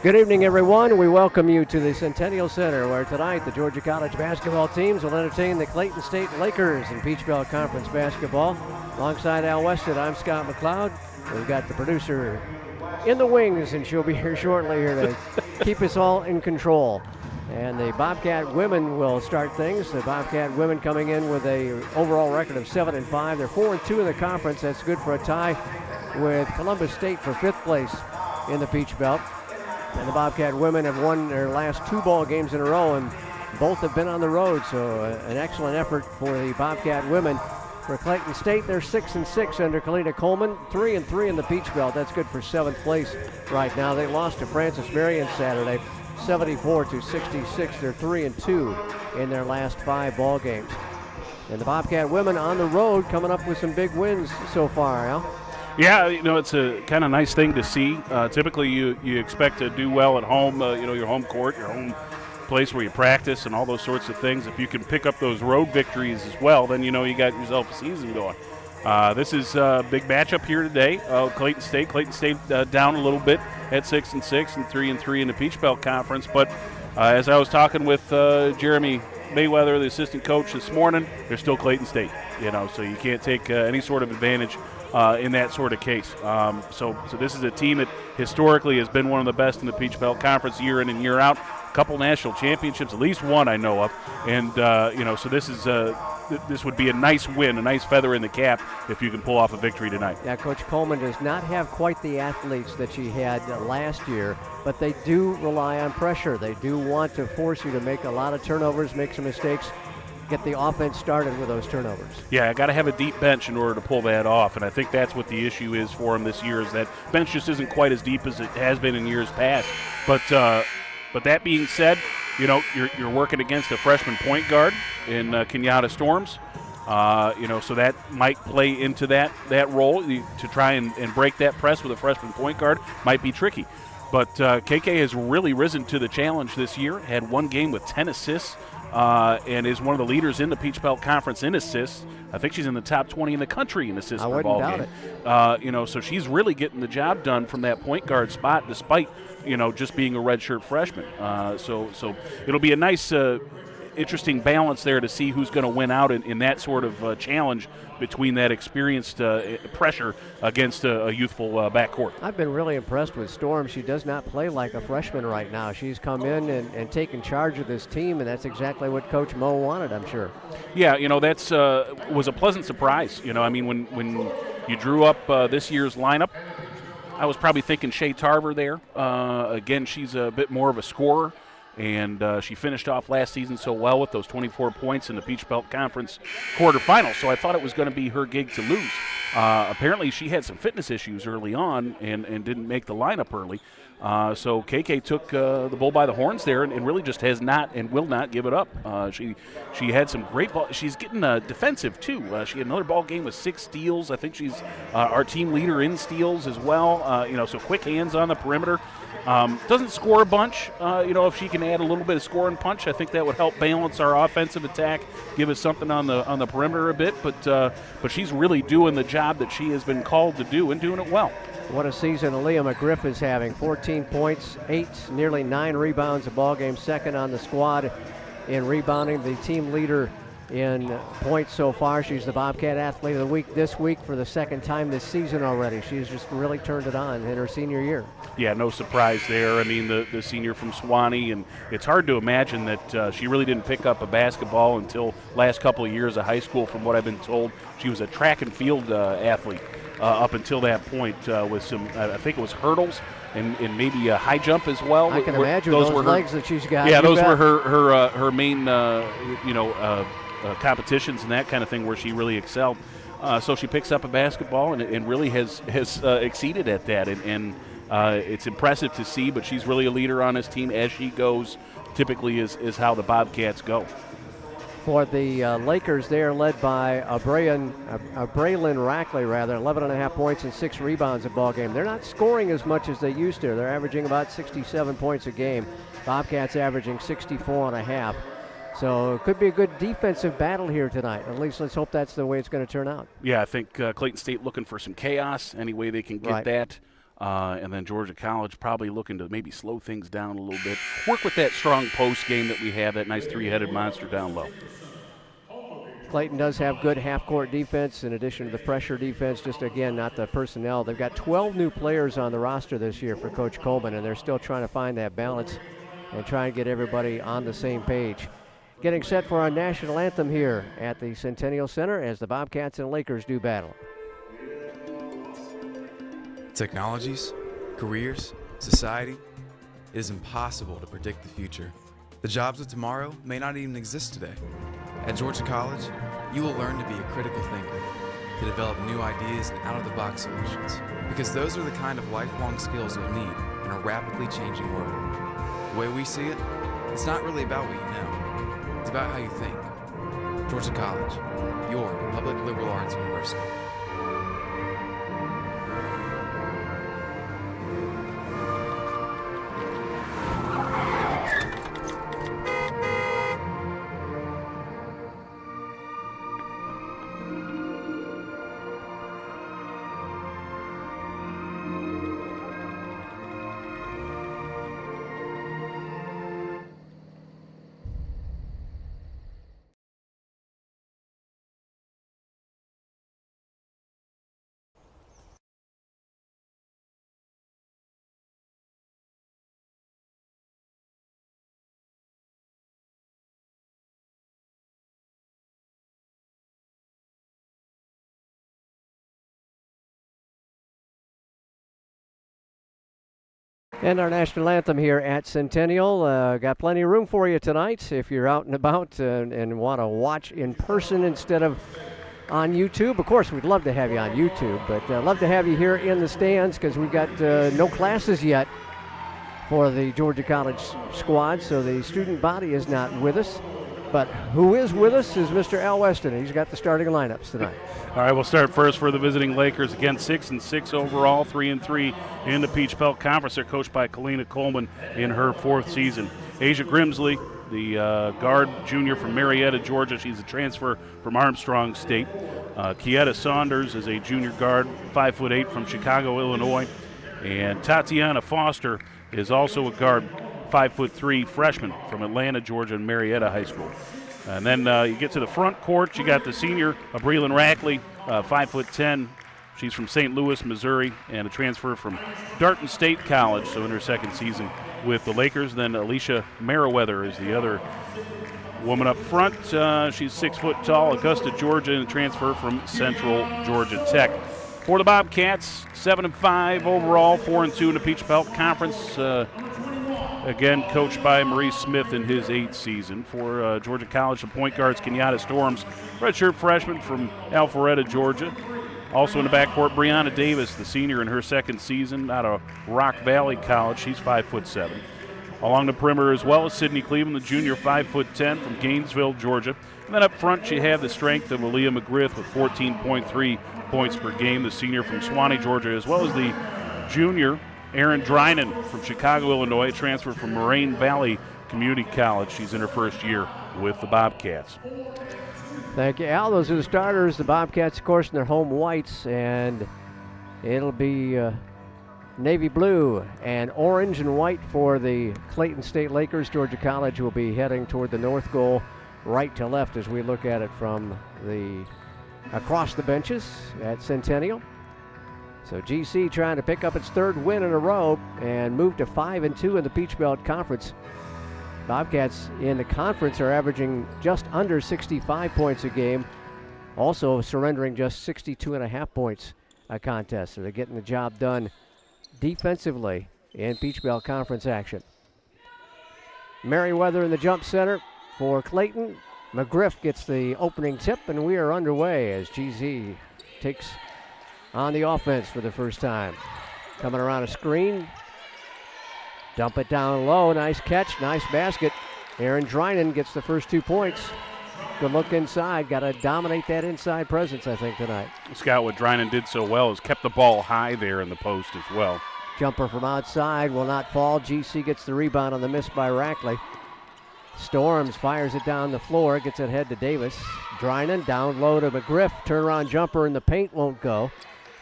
Good evening, everyone. We welcome you to the Centennial Center, where tonight the Georgia College basketball teams will entertain the Clayton State Lakers in Peach Belt Conference basketball. Alongside Al Weston, I'm Scott McLeod. We've got the producer in the wings, and she'll be here shortly here to keep us all in control. And the Bobcat women will start things. The Bobcat women coming in with a overall record of 7-5. They're 4-2 in the conference. That's good for a tie with Columbus State for 5th place in the Peach Belt. And the Bobcat women have won their last 2 ball games in a row, and both have been on the road. So an excellent effort for the Bobcat women. For Clayton State, they're 6-6 under Kalina Coleman, 3-3 in the Peach Belt. That's good for 7th place right now. They lost to Francis Marion Saturday, 74-66. They're 3-2 in their last 5 ball games. And the Bobcat women on the road coming up with some big wins so far, Al. Yeah, it's a kind of nice thing to see. Typically, you expect to do well at home, your home court, your home place where you practice and all those sorts of things. If you can pick up those road victories as well, then you got yourself a season going. This is a big matchup here today. Clayton State down a little bit at 6-6 and 3-3 in the Peach Belt Conference. But as I was talking with Jeremy Mayweather, the assistant coach, this morning, they're still Clayton State. So you can't take any sort of advantage in that sort of case. So this is a team that historically has been one of the best in the Peach Belt Conference year in and year out. A couple national championships, at least one I know of. And, so this would be a nice win, a nice feather in the cap if you can pull off a victory tonight. Yeah, Coach Coleman does not have quite the athletes that she had last year, but they do rely on pressure. They do want to force you to make a lot of turnovers, make some mistakes, get the offense started with those turnovers. Yeah, I got to have a deep bench in order to pull that off, and I think that's what the issue is for him this year, is that bench just isn't quite as deep as it has been in years past. But that being said, you're working against a freshman point guard in Kenyatta Storms, so that might play into that role. To try and break that press with a freshman point guard might be tricky. But KK has really risen to the challenge this year, had 1 game with 10 assists, and is one of the leaders in the Peach Belt Conference in assists. I think she's in the top 20 in the country in assists per ball game. I wouldn't doubt it. So she's really getting the job done from that point guard spot, despite just being a redshirt freshman. So it'll be a nice, interesting balance there to see who's going to win out in that sort of challenge between that experienced pressure against a youthful backcourt. I've been really impressed with Storm. She does not play like a freshman right now. She's come in and taken charge of this team, and that's exactly what Coach Mo wanted, I'm sure. Yeah, that's was a pleasant surprise. When you drew up this year's lineup, I was probably thinking Shea Tarver there. Again, she's a bit more of a scorer. And she finished off last season so well with those 24 points in the Peach Belt Conference quarterfinals. So I thought it was going to be her gig to lose. Apparently she had some fitness issues early on and didn't make the lineup early. So KK took the bull by the horns there and really just has not and will not give it up. She had some great ball. She's getting defensive too. She had another ball game with 6 steals. I think she's our team leader in steals as well. So quick hands on the perimeter. Doesn't score a bunch. If she can add a little bit of scoring punch, I think that would help balance our offensive attack, give us something on the perimeter a bit. But she's really doing the job that she has been called to do and doing it well. What a season Aaliyah McGriff is having. 14 points, 8, nearly 9 rebounds a ball game, second on the squad in rebounding, the team leader in points so far. She's the Bobcat Athlete of the Week this week for the second time this season already. She's just really turned it on in her senior year. Yeah, no surprise there. The senior from Sewanee, and it's hard to imagine that she really didn't pick up a basketball until last couple of years of high school, from what I've been told. She was a track and field athlete up until that point with some, I think it was hurdles and maybe a high jump as well. I can imagine those legs that she's got. Yeah, those were her main, competitions and that kind of thing where she really excelled. So she picks up a basketball and really has exceeded at that. And it's impressive to see, but she's really a leader on this team as she goes. Typically is how the Bobcats go. For the Lakers, they are led by Braylon Rackley, 11.5 points and 6 rebounds a ball game. They're not scoring as much as they used to. They're averaging about 67 points a game. Bobcats averaging 64.5. So it could be a good defensive battle here tonight. At least let's hope that's the way it's going to turn out. Yeah, I think Clayton State looking for some chaos, any way they can get that. And then Georgia College probably looking to maybe slow things down a little bit. Work with that strong post game that we have, that nice three-headed monster down low. Clayton does have good half-court defense in addition to the pressure defense, just again, not the personnel. They've got 12 new players on the roster this year for Coach Coleman, and they're still trying to find that balance and try and get everybody on the same page. Getting set for our national anthem here at the Centennial Center as the Bobcats and Lakers do battle. Technologies, careers, society, it is impossible to predict the future. The jobs of tomorrow may not even exist today. At Georgia College, you will learn to be a critical thinker, to develop new ideas and out-of-the-box solutions, because those are the kind of lifelong skills you'll need in a rapidly changing world. The way we see it, it's not really about what you know, it's about how you think. Georgia College, your public liberal arts university. And our national anthem here at Centennial. Got plenty of room for you tonight if you're out and about and want to watch in person instead of on YouTube. Of course, we'd love to have you on YouTube, but love to have you here in the stands because we've got no classes yet for the Georgia College squad, so the student body is not with us. But who is with us is Mr. Al Weston. He's got the starting lineups tonight. All right, we'll start first for the visiting Lakers. Again, 6-6 overall, 3-3 in the Peach Belt Conference. They're coached by Kalina Coleman in her 4th season. Asia Grimsley, the guard junior from Marietta, Georgia. She's a transfer from Armstrong State. Kieta Saunders is a junior guard, 5'8", from Chicago, Illinois. And Tatiana Foster is also a guard, 5'3", freshman from Atlanta, Georgia, and Marietta High School. And then you get to the front court, you got the senior, Breland Rackley, 5'10". She's from St. Louis, Missouri, and a transfer from Darton State College, so in her 2nd season with the Lakers. Then Alicia Meriwether is the other woman up front. She's 6 foot tall, Augusta, Georgia, and a transfer from Central Georgia Tech. For the Bobcats, 7-5 overall, 4-2 in the Peach Belt Conference. Again, coached by Maurice Smith in his 8th season. For Georgia College, the point guards, Kenyatta Storms, redshirt freshman from Alpharetta, Georgia. Also in the backcourt, Brianna Davis, the senior in her 2nd season out of Rock Valley College. She's 5'7". Along the perimeter as well as Sydney Cleveland, the junior, 5'10", from Gainesville, Georgia. And then up front, you have the strength of Aaliyah McGriff with 14.3 points per game, the senior from Suwanee, Georgia, as well as the junior, Erin Drynan from Chicago, Illinois, transferred from Moraine Valley Community College. She's in her 1st year with the Bobcats. Thank you, Al. Those are the starters. The Bobcats, of course, in their home whites, and it'll be navy blue and orange and white for the Clayton State Lakers. Georgia College will be heading toward the north goal, right to left as we look at it from across the benches at Centennial. So GC trying to pick up its 3rd win in a row and move to 5-2 in the Peach Belt Conference. Bobcats in the conference are averaging just under 65 points a game, also surrendering just 62.5 points a contest. So they're getting the job done defensively in Peach Belt Conference action. Meriwether in the jump center for Clayton. McGriff gets the opening tip, and we are underway as GC takes on the offense for the first time. Coming around a screen. Dump it down low. Nice catch. Nice basket. Erin Drynan gets the first 2 points. Good look inside. Got to dominate that inside presence, I think, tonight. Scout, what Drynan did so well is kept the ball high there in the post as well. Jumper from outside will not fall. GC gets the rebound on the miss by Rackley. Storms fires it down the floor, gets it head to Davis. Drinan down low to McGriff. Turnaround jumper in the paint won't go.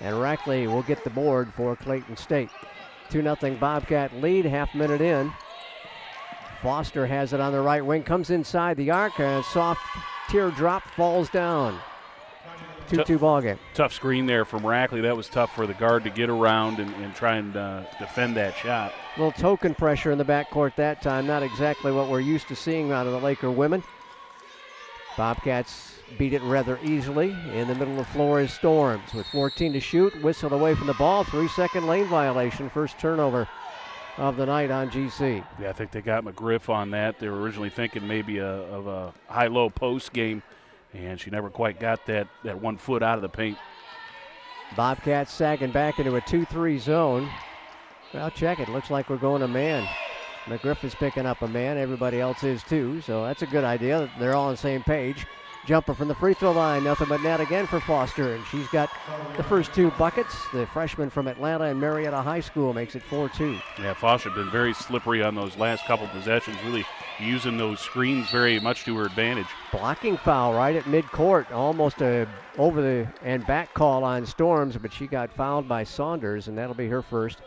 And Rackley will get the board for Clayton State. 2-0 Bobcat lead, half minute in. Foster has it on the right wing, comes inside the arc, and soft teardrop falls down. 2-2 ball game. Tough screen there from Rackley. That was tough for the guard to get around and try and defend that shot. A little token pressure in the backcourt that time. Not exactly what we're used to seeing out of the Laker women. Bobcats beat it rather easily. In the middle of the floor is Storms with 14 to shoot. Whistled away from the ball. 3-second lane violation. First turnover of the night on GC. Yeah, I think they got McGriff on that. They were originally thinking maybe of a high-low post game, and she never quite got that 1 foot out of the paint. Bobcats sagging back into a 2-3 zone. Well, check it. Looks like we're going to man. McGriff is picking up a man. Everybody else is too, so that's a good idea. They're all on the same page. Jumper from the free throw line. Nothing but net again for Foster, and she's got the first 2 buckets. The freshman from Atlanta and Marietta High School makes it 4-2. Yeah, Foster been very slippery on those last couple possessions, really using those screens very much to her advantage. Blocking foul right at midcourt. Almost a over the and back call on Storms, but she got fouled by Saunders, and that'll be her first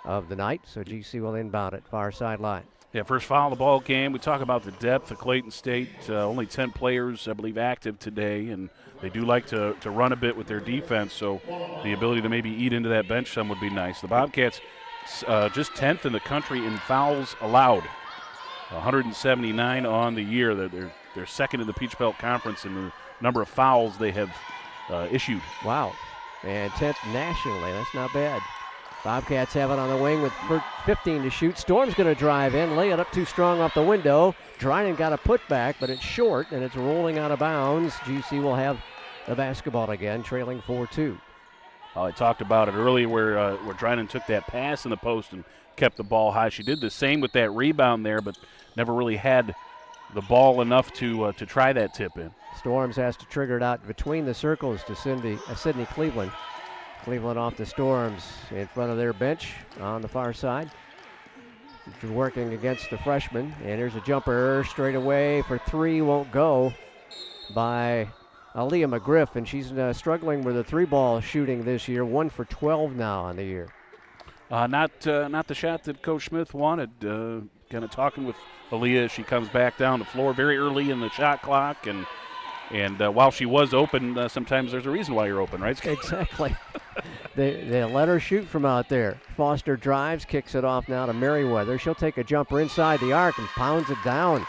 of the night. So GC will inbound it far sideline. Yeah, first foul of the ball game. We talk about the depth of Clayton State. Only 10 players, I believe, active today, and they do like to run a bit with their defense, so the ability to maybe eat into that bench some would be nice. The Bobcats just 10th in the country in fouls allowed, 179 on the year. They're second in the Peach Belt Conference in the number of fouls they have issued. Wow, and 10th nationally. That's not bad. Bobcats have it on the wing with 15 to shoot. Storm's going to drive in, lay it up too strong off the window. Drinan got a putback, but it's short, and it's rolling out of bounds. GC will have the basketball again, trailing 4-2. I talked about it earlier where Drinan took that pass in the post and kept the ball high. She did the same with that rebound there, but never really had the ball enough to try that tip in. Storms has to trigger it out between the circles to Sydney Cleveland. Cleveland off the Storms in front of their bench on the far side. Working against the freshman. And here's a jumper straight away for 3. Won't go by Aaliyah McGriff. And she's struggling with the 3-ball shooting this year. 1 for 12 now on the year. Not the shot that Coach Smith wanted. Kind of talking with Aaliyah as she comes back down the floor very early in the shot clock. And while she was open, sometimes there's a reason why you're open, right? Exactly. They let her shoot from out there. Foster drives, kicks it off now to Merriweather. She'll take a jumper inside the arc and pounds it down.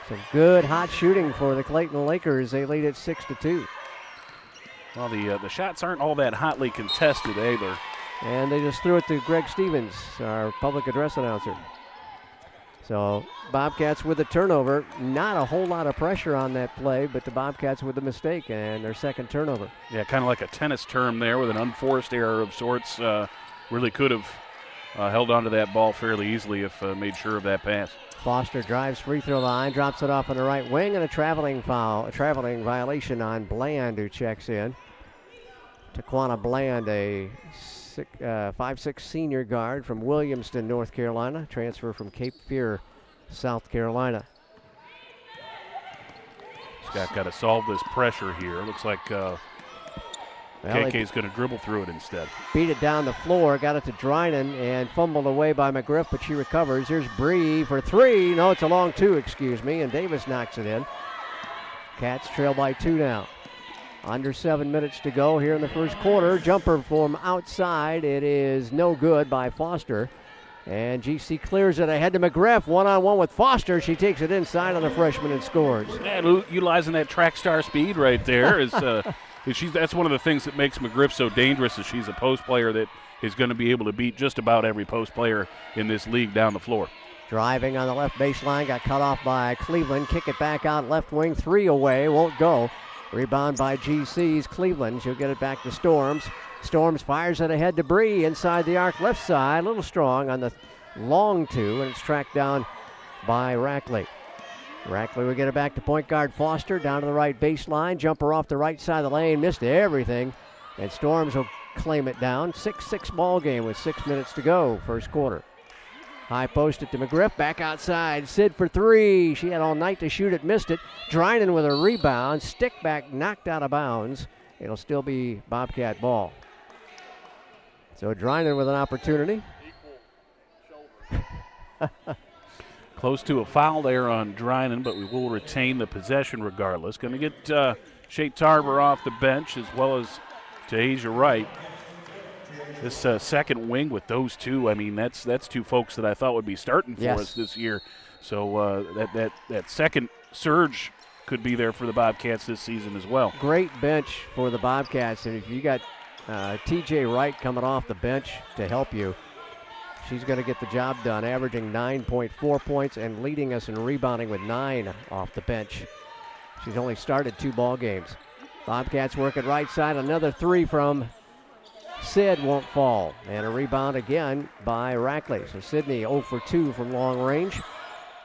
Some good hot shooting for the Clayton Lakers. They lead it 6-2. Well, the shots aren't all that hotly contested either. And they just threw it to Greg Stevens, our public address announcer. So Bobcats with a turnover. Not a whole lot of pressure on that play, but the Bobcats with a mistake and their second turnover. Yeah, kind of like a tennis term there with an unforced error of sorts. Really could have held onto that ball fairly easily if made sure of that pass. Foster drives free throw line, drops it off on the right wing, and a traveling violation on Bland, who checks in. Taquana Bland, a 5'6" senior guard from Williamston, North Carolina, transfer from Cape Fear, South Carolina. Scott got to solve this pressure here. Looks like KK's going to dribble through it instead. Beat it down the floor, got it to Drinan, and fumbled away by McGriff, but she recovers. Here's Bree for 3. No, it's a long 2, excuse me, and Davis knocks it in. Cats trail by 2 now. Under 7 minutes to go here in the first quarter. Jumper from outside. It is no good by Foster. And GC clears it ahead to McGriff. One-on-one with Foster. She takes it inside on the freshman and scores. Yeah, utilizing that track star speed right there. That's one of the things that makes McGriff so dangerous is she's a post player that is going to be able to beat just about every post player in this league down the floor. Driving on the left baseline. Got cut off by Cleveland. Kick it back out left wing. 3 away. Won't go. Rebound by GC's Cleveland. She'll get it back to Storms. Storms fires it ahead to Bree inside the arc left side. A little strong on the long 2, and it's tracked down by Rackley. Rackley will get it back to point guard Foster down to the right baseline. Jumper off the right side of the lane. Missed everything. And Storms will claim it down. 6-6 ball game with 6 minutes to go, first quarter. High post it to McGriff. Back outside. Sid for three. She had all night to shoot it. Missed it. Drinan with a rebound. Stick back. Knocked out of bounds. It'll still be Bobcat ball. So Drinan with an opportunity. Close to a foul there on Drinan, but we will retain the possession regardless. Going to get Shea Tarver off the bench as well as Tasia Wright. This second wing with those two, I mean, that's two folks that I thought would be starting for us this year. So that second surge could be there for the Bobcats this season as well. Great bench for the Bobcats, and if you got T.J. Wright coming off the bench to help you, she's going to get the job done, averaging 9.4 points and leading us in rebounding with 9 off the bench. She's only started 2 ball games. Bobcats work at right side. Another three from Sid won't fall. And a rebound again by Rackley. So Sydney 0 for 2 from long range.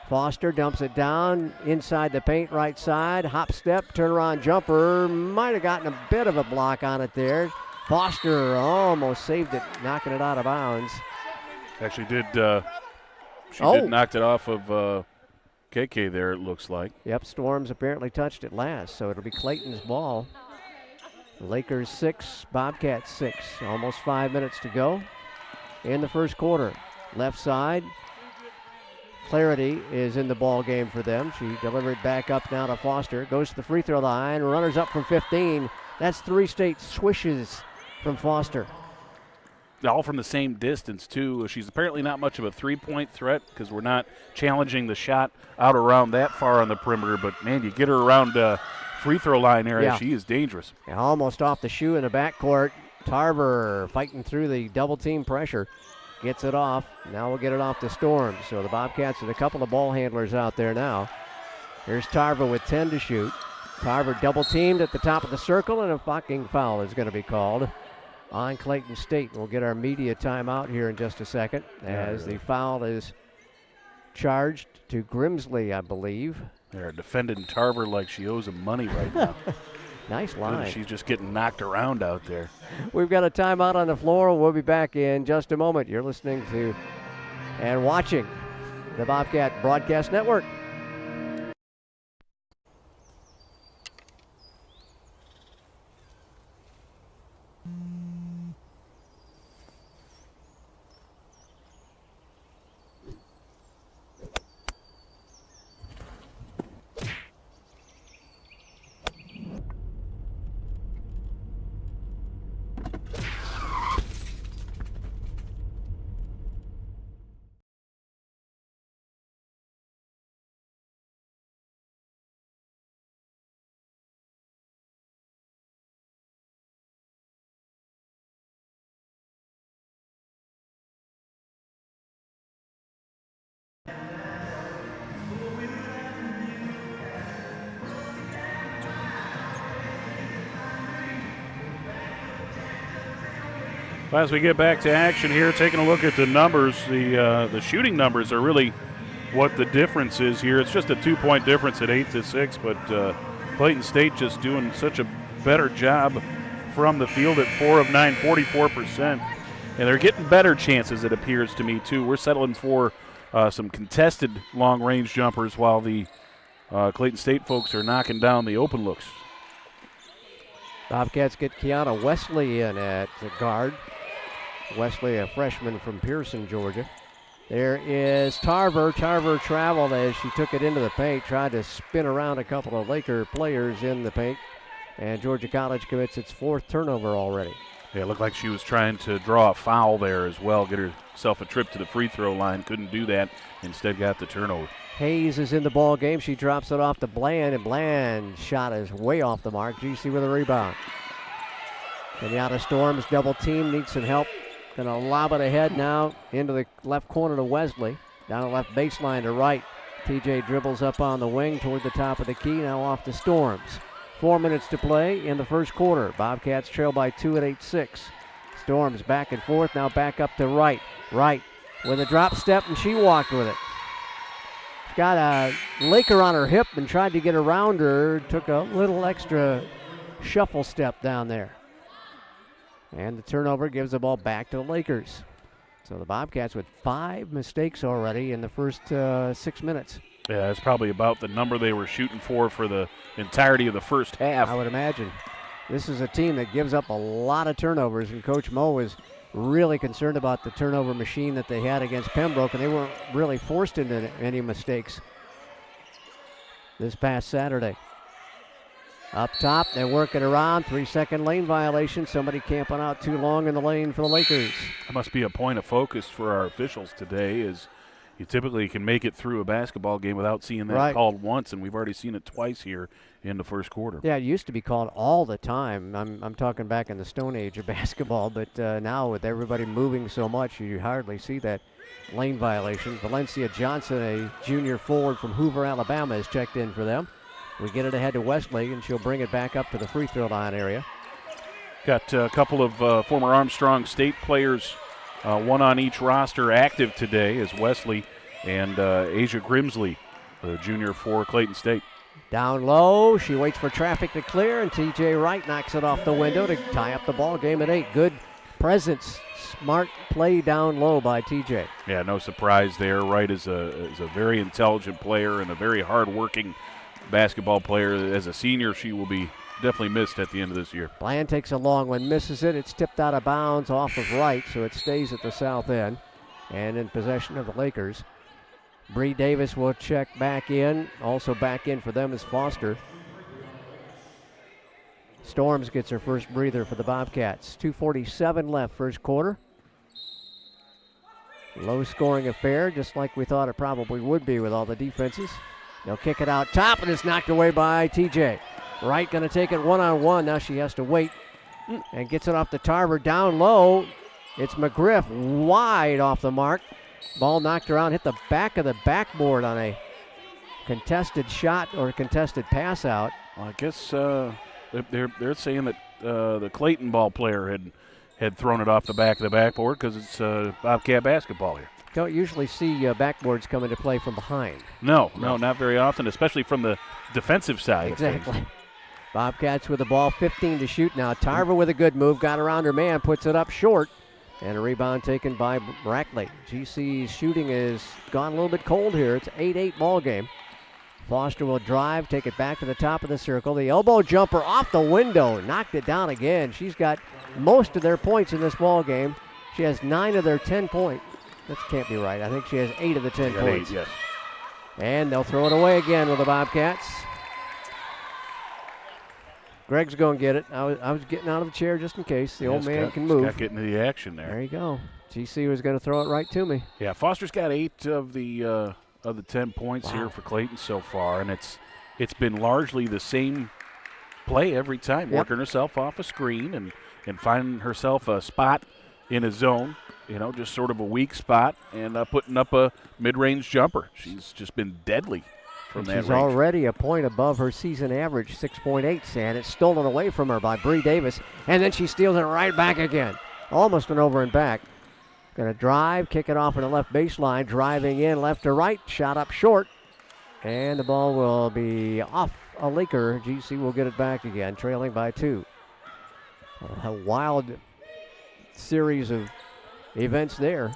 Foster dumps it down inside the paint, right side. Hop step, turnaround jumper. Might have gotten a bit of a block on it there. Foster almost saved it, knocking it out of bounds. Actually did, did knock it off of KK there, it looks like. Yep, Storms apparently touched it last, so it'll be Clayton's ball. Lakers 6, Bobcats 6. Almost 5 minutes to go in the first quarter. Left side, Clarity is in the ball game for them. She delivered back up now to Foster. Goes to the free throw line, runners up from 15. That's 3 straight swishes from Foster. All from the same distance, too. She's apparently not much of a three-point threat because we're not challenging the shot out around that far on the perimeter. But, man, you get her around free throw line area, she is dangerous. And almost off the shoe in the backcourt. Tarver fighting through the double-team pressure. Gets it off. Now we'll get it off the Storm. So the Bobcats with a couple of ball handlers out there now. Here's Tarver with 10 to shoot. Tarver double-teamed at the top of the circle, and a fucking foul is going to be called on Clayton State. We'll get our media timeout here in just a second as the foul is charged to Grimsley, I believe. They're defending Tarver like she owes him money right now. Nice line. She's just getting knocked around out there. We've got a timeout on the floor. We'll be back in just a moment. You're listening to and watching the Bobcat Broadcast Network. As we get back to action here, taking a look at the numbers, the shooting numbers are really what the difference is here. It's just a 2-point difference at 8-6, but Clayton State just doing such a better job from the field at 4 of 9, 44%. And they're getting better chances, it appears to me, too. We're settling for some contested long-range jumpers while the Clayton State folks are knocking down the open looks. Bobcats get Kiana Wesley in at the guard. Wesley, a freshman from Pearson, Georgia. There is Tarver. Tarver traveled as she took it into the paint, tried to spin around a couple of Laker players in the paint, and Georgia College commits its 4th turnover already. Yeah, it looked like she was trying to draw a foul there as well, get herself a trip to the free throw line. Couldn't do that. Instead got the turnover. Hayes is in the ball game. She drops it off to Bland, and Bland's shot is way off the mark. GC with a rebound. Kenyatta Storms double team, needs some help. Gonna lob it ahead now into the left corner to Wesley. Down the left baseline to Wright. TJ dribbles up on the wing toward the top of the key, now off the Storms. 4 minutes to play in the first quarter. Bobcats trail by 2 at 8-6. Storms back and forth, now back up to Wright. Wright with a drop step, and she walked with it. Got a Laker on her hip and tried to get around her. Took a little extra shuffle step down there. And the turnover gives the ball back to the Lakers. So the Bobcats with 5 mistakes already in the first 6 minutes. Yeah, that's probably about the number they were shooting for the entirety of the first half. I would imagine. This is a team that gives up a lot of turnovers, and Coach Moe was really concerned about the turnover machine that they had against Pembroke, and they weren't really forced into any mistakes this past Saturday. Up top, they're working around. 3-second lane violation. Somebody camping out too long in the lane for the Lakers. That must be a point of focus for our officials today, is you typically can make it through a basketball game without seeing that called once, and we've already seen it twice here in the first quarter. Yeah, it used to be called all the time. I'm talking back in the Stone Age of basketball, but now with everybody moving so much, you hardly see that lane violation. Valencia Johnson, a junior forward from Hoover, Alabama, has checked in for them. We get it ahead to Wesley, and she'll bring it back up to the free throw line area. Got a couple of former Armstrong State players, one on each roster, active today, as Wesley and Asia Grimsley, the junior for Clayton State. Down low, she waits for traffic to clear, and TJ Wright knocks it off the window to tie up the ball game at 8. Good presence, smart play down low by TJ. Yeah, no surprise there. Wright is a very intelligent player and a very hard-working basketball player. As a senior, she will be definitely missed at the end of this year. Bland takes a long one, misses it. It's tipped out of bounds off of Wright, so it stays at the south end and in possession of the Lakers. Bree Davis will check back in. Also back in for them is Foster. Storms gets her first breather for the Bobcats. 2:47 left first quarter. Low-scoring affair, just like we thought it probably would be with all the defenses. They'll kick it out top, and it's knocked away by TJ. Wright going to take it one-on-one. Now she has to wait and gets it off the Tarver down low. It's McGriff wide off the mark. Ball knocked around, hit the back of the backboard on a contested shot or contested pass out. Well, I guess they're saying that the Clayton ball player had thrown it off the back of the backboard because it's Bobcat basketball here. Don't usually see backboards come into play from behind. No, not very often, especially from the defensive side. Exactly. Bobcats with the ball, 15 to shoot now. Tarver with a good move, got around her man, puts it up short, and a rebound taken by Brackley. GC's shooting has gone a little bit cold here. It's an 8-8 ball game. Foster will drive, take it back to the top of the circle. The elbow jumper off the window, knocked it down again. She's got most of their points in this ball game. She has 9 of their 10 points. That can't be right. I think she has 8 of the 10 points. 8, yes. And they'll throw it away again with the Bobcats. Greg's going to get it. I was getting out of the chair just in case. The old man can move. Got getting to the action there. There you go. GC was going to throw it right to me. Yeah, Foster's got 8 of the 10 points here for Clayton so far, and it's been largely the same play every time, working herself off a screen and finding herself a spot in a zone. Just sort of a weak spot, and putting up a mid-range jumper. She's just been deadly from that range. She's already a point above her season average, 6.8, and it's stolen away from her by Bree Davis, and then she steals it right back again. Almost an over and back. Going to drive, kick it off on the left baseline, driving in left to right, shot up short, and the ball will be off a Laker. GC will get it back again, trailing by 2. A wild series of events there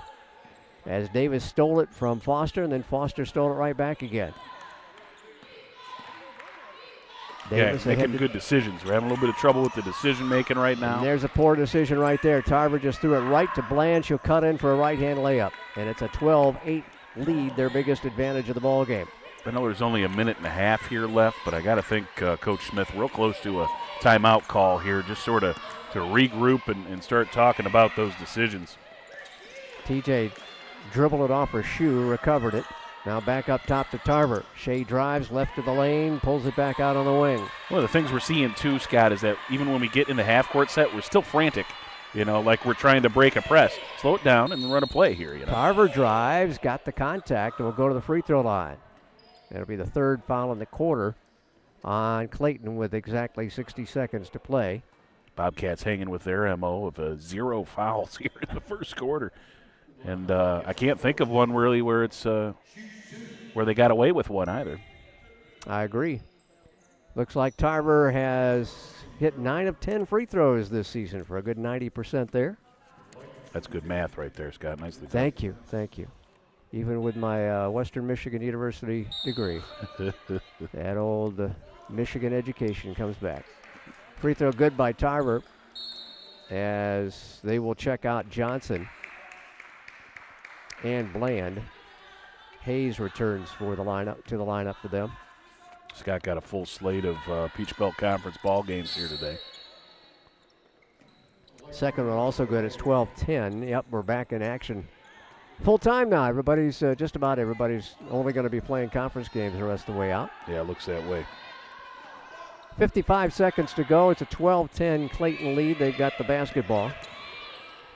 as Davis stole it from Foster, and then Foster stole it right back again. Davis making good decisions. We're having a little bit of trouble with the decision making right now. And there's a poor decision right there. Tarver just threw it right to Bland. She'll cut in for a right-hand layup, and it's a 12-8 lead, their biggest advantage of the ball game. I know there's only a minute and a half here left, but I got to think Coach Smith real close to a timeout call here, just sort of to regroup and start talking about those decisions. TJ dribbled it off her shoe, recovered it. Now back up top to Tarver. Shea drives left to the lane, pulls it back out on the wing. One of the things we're seeing too, Scott, is that even when we get in the half-court set, we're still frantic. Like we're trying to break a press. Slow it down and run a play here. Tarver drives, got the contact, and will go to the free throw line. It'll be the third foul in the quarter on Clayton with exactly 60 seconds to play. Bobcats hanging with their MO of 0 fouls here in the first quarter. And I can't think of one really where it's where they got away with one either. I agree. Looks like Tarver has hit 9 of 10 free throws this season for a good 90% there. That's good math right there, Scott. Nicely done. Thank you. Even with my Western Michigan University degree, that old Michigan education comes back. Free throw good by Tarver, as they will check out Johnson and Bland. Hayes returns for the lineup for them. Scott got a full slate of Peach Belt Conference ball games here today. Second one also good. It's 12-10. Yep, we're back in action. Full time now. Just about everybody's only going to be playing conference games the rest of the way out. Yeah, it looks that way. 55 seconds to go. It's a 12-10 Clayton lead. They've got the basketball.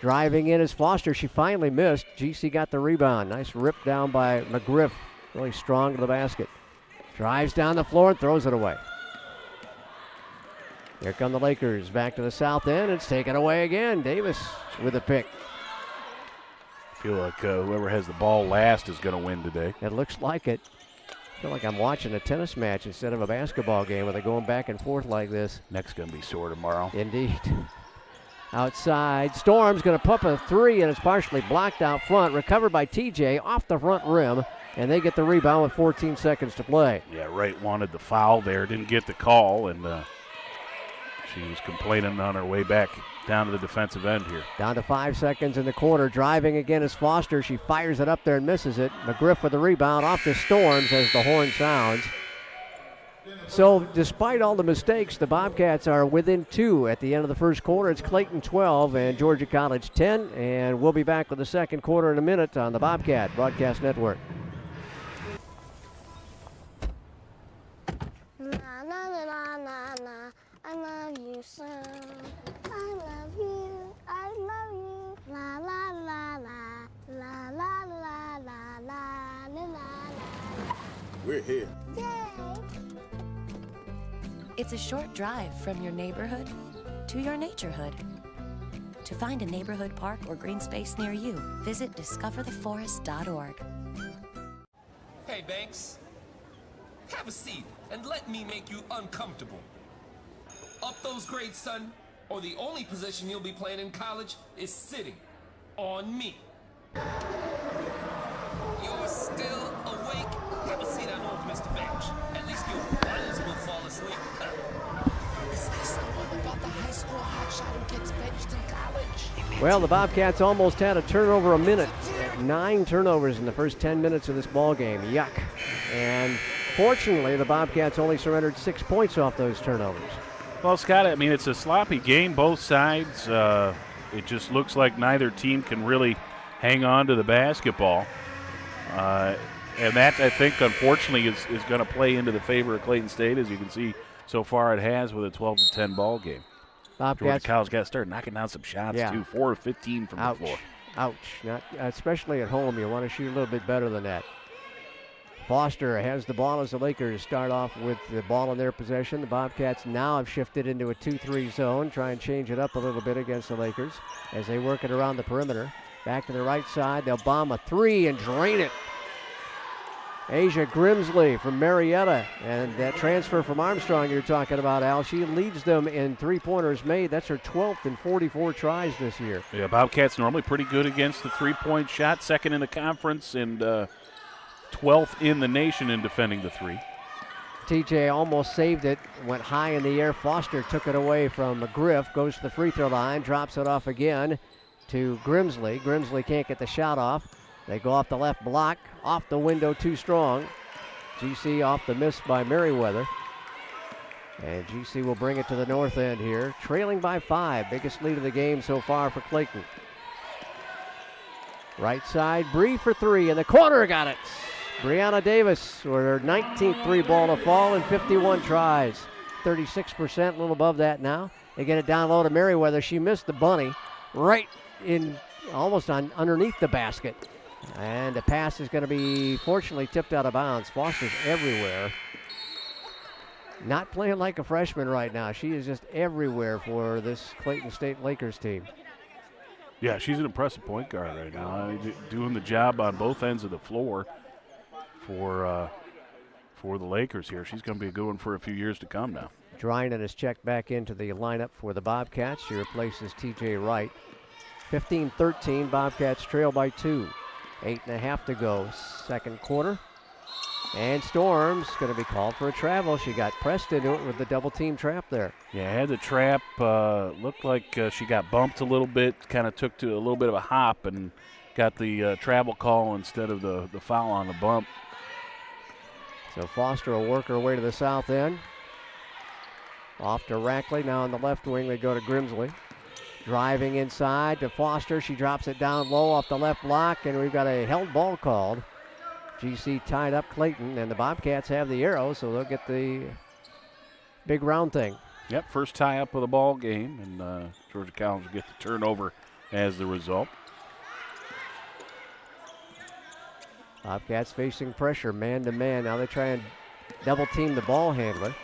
Driving in is Foster. She finally missed. GC got the rebound. Nice rip down by McGriff. Really strong to the basket. Drives down the floor and throws it away. Here come the Lakers back to the south end. It's taken away again. Davis with a pick. I feel like whoever has the ball last is going to win today. It looks like it. I feel like I'm watching a tennis match instead of a basketball game where they're going back and forth like this. Next going to be sore tomorrow. Indeed. Outside, Storm's going to pump a three, and it's partially blocked out front. Recovered by TJ off the front rim, and they get the rebound with 14 seconds to play. Yeah, Wright wanted the foul there, didn't get the call, and she was complaining on her way back down to the defensive end here. Down to 5 seconds in the quarter. Driving again is Foster. She fires it up there and misses it. McGriff with the rebound off to Storms as the horn sounds. So despite all the mistakes, the Bobcats are within 2 at the end of the first quarter. It's Clayton 12 and Georgia College 10. And we'll be back with the second quarter in a minute on the Bobcat Broadcast Network. Na, na, na, na, na. I love you so. I love you. I love you. La la la la. La la la la la la la. We're here. Yay! It's a short drive from your neighborhood to your naturehood. To find a neighborhood park or green space near you, visit discovertheforest.org. Hey, Banks. Have a seat and let me make you uncomfortable. Up those grades, son, or the only position you'll be playing in college is sitting on me. You're still awake? Have a seat on old Mr. Bench. At least your buttons will fall asleep. Is this the one about the high school hotshot who gets benched in college? Well, the Bobcats almost had a turnover a minute. 9 turnovers in the first 10 minutes of this ball game. Yuck. And fortunately, the Bobcats only surrendered 6 points off those turnovers. Well, Scott, I mean, it's a sloppy game, both sides. It just looks like neither team can really hang on to the basketball. And that, I think, unfortunately, is going to play into the favor of Clayton State. As you can see, so far it has with a 12-10 ball game. Georgia College got to start knocking down some shots, too. 4 of 15 from the floor. Ouch. Not, especially at home, you want to shoot a little bit better than that. Foster has the ball as the Lakers start off with the ball in their possession. The Bobcats now have shifted into a 2-3 zone, try and change it up a little bit against the Lakers as they work it around the perimeter. Back to the right side, they'll bomb a three and drain it. Asia Grimsley from Marietta, and that transfer from Armstrong you're talking about, Al, she leads them in three-pointers made. That's her 12th in 44 tries this year. Yeah, Bobcats normally pretty good against the three-point shot, second in the conference and 12th in the nation in defending the three. TJ almost saved it, went high in the air. Foster took it away from McGriff, goes to the free throw line, drops it off again to Grimsley. Grimsley can't get the shot off. They go off the left block, off the window too strong. GC off the miss by Merriweather. And GC will bring it to the north end here, trailing by 5. Biggest lead of the game so far for Clayton. Right side, Bree for 3 in the corner, got it. Brianna Davis with her 19th three-ball to fall in 51 tries. 36%, a little above that now. They get it down low to Merriweather. She missed the bunny right in, almost on underneath the basket. And the pass is going to be, fortunately, tipped out of bounds. Foster's everywhere. Not playing like a freshman right now. She is just everywhere for this Clayton State Lakers team. Yeah, she's an impressive point guard right now, doing the job on both ends of the floor for the Lakers here. She's going to be a good one for a few years to come now. Drynan is checked back into the lineup for the Bobcats. She replaces TJ Wright. 15-13, Bobcats trail by 2. 8.5 to go, second quarter. And Storm's going to be called for a travel. She got pressed into it with the double team trap there. Yeah, had the trap. Looked like she got bumped a little bit, kind of took to a little bit of a hop and got the travel call instead of the foul on the bump. So Foster will work her way to the south end. Off to Rackley. Now on the left wing, they go to Grimsley. Driving inside to Foster. She drops it down low off the left block, and we've got a held ball called. GC tied up Clayton, and the Bobcats have the arrow, so they'll get the big round thing. Yep, first tie up of the ball game, and Georgia College will get the turnover as the result. Bobcats facing pressure, man-to-man. Now they try and double-team the ball handler.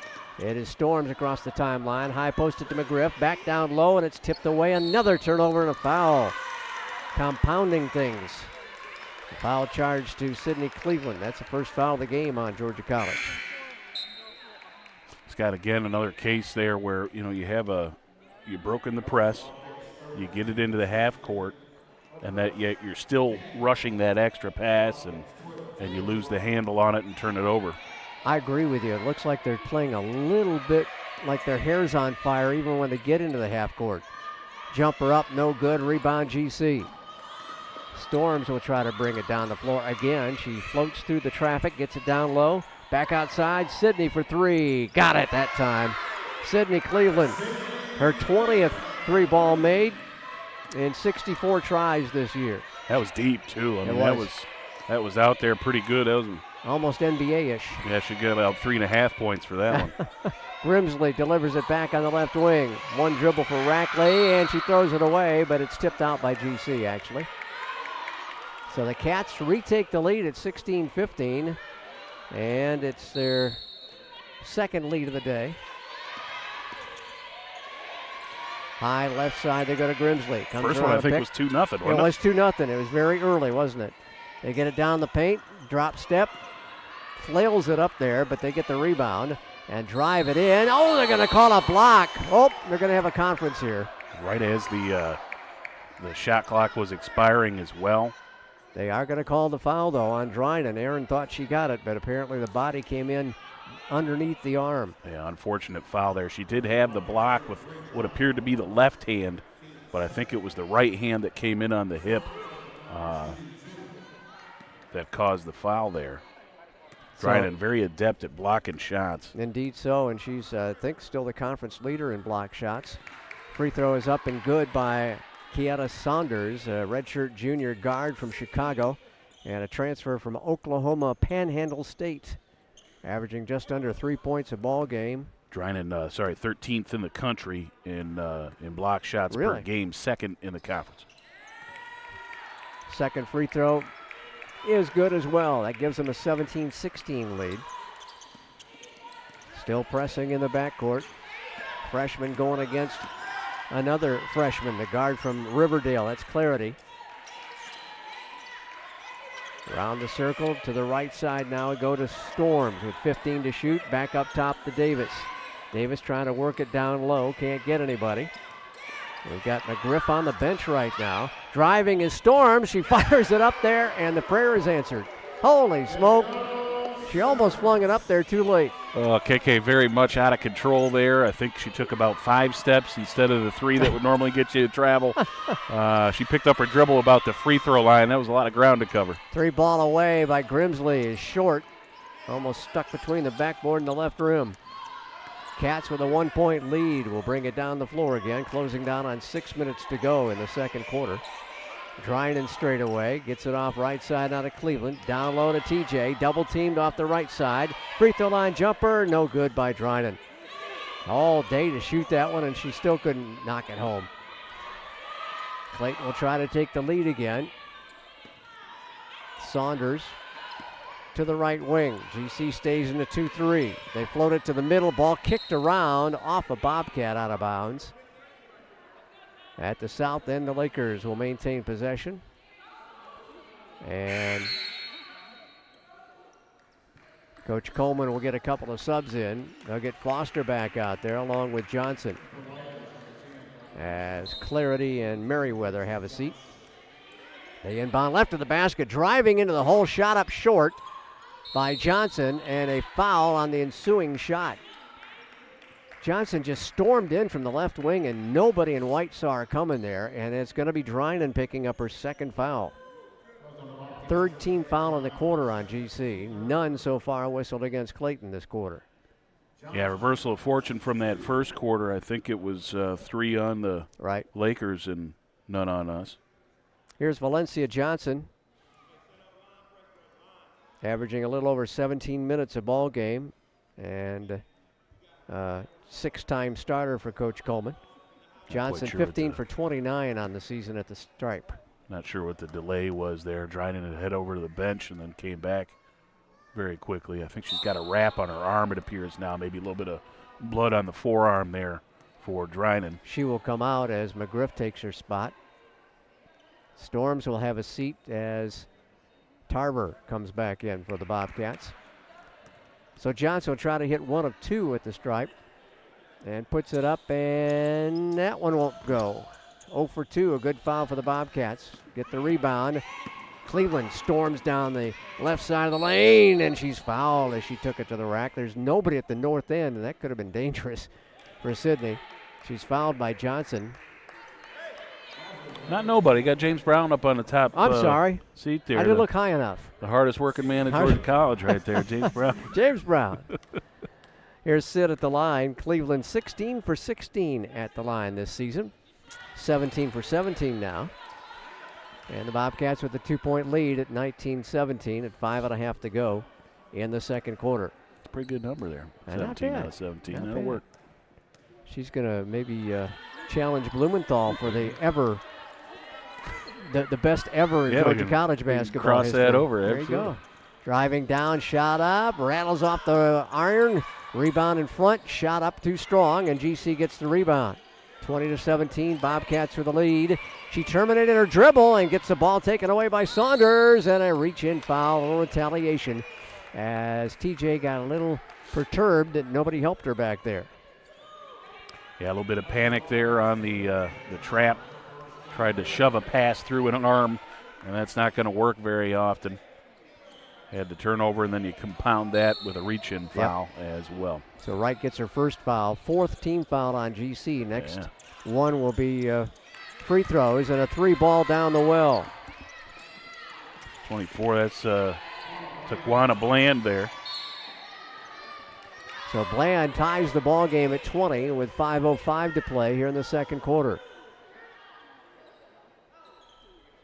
It is Storms across the timeline. High posted to McGriff. Back down low, and it's tipped away. Another turnover and a foul. Compounding things. A foul charge to Sydney Cleveland. That's the first foul of the game on Georgia College. It's got, again, another case there where, you've broken the press. You get it into the half court, and that yet you're still rushing that extra pass, and you lose the handle on it and turn it over. I agree with you. It looks like they're playing a little bit like their hair's on fire even when they get into the half court. Jumper up, no good. Rebound GC. Storms will try to bring it down the floor again. She floats through the traffic, gets it down low. Back outside, Sydney for three. Got it that time. Sydney Cleveland, her 20th three-ball made in 64 tries this year. That was deep, too. I mean, that was out there pretty good. That was almost NBA-ish. Yeah, she got about 3.5 points for that one. Grimsley delivers it back on the left wing. One dribble for Rackley, and she throws it away, but it's tipped out by GC, actually. So the Cats retake the lead at 16-15, and it's their second lead of the day. High left side, they go to Grimsley. First one, I think, was 2-0, wasn't it? It was 2-0. It was very early, wasn't it? They get it down the paint, drop step, flails it up there, but they get the rebound and drive it in. Oh, they're going to call a block. Oh, they're going to have a conference here. Right as the shot clock was expiring as well. They are going to call the foul, though, on Dryden. Aaron thought she got it, but apparently the body came in underneath the arm. Yeah, unfortunate foul there. She did have the block with what appeared to be the left hand, but I think it was the right hand that came in on the hip that caused the foul there. Dryden very adept at blocking shots. Indeed so, and she's, I think, still the conference leader in block shots. Free throw is up and good by Kieta Saunders, a redshirt junior guard from Chicago, and a transfer from Oklahoma Panhandle State, averaging just under 3 points a ball game. Dryden, 13th in the country in block shots per game, second in the conference. Second free throw is good as well. That gives them a 17-16 lead. Still pressing in the backcourt. Freshman going against another freshman, the guard from Riverdale. That's Clarity. Around the circle to the right side now. We go to Storms with 15 to shoot. Back up top to Davis. Davis trying to work it down low. Can't get anybody. We've got McGriff on the bench right now. Driving is Storms. She fires it up there, and the prayer is answered. Holy smoke. She almost flung it up there too late. KK very much out of control there. I think she took about 5 steps instead of the 3 that would normally get you to travel. She picked up her dribble about the free throw line. That was a lot of ground to cover. 3 ball away by Grimsley is short. Almost stuck between the backboard and the left rim. Cats with a 1-point lead will bring it down the floor again, closing down on 6 minutes to go in the second quarter. Dryden straight away, gets it off right side out of Cleveland. Down low to TJ, double teamed off the right side. Free throw line jumper, no good by Dryden. All day to shoot that one, and she still couldn't knock it home. Clayton will try to take the lead again. Saunders to the right wing. GC stays in the 2-3. They float it to the middle, ball kicked around off a Bobcat out of bounds. At the south end, the Lakers will maintain possession. And Coach Coleman will get a couple of subs in. They'll get Foster back out there along with Johnson. as Clarity and Merriweather have a seat. They inbound left of the basket, driving into the hole, shot up short by Johnson, and a foul on the ensuing shot. Johnson just stormed in from the left wing, and nobody in white saw her coming there, and it's going to be Drinan picking up her second foul. Third team foul in the quarter on GC. None so far whistled against Clayton this quarter. Yeah, reversal of fortune from that first quarter. I think it was 3 on the Lakers and none on us. Here's Valencia Johnson, averaging a little over 17 minutes a ball game, and 6-time starter for Coach Coleman. Johnson, sure 15 for 29 on the season at the stripe. Not sure what the delay was there. Drinan had head over to the bench and then came back very quickly. I think she's got a wrap on her arm, it appears now. Maybe a little bit of blood on the forearm there for Drinan. She will come out as McGriff takes her spot. Storms will have a seat as Tarver comes back in for the Bobcats. So Johnson will try to hit 1 of 2 at the stripe and puts it up, and that one won't go. 0 for 2, a good foul for the Bobcats. Get the rebound. Cleveland storms down the left side of the lane, and she's fouled as she took it to the rack. There's nobody at the north end, and that could have been dangerous for Sydney. She's fouled by Johnson. Not nobody. Got James Brown up on the top sorry. seat there. I didn't look high enough. The hardest working man at Georgia College right there, James Brown. James Brown. Here's Sid at the line. Cleveland 16 for 16 at the line this season. 17 for 17 now. And the Bobcats with a 2-point lead at 19-17 at 5.5 to go in the second quarter. It's a pretty good number there. Not 17 bad. out of 17. Not That'll bad. work. She's going to maybe challenge Blumenthal for the best ever in Georgia College basketball cross history. that over, There absolutely. you go. Driving down, shot up, rattles off the iron, rebound in front, shot up too strong, and GC gets the rebound. 20-17, Bobcats with the lead. She terminated her dribble and gets the ball taken away by Saunders, and a reach-in foul, a little retaliation, as TJ got a little perturbed that nobody helped her back there. Yeah, a little bit of panic there on the trap. Tried to shove a pass through an arm, and that's not going to work very often. Had to turn over, and then you compound that with a reach-in foul as well. So Wright gets her first foul, 4th team foul on GC. Next one will be free throws and a 3-ball down the well. 24, that's Taquana Bland there. So Bland ties the ball game at 20 with 5:05 to play here in the second quarter.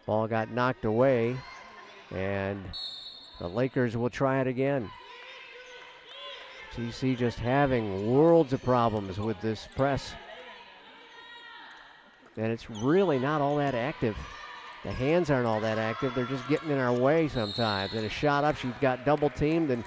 Ball got knocked away, and the Lakers will try it again. GC just having worlds of problems with this press. And it's really not all that active. The hands aren't all that active. They're just getting in our way sometimes. And a shot up, she got double teamed and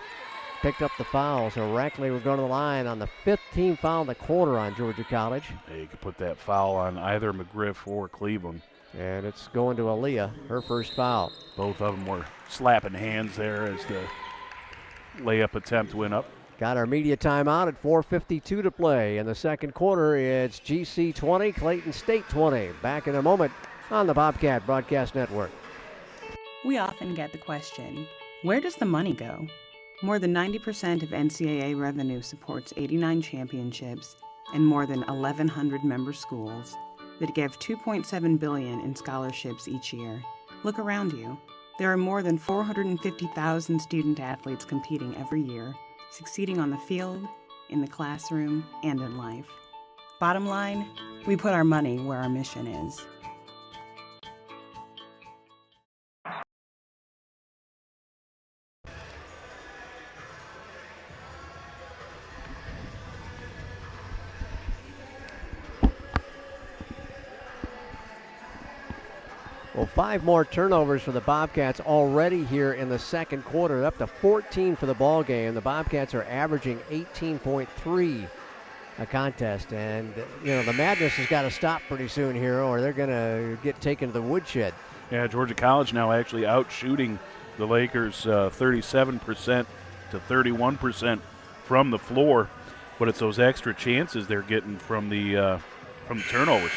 picked up the foul. So Rackley will go to the line on the 5th team foul in the quarter on Georgia College. Yeah, you could put that foul on either McGriff or Cleveland. And it's going to Aaliyah, her first foul. Both of them were slapping hands there as the layup attempt went up. Got our media timeout at 4:52 to play. In the second quarter, it's GC 20, Clayton State 20. Back in a moment on the Bobcat Broadcast Network. We often get the question, where does the money go? More than 90% of NCAA revenue supports 89 championships and more than 1,100 member schools that give $2.7 billion in scholarships each year. Look around you. There are more than 450,000 student athletes competing every year, succeeding on the field, in the classroom, and in life. Bottom line, we put our money where our mission is. Well, 5 more turnovers for the Bobcats already here in the second quarter, up to 14 for the ball game. The Bobcats are averaging 18.3 a contest, and the madness has got to stop pretty soon here, or they're going to get taken to the woodshed. Yeah, Georgia College now actually out shooting the Lakers 37% to 31% from the floor, but it's those extra chances they're getting from the from the turnovers.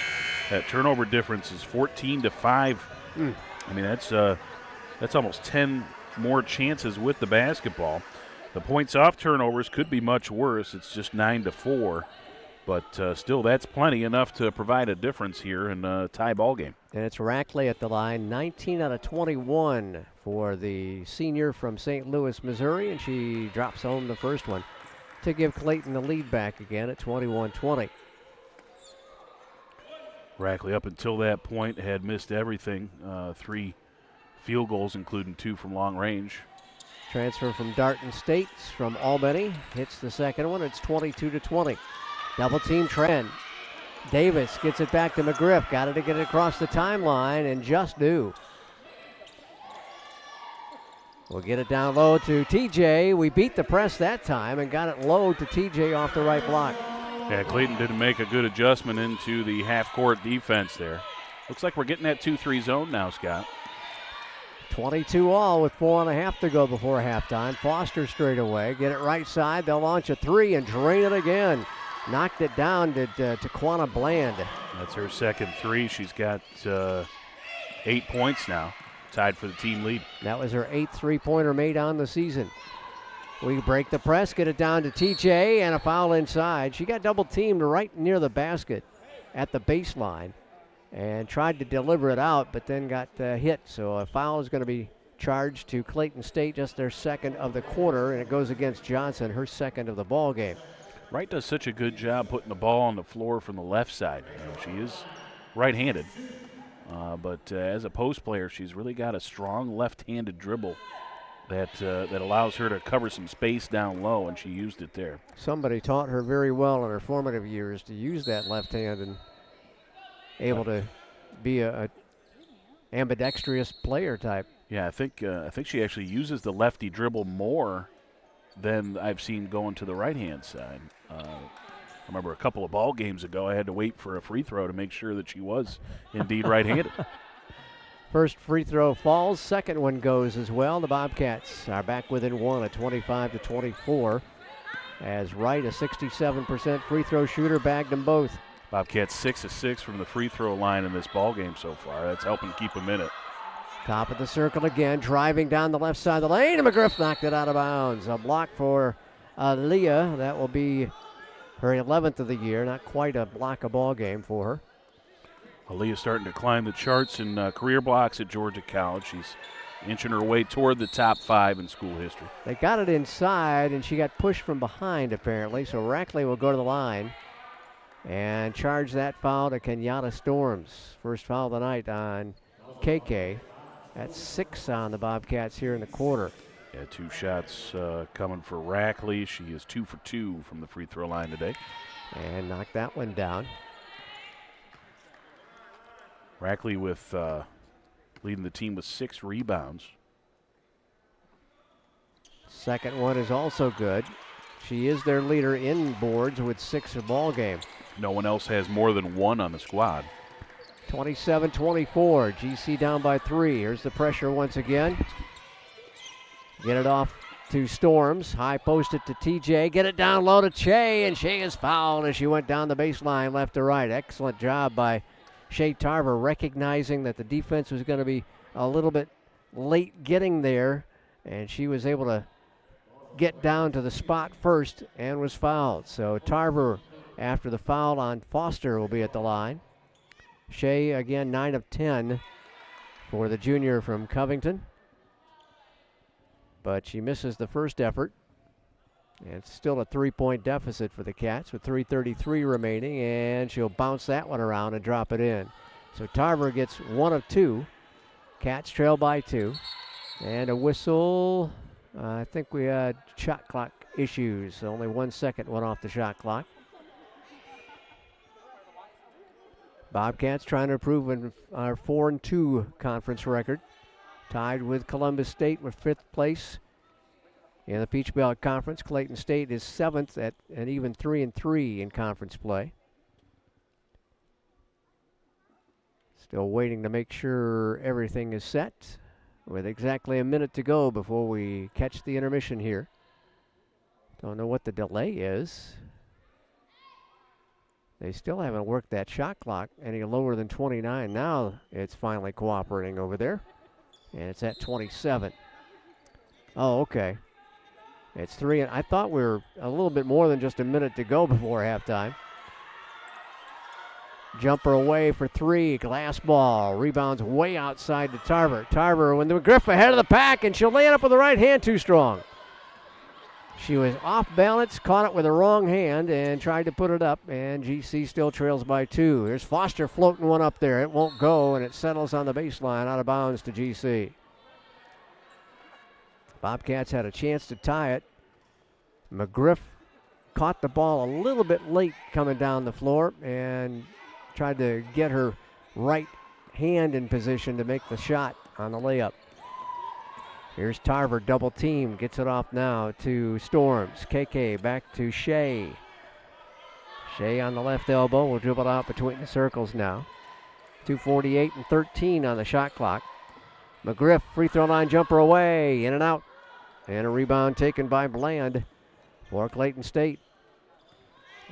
That turnover difference is 14-5. I mean, that's almost 10 more chances with the basketball. The points off turnovers could be much worse. It's just 9-4. But still, that's plenty, enough to provide a difference here in a tie ball game. And it's Rackley at the line, 19 out of 21 for the senior from St. Louis, Missouri, and she drops home the first one to give Clayton the lead back again at 21-20. Rackley, up until that point, had missed everything. 3 field goals, including 2 from long range. Transfer from Darton State from Albany hits the second one. It's 22-20. Double team trend. Davis gets it back to McGriff. Got it to get it across the timeline, and just do. We'll get it down low to TJ. We beat the press that time and got it low to TJ off the right block. Yeah, Clayton didn't make a good adjustment into the half-court defense there. Looks like we're getting that 2-3 zone now, Scott. 22 all with 4.5 to go before halftime. Foster straight away. Get it right side. They'll launch a 3 and drain it again. Knocked it down to Taquana Bland. That's her second 3. She's got 8 points now, tied for the team lead. That was her 8th three-pointer made on the season. We break the press, get it down to TJ, and a foul inside. She got double-teamed right near the basket at the baseline and tried to deliver it out, but then got hit. So a foul is going to be charged to Clayton State, just their second of the quarter, and it goes against Johnson, her second of the ball game. Wright does such a good job putting the ball on the floor from the left side. She is right-handed, but as a post player, she's really got a strong left-handed dribble that allows her to cover some space down low, and she used it there. Somebody taught her very well in her formative years to use that left hand and able to be a ambidextrous player type. Yeah, I think she actually uses the lefty dribble more than I've seen going to the right-hand side. I remember a couple of ball games ago, I had to wait for a free throw to make sure that she was indeed right-handed. First free throw falls, second one goes as well. The Bobcats are back within 1 at 25-24. As Wright, a 67% free throw shooter, bagged them both. Bobcats 6 of 6 from the free throw line in this ball game so far. That's helping keep them in it. Top of the circle again, driving down the left side of the lane, and McGriff knocked it out of bounds. A block for Leah. That will be her 11th of the year. Not quite a block a ball game for her. Aaliyah starting to climb the charts in career blocks at Georgia College. She's inching her way toward the top 5 in school history. They got it inside, and she got pushed from behind, apparently. So Rackley will go to the line and charge that foul to Kenyatta Storms. First foul of the night on KK. That's 6 on the Bobcats here in the quarter. Yeah, 2 shots coming for Rackley. She is 2 for 2 from the free throw line today. And knocked that one down. Rackley with leading the team with 6 rebounds. Second one is also good. She is their leader in boards with 6 a ball game. No one else has more than 1 on the squad. 27-24, GC down by 3. Here's the pressure once again. Get it off to Storms. High post it to TJ. Get it down low to Shea, and Shea is fouled as she went down the baseline left to right. Excellent job by Shea Tarver, recognizing that the defense was going to be a little bit late getting there, and she was able to get down to the spot first and was fouled. So Tarver, after the foul on Foster, will be at the line. Shea, again, 9 of 10 for the junior from Covington. But she misses the first effort. And it's still a 3-point deficit for the Cats with 3:33 remaining, and she'll bounce that one around and drop it in. So Tarver gets 1 of 2. Cats trail by 2. And a whistle. I think we had shot clock issues. Only 1 second went off the shot clock. Bobcats trying to improve our 4-2 conference record. Tied with Columbus State with 5th place in the Peach Belt Conference. Clayton State is 7th at an even 3-3 in conference play. Still waiting to make sure everything is set with exactly a minute to go before we catch the intermission here. Don't know what the delay is. They still haven't worked that shot clock any lower than 29. Now it's finally cooperating over there. And it's at 27. Oh, okay. It's 3. I thought we were a little bit more than just a minute to go before halftime. Jumper away for 3. Glass ball. Rebounds way outside to Tarver. Tarver with McGriff ahead of the pack, and she'll lay it up with the right hand too strong. She was off balance, caught it with the wrong hand, and tried to put it up, and GC still trails by 2. Here's Foster floating one up there. It won't go, and it settles on the baseline out of bounds to GC. Bobcats had a chance to tie it. McGriff caught the ball a little bit late coming down the floor and tried to get her right hand in position to make the shot on the layup. Here's Tarver, double team, gets it off now to Storms. KK back to Shea. Shea on the left elbow will dribble it out between the circles now. 2:48 and 13 on the shot clock. McGriff, free throw line jumper away, in and out. And a rebound taken by Bland for Clayton State.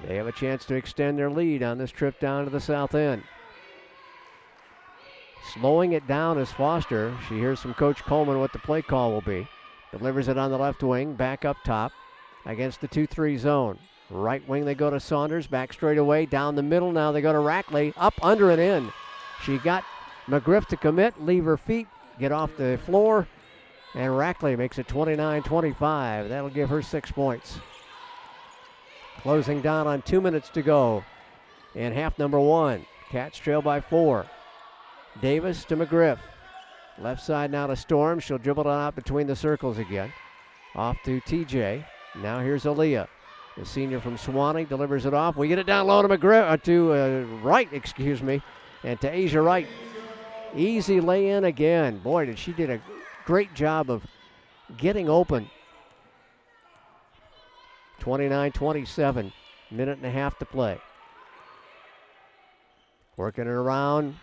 They have a chance to extend their lead on this trip down to the south end. Slowing it down is Foster. She hears from Coach Coleman what the play call will be. Delivers it on the left wing, back up top against the 2-3 zone. Right wing they go to Saunders, back straight away, down the middle. Now they go to Rackley, up, under, and in. She got McGriff to commit, leave her feet, get off the floor, and Rackley makes it 29-25. That'll give her 6 points. Closing down on 2 minutes to go in half number 1. Cats trail by 4. Davis to McGriff. Left side now to Storm. She'll dribble it out between the circles again. Off to TJ. Now here's Aaliyah. The senior from Suwanee delivers it off. We get it down low to McGriff, Wright, and to Asia Wright. Easy lay-in again. Boy, she did a great job of getting open. 29-27, minute and a half to play. Working it around.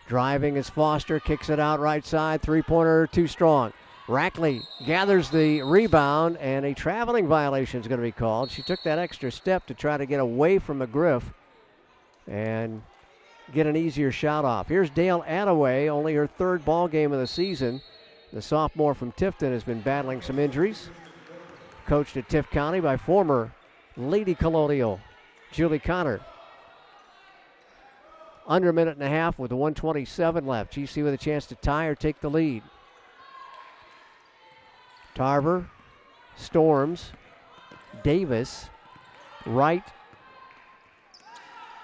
Driving is Foster, kicks it out right side. Three-pointer too strong. Rackley gathers the rebound, and a traveling violation is going to be called. She took that extra step to try to get away from McGriff and get an easier shot off. Here's Dale Attaway, only her 3rd ball game of the season. The sophomore from Tifton has been battling some injuries. Coached at Tift County by former Lady Colonial Julie Connor. Under a minute and a half with 1:27 left. GC with a chance to tie or take the lead. Tarver, Storms, Davis, Wright,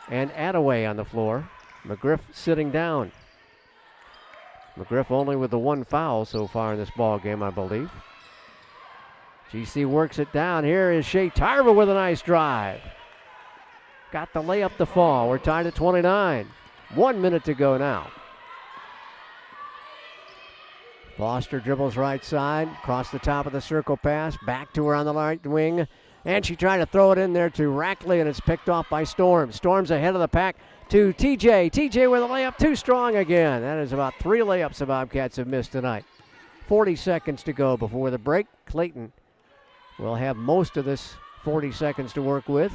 and Attaway on the floor. McGriff sitting down. McGriff only with the 1 foul so far in this ball game, I believe. GC works it down. Here is Shea Tarver with a nice drive. Got the layup to fall. We're tied at 29. 1 minute to go now. Foster dribbles right side, across the top of the circle pass, back to her on the right wing, and she tried to throw it in there to Rackley, and it's picked off by Storms. Storms ahead of the pack to TJ. TJ with a layup, too strong again. That is about 3 layups the Bobcats have missed tonight. 40 seconds to go before the break. Clayton will have most of this 40 seconds to work with.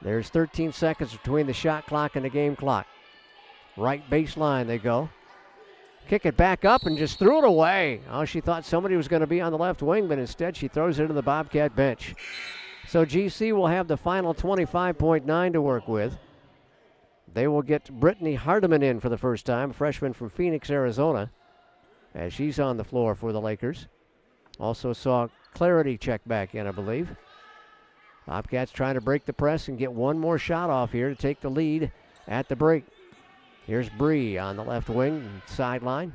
There's 13 seconds between the shot clock and the game clock. Right baseline they go. Kick it back up and just threw it away. Oh, she thought somebody was going to be on the left wing, but instead she throws it to the Bobcat bench. So GC will have the final 25.9 to work with. They will get Brittany Hardiman in for the first time, a freshman from Phoenix, Arizona, as she's on the floor for the Lakers. Also saw Clarity check back in, I believe. Bobcats trying to break the press and get one more shot off here to take the lead at the break. Here's Bree on the left wing, sideline.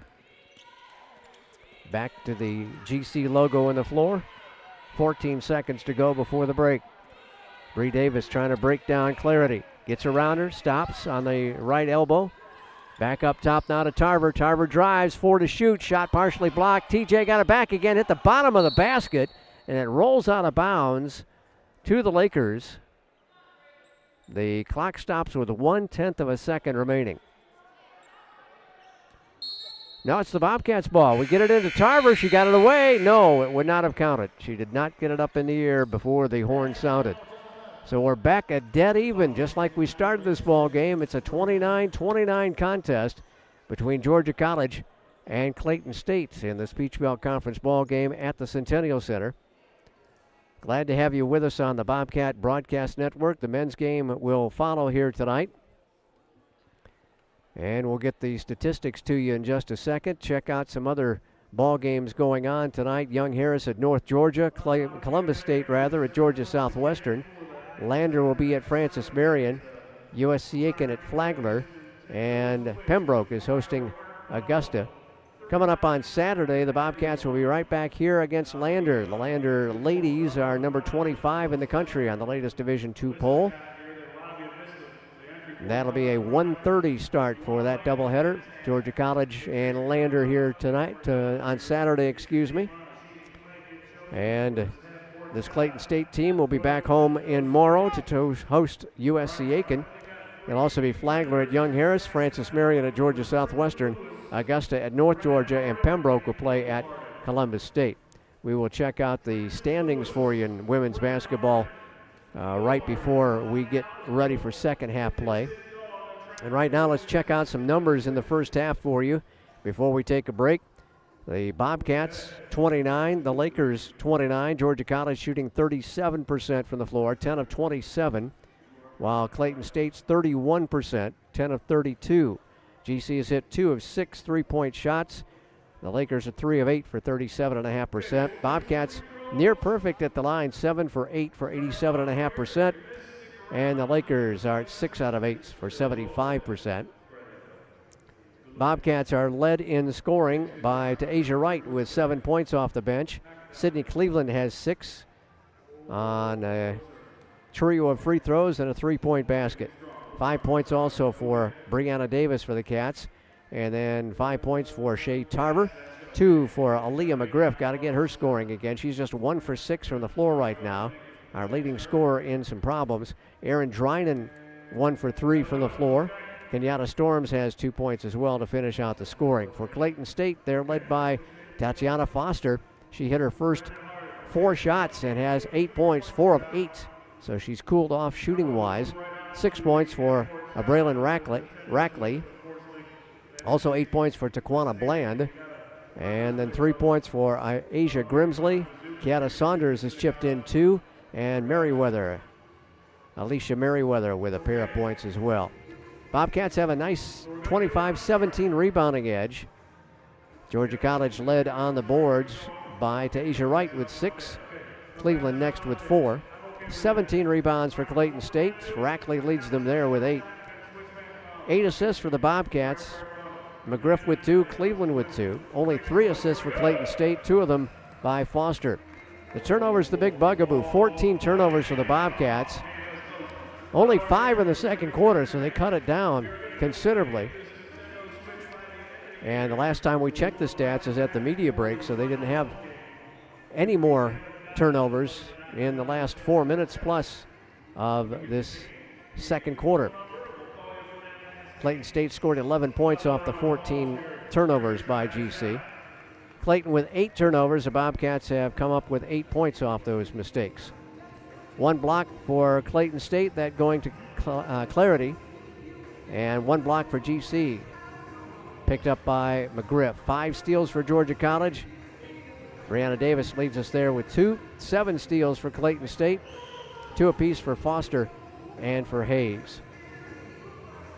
Back to the GC logo in the floor. 14 seconds to go before the break. Bree Davis trying to break down Clarity. Gets around her, stops on the right elbow. Back up top now to Tarver. Tarver drives, 4 to shoot. Shot partially blocked. TJ got it back again, hit the bottom of the basket, and it rolls out of bounds to the Lakers. The clock stops with 1/10 of a second remaining. Now it's the Bobcats' ball. We get it into Tarver. She got it away. No, it would not have counted. She did not get it up in the air before the horn sounded. So we're back at dead even, just like we started this ball game. It's a 29-29 contest between Georgia College and Clayton State in this Peach Belt Conference ball game at the Centennial Center. Glad to have you with us on the Bobcat Broadcast Network. The men's game will follow here tonight. And we'll get the statistics to you in just a second. Check out some other ball games going on tonight. Young Harris at North Georgia, Columbus State rather, at Georgia Southwestern. Lander will be at Francis Marion, USC Aiken at Flagler, and Pembroke is hosting Augusta. Coming up on Saturday, the Bobcats will be right back here against Lander. The Lander ladies are number 25 in the country on the latest Division II poll. That'll be a 1:30 start for that doubleheader. Georgia College and Lander here tonight, on Saturday, excuse me. And this Clayton State team will be back home in Morrow to host USC Aiken. It'll also be Flagler at Young Harris, Francis Marion at Georgia Southwestern, Augusta at North Georgia, and Pembroke will play at Columbus State. We will check out the standings for you in women's basketball right before we get ready for second half play. And right now, let's check out some numbers in the first half for you before we take a break. The Bobcats 29, the Lakers 29. Georgia College shooting 37% from the floor, 10 of 27, while Clayton State's 31%, 10 of 32. GC has hit 2 of 6 3-point shots. The Lakers are 3 of 8 for 37.5%. Bobcats near perfect at the line, 7 for 8 for 87.5%. And the Lakers are at 6 out of 8 for 75%. Bobcats are led in scoring by Ta'Asia Wright with 7 points off the bench. Sydney Cleveland has 6 on a trio of free throws and a 3-point basket. 5 points also for Brianna Davis for the Cats. And then 5 points for Shea Tarver. 2 for Aaliyah McGriff. Got to get her scoring again. She's just 1 for 6 from the floor right now. Our leading scorer in some problems. Aaron Drynan 1 for 3 from the floor. Kenyatta Storms has 2 points as well to finish out the scoring. For Clayton State, they're led by Tatiana Foster. She hit her first 4 shots and has 8 points, 4 of 8. So she's cooled off shooting-wise. 6 points for Braylon Rackley. Also 8 points for Taquana Bland. And then 3 points for Asia Grimsley. Kiata Saunders has chipped in 2. And Alicia Merriweather with a pair of points as well. Bobcats have a nice 25-17 rebounding edge. Georgia College led on the boards by Ta'Asia Wright with 6. Cleveland next with 4. 17 rebounds for Clayton State. Rackley leads them there with 8. 8 assists for the Bobcats. McGriff with 2, Cleveland with 2. Only 3 assists for Clayton State, 2 of them by Foster. The turnover's the big bugaboo. 14 turnovers for the Bobcats. Only 5 in the second quarter, so they cut it down considerably. And the last time we checked the stats is at the media break, so they didn't have any more turnovers in the last 4 minutes plus of this second quarter. Clayton State scored 11 points off the 14 turnovers by GC. Clayton with 8 turnovers. The Bobcats have come up with 8 points off those mistakes. 1 block for Clayton State, that going to Clarity. And 1 block for GC, picked up by McGriff. 5 steals for Georgia College. Brianna Davis leads us there with 2. 7 steals for Clayton State. 2 apiece for Foster and for Hayes.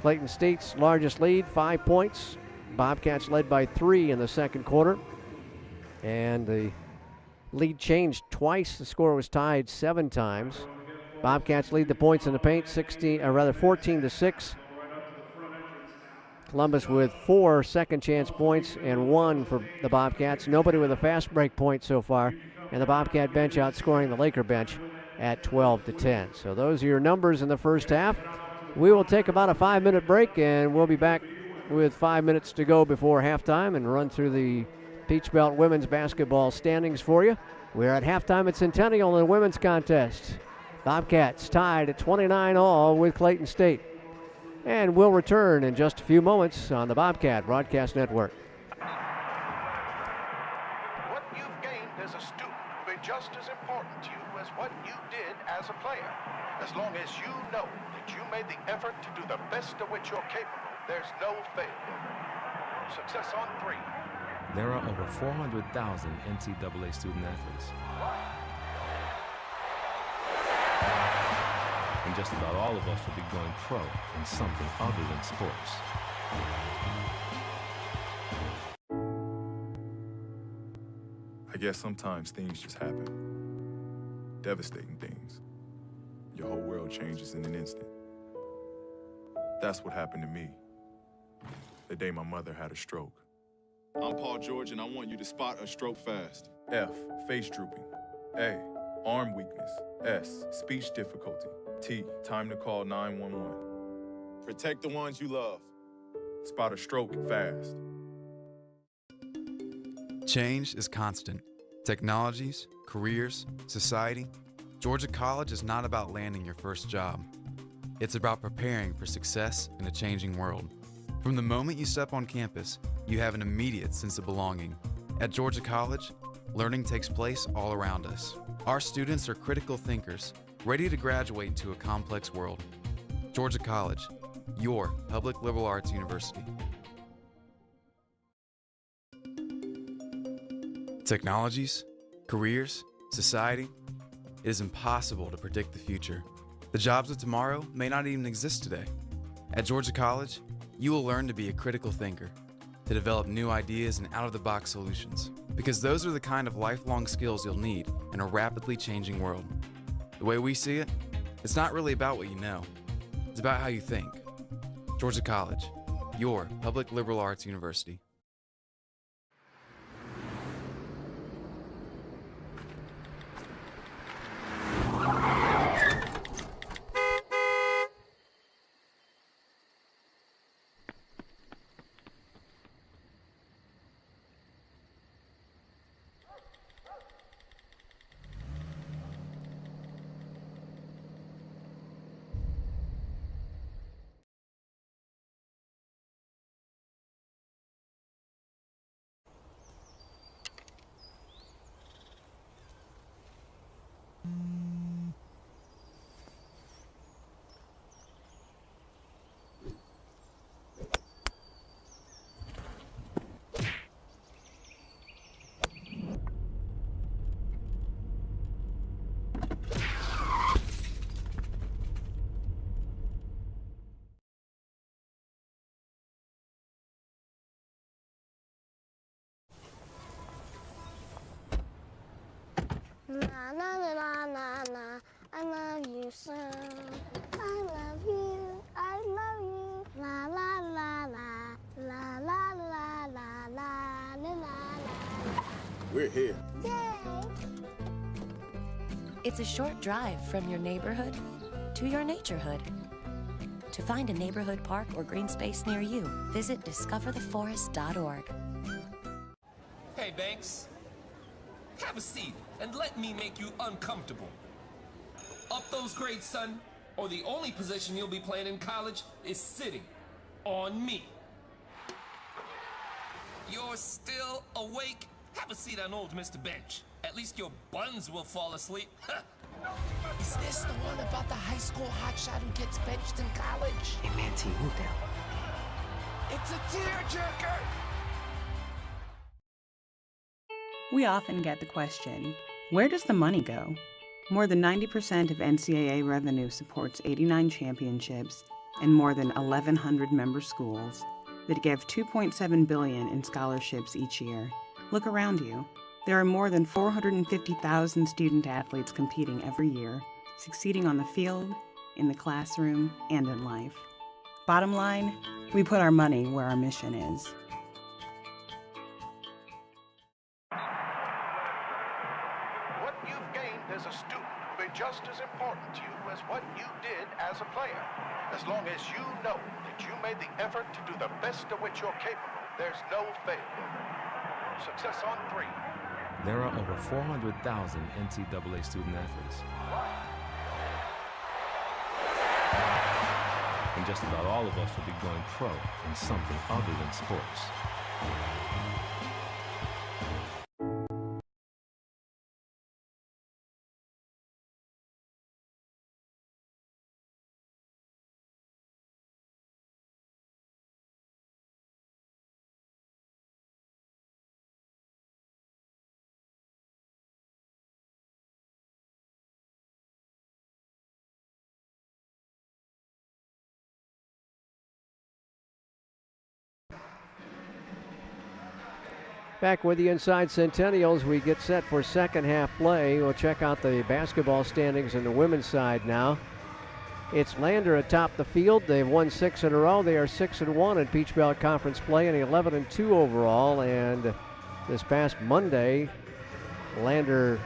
Clayton State's largest lead, 5 points. Bobcats led by 3 in the second quarter. And the lead changed twice. The score was tied 7 times. Bobcats lead the points in the paint 14-6. Columbus with 4 second chance points and 1 for the Bobcats. Nobody with a fast break point so far. And the Bobcat bench outscoring the Laker bench at 12-10. So those are your numbers in the first half. We will take about a 5-minute break, and we'll be back with 5 minutes to go before halftime and run through the Peach Belt women's basketball standings for you. We're at halftime at Centennial in the women's contest. Bobcats tied at 29 all with Clayton State. And we'll return in just a few moments on the Bobcat Broadcast Network. What you've gained is a student who just just as important to you as what you did as a player. As long as you know that you made the effort to do the best of which you're capable, there's no failure. Success on 3. There are over 400,000 NCAA student athletes. And just about all of us will be going pro in something other than sports. I guess sometimes things just happen. Devastating things. Your whole world changes in an instant. That's what happened to me the day my mother had a stroke. I'm Paul George, and I want you to spot a stroke fast. F, face drooping. A, arm weakness. S, speech difficulty. T, time to call 911. Protect the ones you love. Spot a stroke fast. Change is constant. Technologies, careers, society. Georgia College is not about landing your first job. It's about preparing for success in a changing world. From the moment you step on campus, you have an immediate sense of belonging. At Georgia College, learning takes place all around us. Our students are critical thinkers, ready to graduate into a complex world. Georgia College, your public liberal arts university. Technologies, careers, society. It is impossible to predict the future. The jobs of tomorrow may not even exist today. At Georgia College, you will learn to be a critical thinker, to develop new ideas and out-of-the-box solutions, because those are the kind of lifelong skills you'll need in a rapidly changing world. The way we see it, it's not really about what you know. It's about how you think. Georgia College, your public liberal arts university. Na na na na na na, I love you so. I love you, I love you. La la la la, la la la la la la la. We're here. Yay! It's a short drive from your neighborhood to your naturehood. To find a neighborhood park or green space near you, visit discovertheforest.org. Hey, Banks. Have a seat and let me make you uncomfortable. Up those grades, son, or the only position you'll be playing in college is sitting on me. You're still awake? Have a seat on old Mr. Bench. At least your buns will fall asleep. Is this the one about the high school hotshot who gets benched in college? Hey, man, T, move down. It's a tearjerker! We often get the question, where does the money go? More than 90% of NCAA revenue supports 89 championships and more than 1,100 member schools that give $2.7 billion in scholarships each year. Look around you. There are more than 450,000 student athletes competing every year, succeeding on the field, in the classroom, and in life. Bottom line, we put our money where our mission is. What you've gained as a student will be just as important to you as what you did as a player. As long as you know that you made the effort to do the best of which you're capable, there's no failure. Success on 3. There are over 400,000 NCAA student athletes. And just about all of us will be going pro in something other than sports. Back with you inside Centennials. We get set for second half play. We'll check out the basketball standings in the women's side now. It's Lander atop the field. They've won 6 in a row. They are 6-1 in Peach Belt Conference play and 11-2 overall. And this past Monday, Lander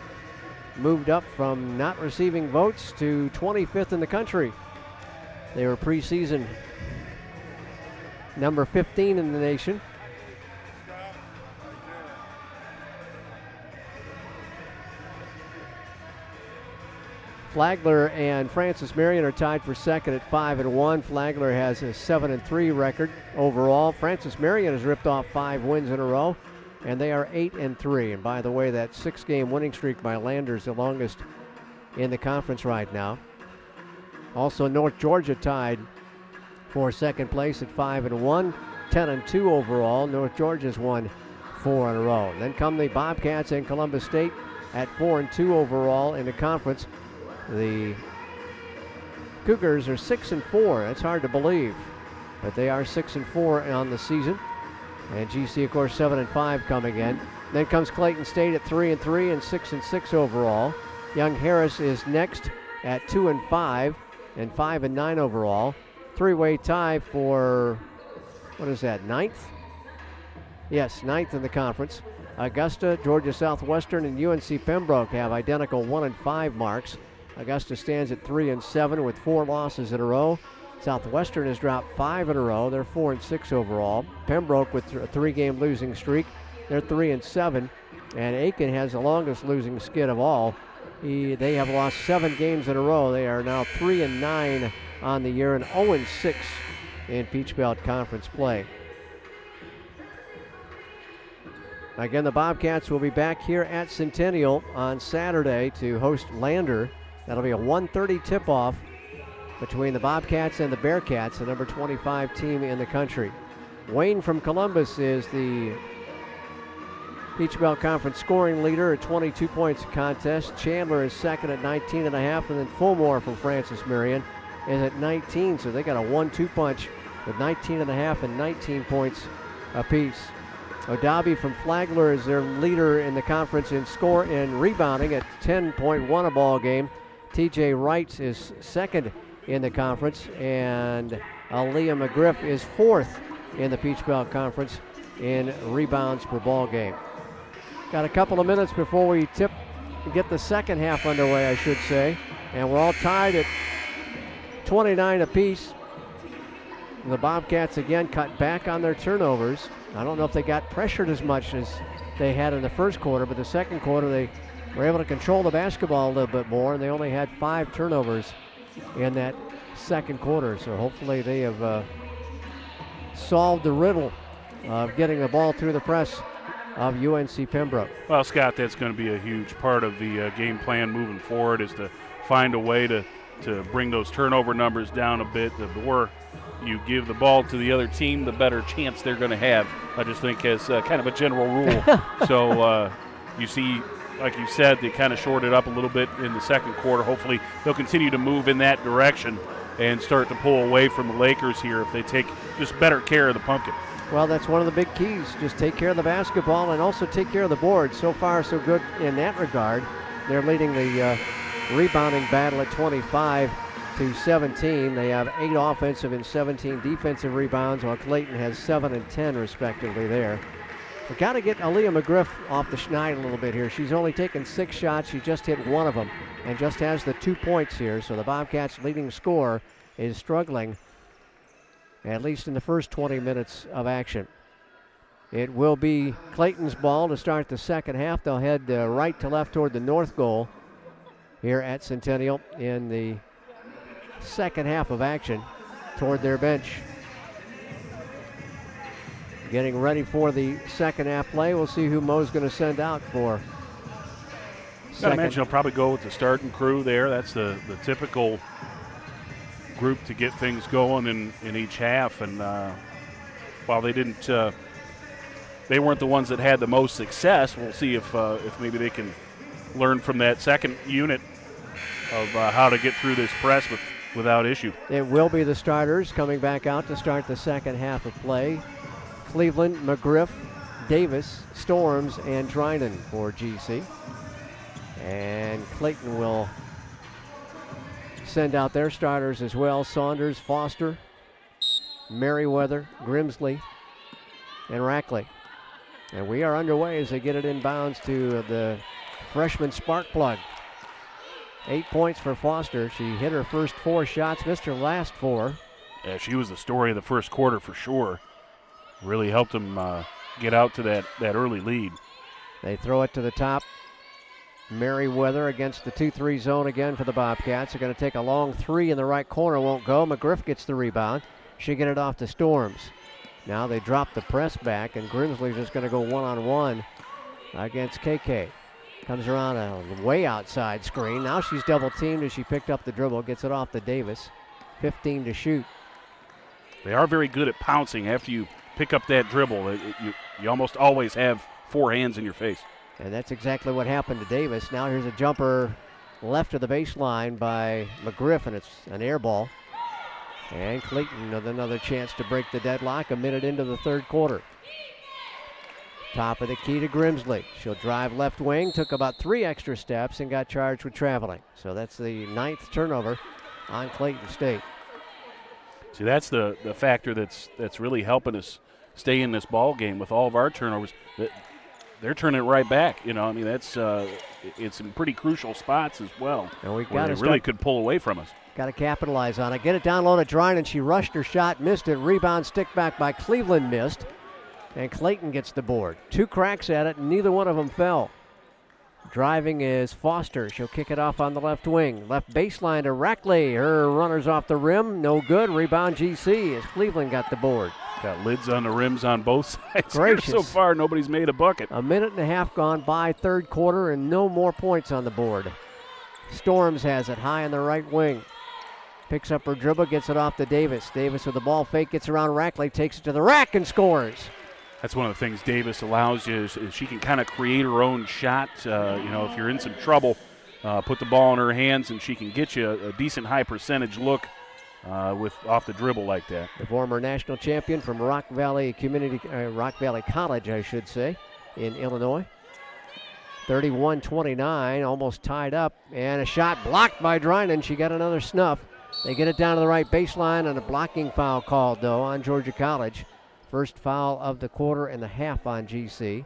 moved up from not receiving votes to 25th in the country. They were preseason number 15 in the nation. Flagler and Francis Marion are tied for second at 5-1. Flagler has a 7-3 record overall. Francis Marion has ripped off 5 wins in a row, and they are 8-3. And by the way, that 6-game winning streak by Lander is the longest in the conference right now. Also, North Georgia tied for second place at 5-1, 10-2 overall. North Georgia's won 4 in a row. And then come the Bobcats and Columbus State at 4-2 overall in the conference. The Cougars are 6-4. That's hard to believe, but they are 6-4 on the season. And GC, of course, 7-5 coming in. Then comes Clayton State at 3-3 and 6-6 overall. Young Harris is next at 2-5 and 5-9 overall. Three-way tie for, what is that, 9th? Yes, 9th in the conference. Augusta, Georgia Southwestern, and UNC Pembroke have identical 1-5 marks. Augusta stands at 3-7 with 4 losses in a row. Southwestern has dropped 5 in a row. They're 4-6 overall. Pembroke with a 3-game losing streak. They're 3-7. And Aiken has the longest losing skid of all. They have lost 7 games in a row. They are now 3-9 on the year and 0-6 in Peach Belt Conference play. Again, the Bobcats will be back here at Centennial on Saturday to host Lander. That'll be a 1:30 tip-off between the Bobcats and the Bearcats, the number 25 team in the country. Wayne from Columbus is the Peach Belt Conference scoring leader at 22 points a contest. Chandler is second at 19.5, and then Fulmore from Francis Marion is at 19, so they got a 1-2 punch with 19.5 and 19 points apiece. Odabi from Flagler is their leader in the conference in score and rebounding at 10.1 a ball game. TJ Wright is second in the conference, and Aaliyah McGriff is fourth in the Peach Belt Conference in rebounds per ball game. Got a couple of minutes before we get the second half underway, I should say, and we're all tied at 29 apiece. The Bobcats again cut back on their turnovers. I don't know if they got pressured as much as they had in the first quarter, but the second quarter they were able to control the basketball a little bit more, and they only had 5 turnovers in that second quarter. So hopefully they have solved the riddle of getting the ball through the press of UNC Pembroke. Well, Scott, that's going to be a huge part of the game plan moving forward, is to find a way to bring those turnover numbers down a bit. The more you give the ball to the other team, the better chance they're going to have, I just think, as kind of a general rule. So you see, like you said, they kind of shorted up a little bit in the second quarter. Hopefully they'll continue to move in that direction and start to pull away from the Lakers here if they take just better care of the Pumpkin. Well, that's one of the big keys. Just take care of the basketball and also take care of the board. So far, so good in that regard. They're leading the rebounding battle at 25-17. They have 8 offensive and 17 defensive rebounds, while Clayton has 7 and 10 respectively there. We've got to get Aaliyah McGriff off the schneid a little bit here. She's only taken 6 shots. She just hit 1 of them and just has the 2 points here. So the Bobcats' leading scorer is struggling, at least in the first 20 minutes of action. It will be Clayton's ball to start the second half. They'll head right to left toward the north goal here at Centennial in the second half of action toward their bench. Getting ready for the second half play. We'll see who Mo's going to send out for I imagine he'll probably go with the starting crew there. That's the typical group to get things going in each half. And while they didn't, they weren't the ones that had the most success. We'll see if maybe they can learn from that second unit of how to get through this press without issue. It will be the starters coming back out to start the second half of play. Cleveland, McGriff, Davis, Storms, and Dryden for GC. And Clayton will send out their starters as well. Saunders, Foster, Merriweather, Grimsley, and Rackley. And we are underway as they get it inbounds to the freshman spark plug. 8 points for Foster. She hit her first 4 shots, missed her last 4. Yeah, she was the story of the first quarter for sure. Really helped them get out to that early lead. They throw it to the top. Merriweather against the 2-3 zone again for the Bobcats. They're going to take a long 3 in the right corner, won't go. McGriff gets the rebound. She get it off to Storms. Now they drop the press back, and Grimsley's just going to go one-on-one against KK. Comes around a way outside screen. Now she's double teamed as she picked up the dribble, gets it off to Davis. 15 to shoot. They are very good at pouncing after you pick up that dribble. You almost always have 4 hands in your face. And that's exactly what happened to Davis. Now here's a jumper left of the baseline by McGriff, and it's an air ball. And Clayton with another chance to break the deadlock a minute into the third quarter. Top of the key to Grimsley. She'll drive left wing, took about 3 extra steps and got charged with traveling. So that's the 9th turnover on Clayton State. See, that's the factor that's really helping us stay in this ball game with all of our turnovers. They're turning it right back. You know, I mean, that's it's in pretty crucial spots as well. And we where they really could pull away from us. Got to capitalize on it. Get it down low to Dryden. She rushed her shot, missed it. Rebound, stick back by Cleveland, missed. And Clayton gets the board. 2 cracks at it, and neither one of them fell. Driving is Foster. She'll kick it off on the left wing. Left baseline to Rackley. Her runner's off the rim. No good. Rebound GC as Cleveland got the board. Got lids on the rims on both sides. Gracious. So far, nobody's made a bucket. A minute and a half gone by, third quarter, and no more points on the board. Storms has it high on the right wing. Picks up her dribble, gets it off to Davis. Davis with the ball fake, gets around Rackley, takes it to the rack and scores. That's one of the things Davis allows you is she can kind of create her own shot. You know, if you're in some trouble, put the ball in her hands and she can get you a decent high percentage look with off the dribble like that. The former national champion from Rock Valley College, I should say, in Illinois. 31-29, almost tied up, and a shot blocked by Dryden. She got another snuff. They get it down to the right baseline, and a blocking foul called, though, on Georgia College. First foul of the quarter and the half on GC.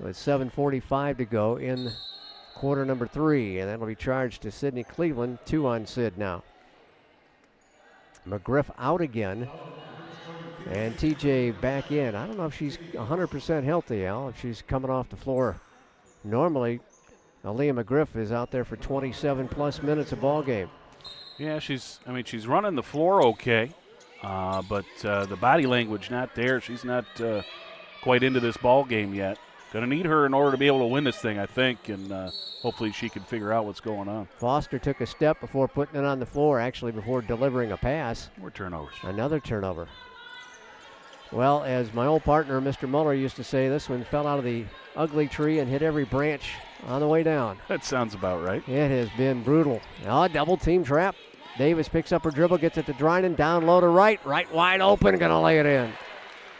With 7:45 to go in quarter number 3, and that'll be charged to Sydney Cleveland. 2 on Sid now. McGriff out again, and TJ back in. I don't know if she's 100% healthy, Al, if she's coming off the floor. Normally, Aaliyah McGriff is out there for 27-plus minutes a ball game. Yeah, she's running the floor okay. But the body language not there. She's not quite into this ball game yet. Going to need her in order to be able to win this thing, I think, and hopefully she can figure out what's going on. Foster took a step before putting it on the floor, actually before delivering a pass. More turnovers. Another turnover. Well, as my old partner, Mr. Muller, used to say, this one fell out of the ugly tree and hit every branch on the way down. That sounds about right. It has been brutal. Oh, double team trap. Davis picks up her dribble, gets it to Dryden, down low to right wide open, gonna lay it in.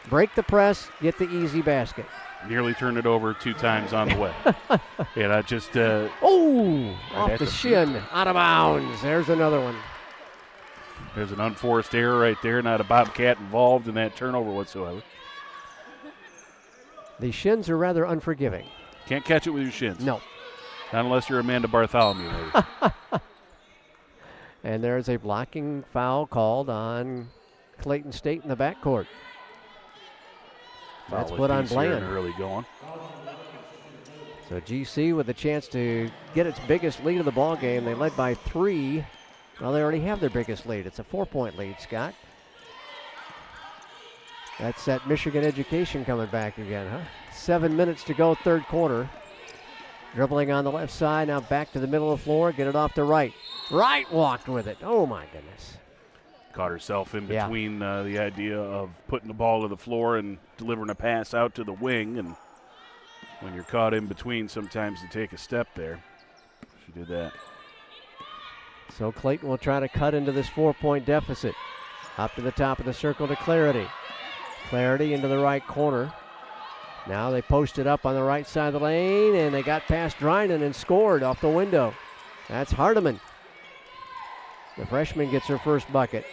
Break the press, get the easy basket. Nearly turned it over 2 times on the way. Yeah, that just... off the shin, out of bounds. There's another one. There's an unforced error right there, not a Bobcat involved in that turnover whatsoever. The shins are rather unforgiving. Can't catch it with your shins. No. Not unless you're Amanda Bartholomew. And there's a blocking foul called on Clayton State in the backcourt. That's put on Bland. Early going. So GC with a chance to get its biggest lead of the ball game. They led by 3. Well, they already have their biggest lead. It's a 4-point lead, Scott. That's that Michigan education coming back again, huh? 7 minutes to go, third quarter. Dribbling on the left side, now back to the middle of the floor, get it off to right. Right walked with it. Oh, my goodness. Caught herself in between the idea of putting the ball to the floor and delivering a pass out to the wing. And when you're caught in between, sometimes you take a step there. She did that. So Clayton will try to cut into this 4-point deficit. Up to the top of the circle to Clarity. Clarity into the right corner. Now they posted up on the right side of the lane, and they got past Drynan and scored off the window. That's Hardiman. The freshman gets her first bucket.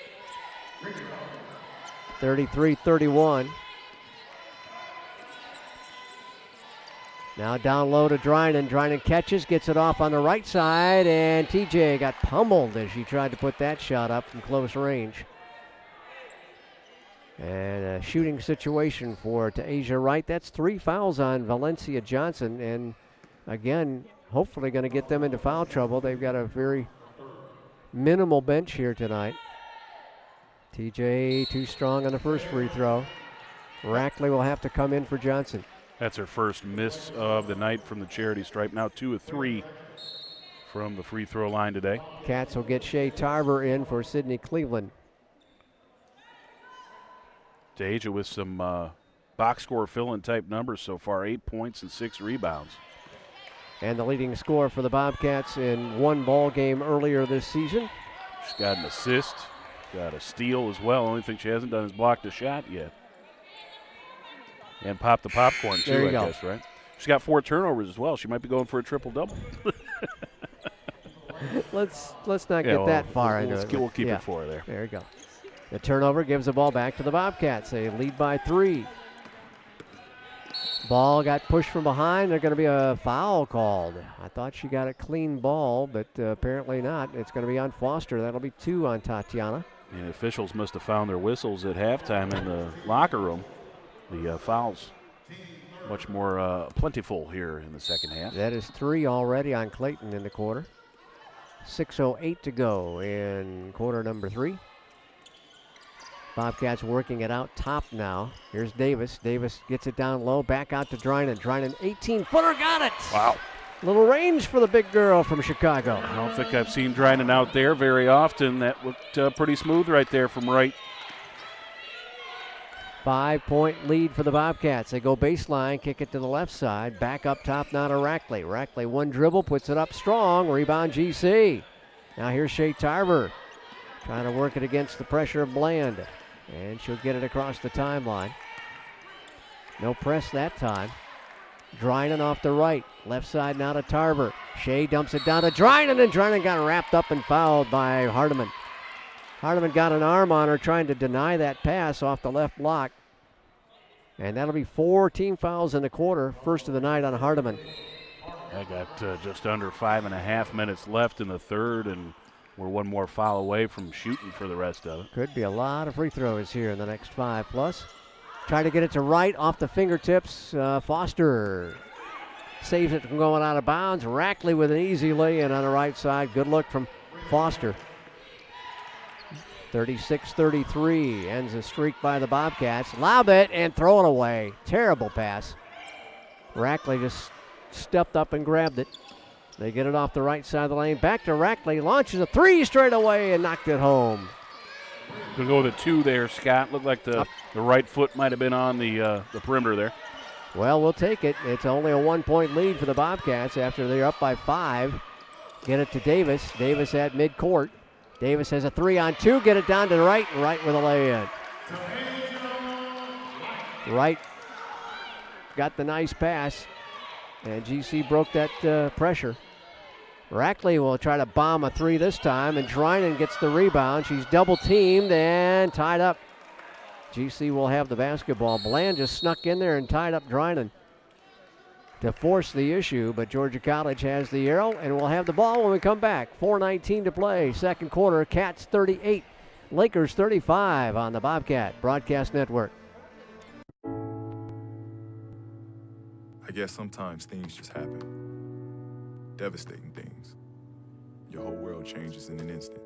33-31. Now down low to Drynan. Drynan catches, gets it off on the right side, and TJ got pummeled as she tried to put that shot up from close range. And a shooting situation for Ta'Asia Wright. That's 3 fouls on Valencia Johnson. And again, hopefully going to get them into foul trouble. They've got a very minimal bench here tonight. TJ too strong on the first free throw. Rackley will have to come in for Johnson. That's her first miss of the night from the charity stripe. Now 2 of 3 from the free throw line today. Cats will get Shay Tarver in for Sydney Cleveland. Ta'Asia with some box score fill-in type numbers so far, 8 points and 6 rebounds. And the leading scorer for the Bobcats in one ball game earlier this season. She's got an assist, got a steal as well. Only thing she hasn't done is blocked a shot yet. And popped the popcorn too, I guess, right? She's got 4 turnovers as well. She might be going for a triple-double. Let's not get that far into it. We'll keep it 4 there. There you go. The turnover gives the ball back to the Bobcats. They lead by 3. Ball got pushed from behind. There's going to be a foul called. I thought she got a clean ball, but apparently not. It's going to be on Foster. That'll be 2 on Tatiana. And the officials must have found their whistles at halftime in the locker room. The fouls much more plentiful here in the second half. That is 3 already on Clayton in the quarter. 6:08 to go in quarter number 3. Bobcats working it out top now. Here's Davis. Davis gets it down low, back out to Drynan. Drynan, 18-footer, got it! Wow. Little range for the big girl from Chicago. I don't think I've seen Drynan out there very often. That looked pretty smooth right there from right. 5-point lead for the Bobcats. They go baseline, kick it to the left side. Back up top now to Rackley. Rackley, one dribble, puts it up strong. Rebound GC. Now here's Shay Tarver trying to work it against the pressure of Bland. And she'll get it across the timeline. No press that time. Drynan off the right. Left side now to Tarver. Shay dumps it down to Drynan, and Drynan got wrapped up and fouled by Hardiman. Hardiman got an arm on her trying to deny that pass off the left block. And that'll be 4 team fouls in the quarter. First of the night on Hardiman. I got just under 5.5 minutes left in the third, and we're 1 more foul away from shooting for the rest of it. Could be a lot of free throws here in the next 5 plus. Try to get it to right off the fingertips. Foster saves it from going out of bounds. Rackley with an easy lay-in on the right side. Good look from Foster. 36-33 ends the streak by the Bobcats. Lob it and throw it away. Terrible pass. Rackley just stepped up and grabbed it. They get it off the right side of the lane. Back to Rackley. Launches a 3 straight away and knocked it home. We'll go with a 2 there, Scott. Looked like the right foot might have been on the perimeter there. Well, we'll take it. It's only a 1-point lead for the Bobcats after they're up by 5. Get it to Davis. Davis at midcourt. Davis has a 3-on-2. Get it down to the right, and Wright with a lay-in. Wright got the nice pass, and GC broke that pressure. Rackley will try to bomb a 3 this time, and Drynan gets the rebound. She's double-teamed and tied up. GC will have the basketball. Bland just snuck in there and tied up Drynan to force the issue, but Georgia College has the arrow, and we'll have the ball when we come back. 4:19 to play, second quarter. Cats 38, Lakers 35 on the Bobcat Broadcast Network. I guess sometimes things just happen. Devastating things. Your whole world changes in an instant.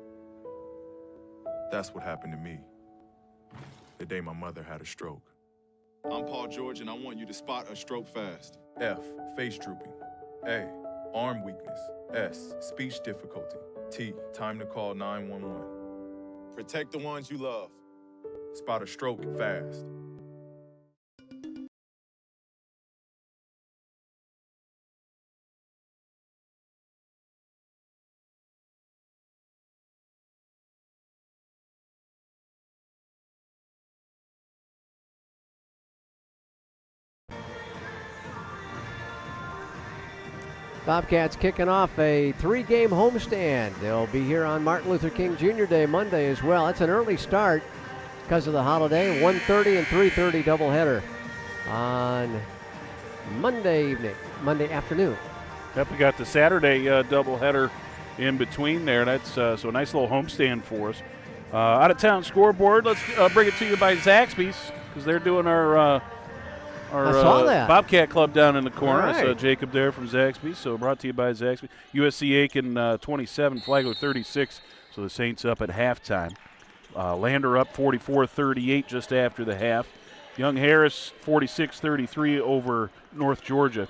That's what happened to me the day my mother had a stroke. I'm Paul George, and I want you to spot a stroke fast. F, face drooping. A, arm weakness. S, speech difficulty. T, time to call 911. Protect the ones you love. Spot a stroke fast. Bobcats kicking off a 3-game homestand. They'll be here on Martin Luther King Jr. Day Monday as well. It's an early start because of the holiday. 1:30 and 3:30 doubleheader on Monday afternoon. Yep, we got the Saturday doubleheader in between there. That's so a nice little homestand for us. Out-of-town scoreboard. Let's bring it to you by Zaxby's because they're doing our Bobcat Club down in the corner. Right. I saw Jacob there from Zaxby's, so brought to you by Zaxby's. USC Aiken 27, Flagler 36, so the Saints up at halftime. Lander up 44-38 just after the half. Young Harris 46-33 over North Georgia,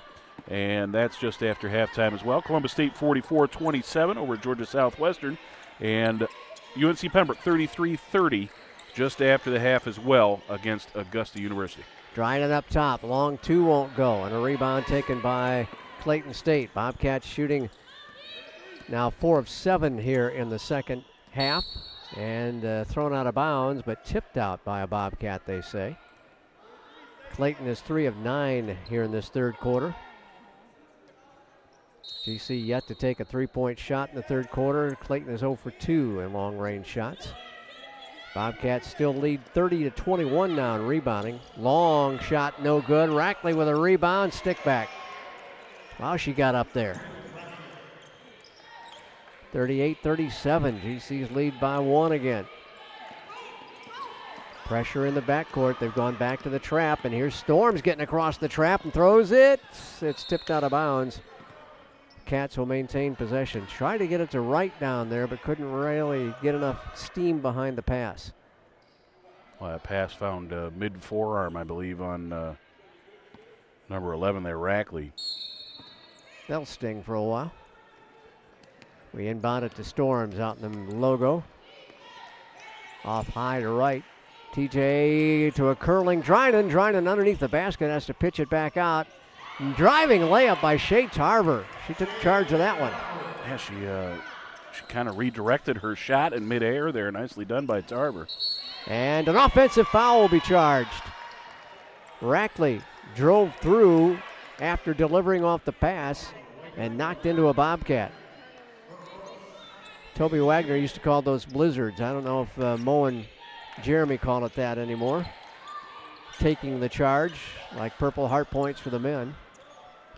and that's just after halftime as well. Columbus State 44-27 over Georgia Southwestern, and UNC Pembroke 33-30 just after the half as well against Augusta University. Dryden up top. Long two won't go. And a rebound taken by Clayton State. Bobcats shooting now 4 of 7 here in the second half. And thrown out of bounds, but tipped out by a Bobcat, they say. Clayton is 3 of 9 here in this third quarter. GC yet to take a 3-point shot in the third quarter. Clayton is 0 for 2 in long-range shots. Bobcats still lead 30-21 now in rebounding. Long shot, no good. Rackley with a rebound, stick back. Wow, she got up there. 38-37, GC's lead by 1 again. Pressure in the backcourt. They've gone back to the trap, and here's Storms getting across the trap and throws it. It's tipped out of bounds. Cats will maintain possession. Tried to get it to Wright down there, but couldn't really get enough steam behind the pass. Well, that pass found mid-forearm, I believe, on number 11 there, Rackley. That'll sting for a while. We inbound it to Storms out in the logo. Off high to right. TJ to a curling Dryden. Dryden underneath the basket, has to pitch it back out. Driving layup by Shea Tarver. She took charge of that one. Yeah, she kind of redirected her shot in midair there. Nicely done by Tarver. And an offensive foul will be charged. Rackley drove through after delivering off the pass and knocked into a Bobcat. Toby Wagner used to call those blizzards. I don't know if Mo and Jeremy call it that anymore. Taking the charge, like Purple Heart points for the men.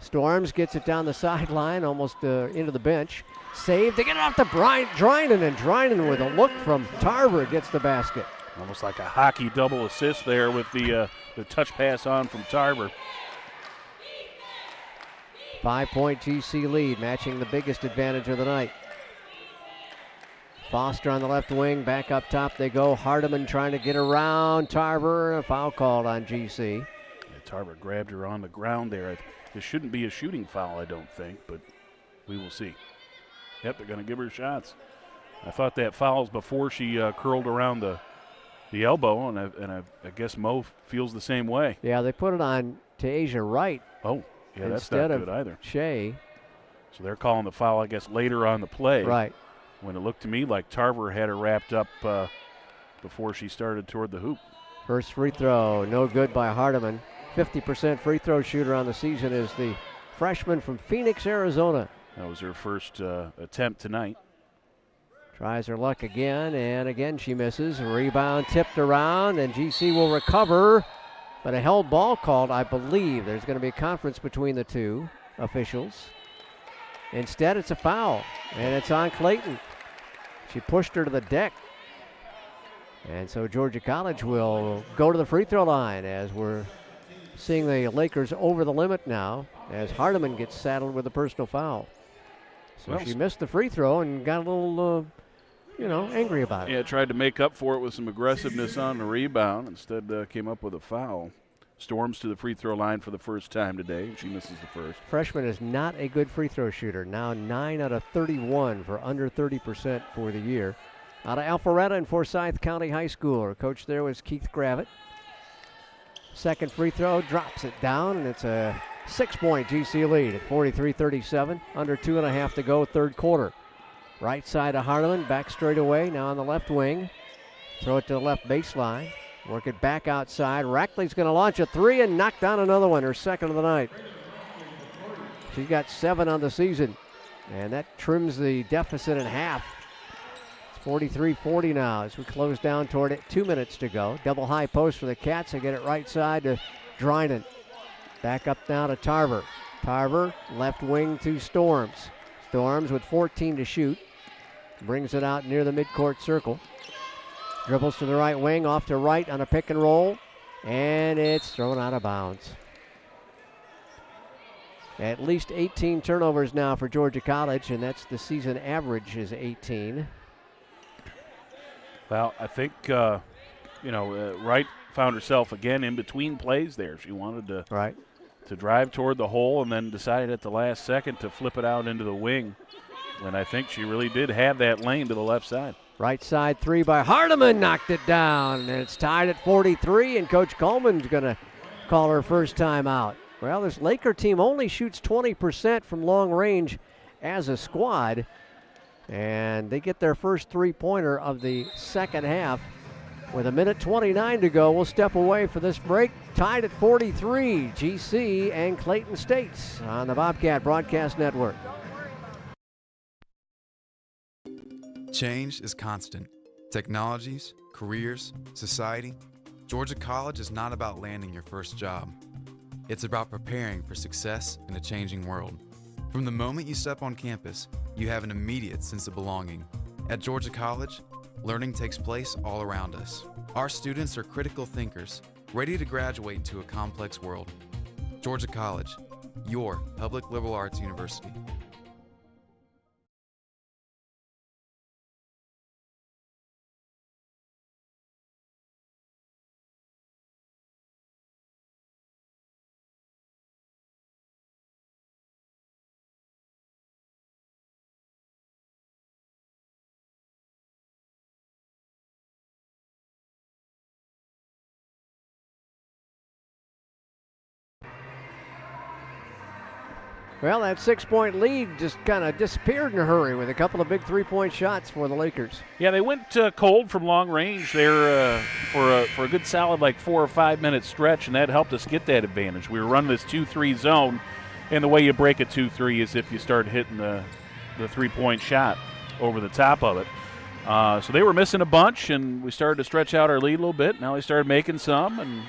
Storms gets it down the sideline, almost into the bench. Saved to get it off to Dryden, and Dryden with a look from Tarver gets the basket. Almost like a hockey double assist there with the touch pass on from Tarver. 5-point GC lead, matching the biggest advantage of the night. Foster on the left wing, back up top they go. Hardiman trying to get around Tarver, a foul called on GC. Yeah, Tarver grabbed her on the ground there. This shouldn't be a shooting foul, I don't think, but we will see. Yep, they're going to give her shots. I thought that foul was before she curled around the elbow, and I guess Mo feels the same way. Yeah, they put it on Tasia Wright. Oh, yeah, that's not good either. Shea. So they're calling the foul, I guess, later on the play. Right. When it looked to me like Tarver had her wrapped up before she started toward the hoop. First free throw, no good by Hardiman. 50% free throw shooter on the season is the freshman from Phoenix, Arizona. That was her first attempt tonight. Tries her luck again, and again she misses. Rebound tipped around, and GC will recover, but a held ball called, I believe. There's going to be a conference between the two officials. Instead, it's a foul, and it's on Clayton. She pushed her to the deck. And so Georgia College will go to the free throw line as we're seeing the Lakers over the limit now as Hardiman gets saddled with a personal foul. So she missed the free throw and got a little, angry about it. Yeah, tried to make up for it with some aggressiveness on the rebound. Instead, came up with a foul. Storms to the free throw line for the first time today. She misses the first. Freshman is not a good free throw shooter. Now 9 out of 31 for under 30% for the year. Out of Alpharetta and Forsyth County High School. Her coach there was Keith Gravitt. Second free throw, drops it down, and it's a 6-point GC lead at 43-37. Under 2.5 to go, third quarter. Right side of Hardiman, back straight away, now on the left wing. Throw it to the left baseline. Work it back outside. Rackley's going to launch a three and knock down another one, her second of the night. She's got 7 on the season, and that trims the deficit in half. It's 43-40 now as we close down toward it. 2 minutes to go. Double high post for the Cats. They get it right side to Drynan. Back up now to Tarver. Tarver, left wing to Storms. Storms with 14 to shoot. Brings it out near the midcourt circle. Dribbles to the right wing, off to right on a pick and roll. And it's thrown out of bounds. At least 18 turnovers now for Georgia College, and that's the season average is 18. Well, I think, Wright found herself again in between plays there. She wanted to drive toward the hole and then decided at the last second to flip it out into the wing. And I think she really did have that lane to the left side. Right side three by Hardiman, knocked it down. And it's tied at 43, and Coach Coleman's going to call her first time out. Well, this Laker team only shoots 20% from long range as a squad, and they get their first three-pointer of the second half. With 1:29 to go, we'll step away for this break. Tied at 43, GC and Clayton States on the Bobcat Broadcast Network. Change is constant. Technologies, careers, society. Georgia College is not about landing your first job. It's about preparing for success in a changing world. From the moment you step on campus, you have an immediate sense of belonging. At Georgia College, learning takes place all around us. Our students are critical thinkers, ready to graduate into a complex world. Georgia College, your public liberal arts university. Well, that 6-point lead just kind of disappeared in a hurry with a couple of big three-point shots for the Lakers. Yeah, they went cold from long range there for a good solid 4 or 5 minute stretch, and that helped us get that advantage. We were running this 2-3 zone, and the way you break a 2-3 is if you start hitting the three-point shot over the top of it. So they were missing a bunch, and we started to stretch out our lead a little bit. Now they started making some, and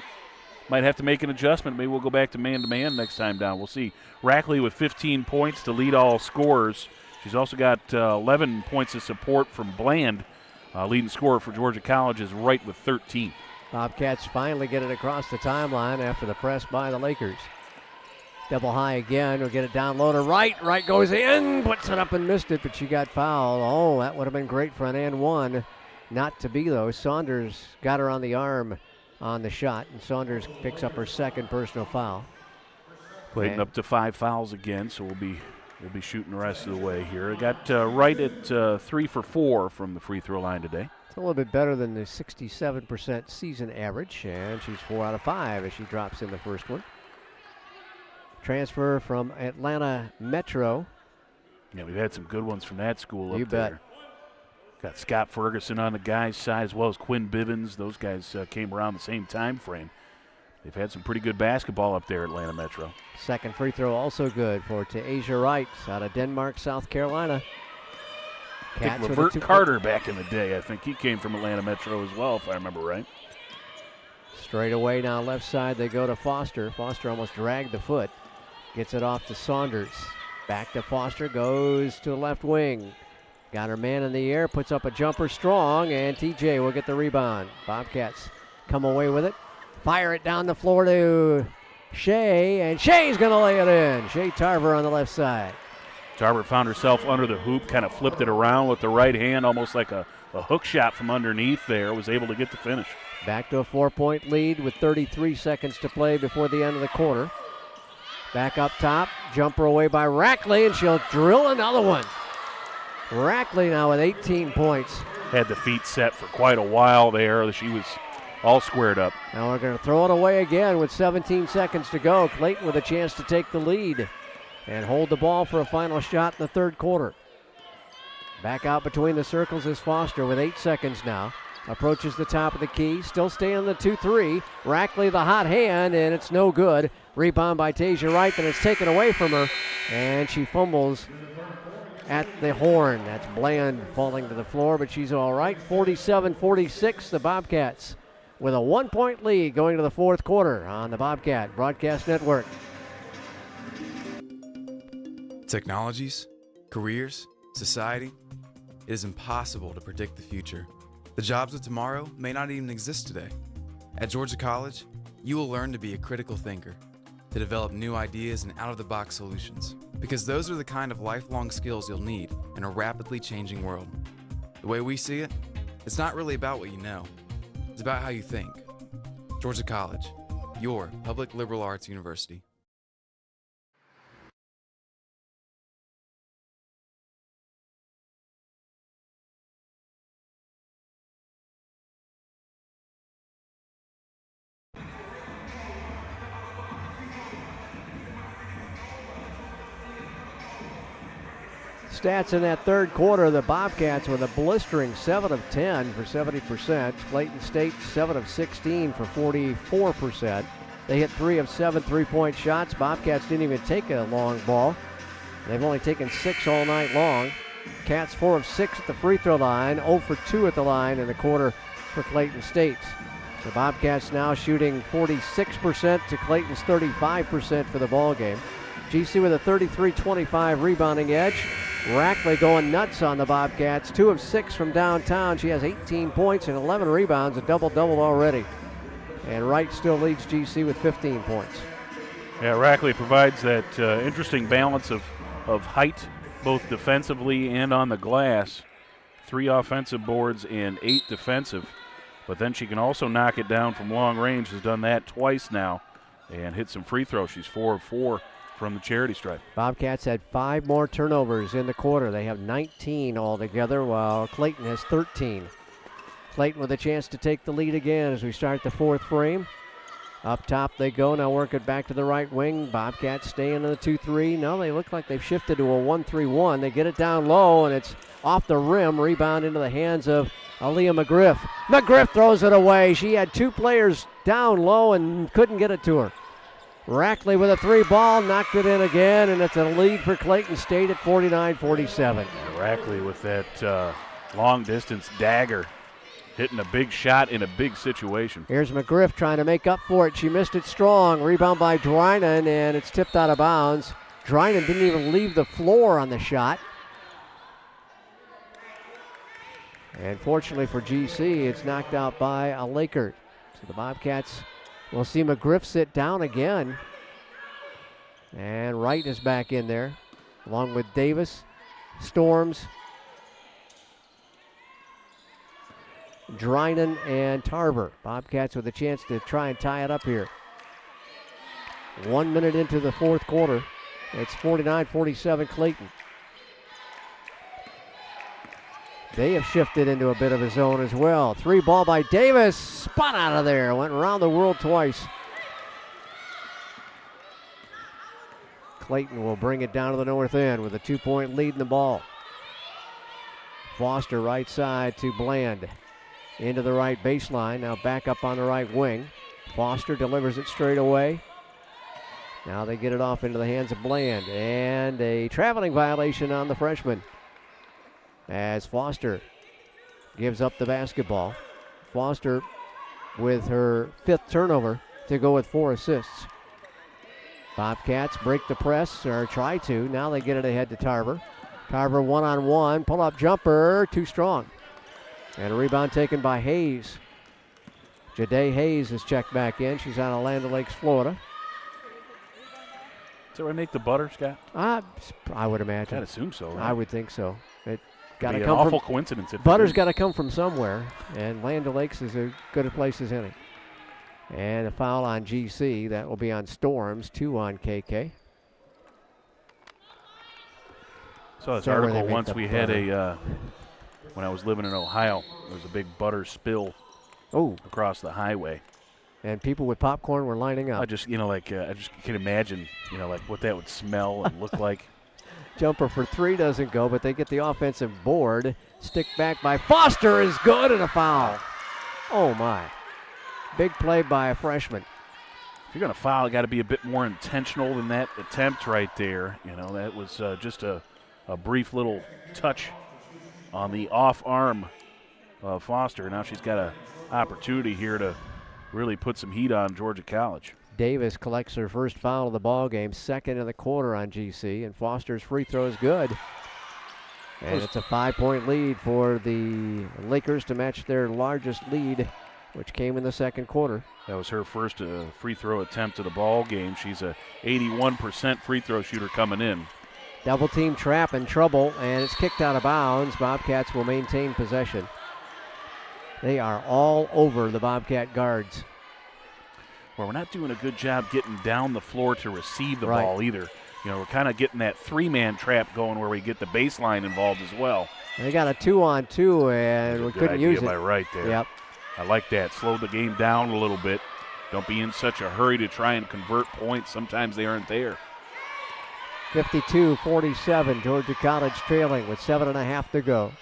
might have to make an adjustment. Maybe we'll go back to man-to-man next time down. We'll see. Rackley with 15 points to lead all scorers. She's also got 11 points of support from Bland. Leading scorer for Georgia College is Wright with 13. Bobcats finally get it across the timeline after the press by the Lakers. Double high again. We'll get it down low to Wright. Wright goes in, puts it up and missed it, but she got fouled. Oh, that would have been great for an and one. Not to be, though. Saunders got her on the arm on the shot, and Saunders picks up her second personal foul. Clayton up to 5 fouls again, so we'll be shooting the rest of the way here. Got Wright at 3 for 4 from the free throw line today. It's a little bit better than the 67% season average, and she's 4 out of 5 as she drops in the first one. Transfer from Atlanta Metro. Yeah, we've had some good ones from that school you up bet. there. Got Scott Ferguson on the guys' side as well as Quinn Bivens. Those guys came around the same time frame. They've had some pretty good basketball up there at Atlanta Metro. Second free throw also good for Ta'Asia Wright out of Denmark, South Carolina. Cats Levert Carter back in the day. I think he came from Atlanta Metro as well, if I remember right. Straight away now left side they go to Foster. Foster almost dragged the foot. Gets it off to Saunders. Back to Foster, goes to the left wing. Got her man in the air, puts up a jumper strong, and TJ will get the rebound. Bobcats come away with it. Fire it down the floor to Shea, and Shea's going to lay it in. Shea Tarver on the left side. Tarver found herself under the hoop, kind of flipped it around with the right hand, almost like a hook shot from underneath there, was able to get the finish. Back to a 4-point lead with 33 seconds to play before the end of the quarter. Back up top, jumper away by Rackley, and she'll drill another one. Rackley now with 18 points. Had the feet set for quite a while there. She was all squared up. Now we're going to throw it away again with 17 seconds to go. Clayton with a chance to take the lead and hold the ball for a final shot in the third quarter. Back out between the circles is Foster with 8 seconds now. approaches the top of the key, still staying on the 2-3. Rackley the hot hand, and it's no good. Rebound by Tasia Wright, then it's taken away from her, and she fumbles at the horn. That's Bland falling to the floor, but she's all right. 47-46, the Bobcats with a 1-point lead going to the fourth quarter on the Bobcat Broadcast Network. Technologies, careers, society, it is impossible to predict the future. The jobs of tomorrow may not even exist today. At Georgia College, you will learn to be a critical thinker, to develop new ideas and out-of-the-box solutions, because those are the kind of lifelong skills you'll need in a rapidly changing world. The way we see it, it's not really about what you know. It's about how you think. Georgia College, your public liberal arts university. Stats in that third quarter, the Bobcats with a blistering 7 of 10 for 70%. Clayton State 7 of 16 for 44%. They hit 3 of 7 3-point shots. Bobcats didn't even take a long ball. They've only taken 6 all night long. Cats 4 of 6 at the free throw line, 0 for 2 at the line in the quarter for Clayton State. The Bobcats now shooting 46% to Clayton's 35% for the ball game. GC with a 33-25 rebounding edge. Rackley going nuts on the Bobcats. 2 of 6 from downtown. She has 18 points and 11 rebounds, a double-double already. And Wright still leads GC with 15 points. Yeah, Rackley provides that interesting balance of height, both defensively and on the glass. 3 offensive boards and 8 defensive. But then she can also knock it down from long range. Has done that twice now and hit some free throws. She's 4 of 4 from the charity stripe. Bobcats had 5 more turnovers in the quarter. They have 19 altogether, while Clayton has 13. Clayton with a chance to take the lead again as we start the fourth frame. Up top they go, now work it back to the right wing. Bobcats stay in the 2-3. Now they look like they've shifted to a 1-3-1. They get it down low, and it's off the rim. Rebound into the hands of Aaliyah McGriff. McGriff throws it away. She had 2 players down low and couldn't get it to her. Rackley with a 3 ball, knocked it in again, and it's a lead for Clayton State at 49-47. Rackley with that long distance dagger, hitting a big shot in a big situation. Here's McGriff trying to make up for it. She missed it strong. Rebound by Drynan, and it's tipped out of bounds. Drynan didn't even leave the floor on the shot. And fortunately for GC, it's knocked out by a Laker. So the Bobcats will see McGriff sit down again. And Wright is back in there, along with Davis, Storms, Drynan, and Tarver. Bobcats with a chance to try and tie it up here. 1 minute into the fourth quarter. It's 49-47 Clayton. They have shifted into a bit of a zone as well. 3 ball by Davis. Spun out of there. Went around the world twice. Clayton will bring it down to the north end with a 2-point lead in the ball. Foster right side to Bland. Into the right baseline. Now back up on the right wing. Foster delivers it straight away. Now they get it off into the hands of Bland. And a traveling violation on the freshman, as Foster gives up the basketball. Foster with her 5th turnover to go with 4 assists. Bobcats break the press, or try to. Now they get it ahead to Tarver. Tarver one-on-one, pull-up jumper, too strong. And a rebound taken by Hayes. Jade Hayes is checked back in. She's out of Land O'Lakes, Florida. Does that make the butter, Scott? I would imagine. I'd assume so. Right? I would think so. It got to be come an awful from, coincidence. If Butter's got to come from somewhere, and Land O'Lakes is as good a place as any. And a foul on GC. That will be on Storms. 2 on KK. Saw this article once. We had when I was living in Ohio, there was a big butter spill across the highway. And people with popcorn were lining up. I just can imagine, like what that would smell and look like. Jumper for 3 doesn't go, but they get the offensive board. Stick back by Foster is good, and a foul. Oh, my. Big play by a freshman. If you're going to foul, you got to be a bit more intentional than that attempt right there. You know, that was just a brief little touch on the off arm of Foster. Now she's got an opportunity here to really put some heat on Georgia College. Davis collects her first foul of the ball game, second in the quarter on GC, and Foster's free throw is good. And it's a 5-point lead for the Lakers to match their largest lead, which came in the second quarter. That was her first free throw attempt of the ball game. She's a 81% free throw shooter coming in. Double team trap in trouble, and it's kicked out of bounds. Bobcats will maintain possession. They are all over the Bobcat guards. Well, we're not doing a good job getting down the floor to receive the ball either. You know, we're kind of getting that three-man trap going where we get the baseline involved as well. They got a 2-on-2, and we couldn't use it. By right there. Yep. I like that. Slow the game down a little bit. Don't be in such a hurry to try and convert points. Sometimes they aren't there. 52-47, Georgia College trailing with 7.5 to go.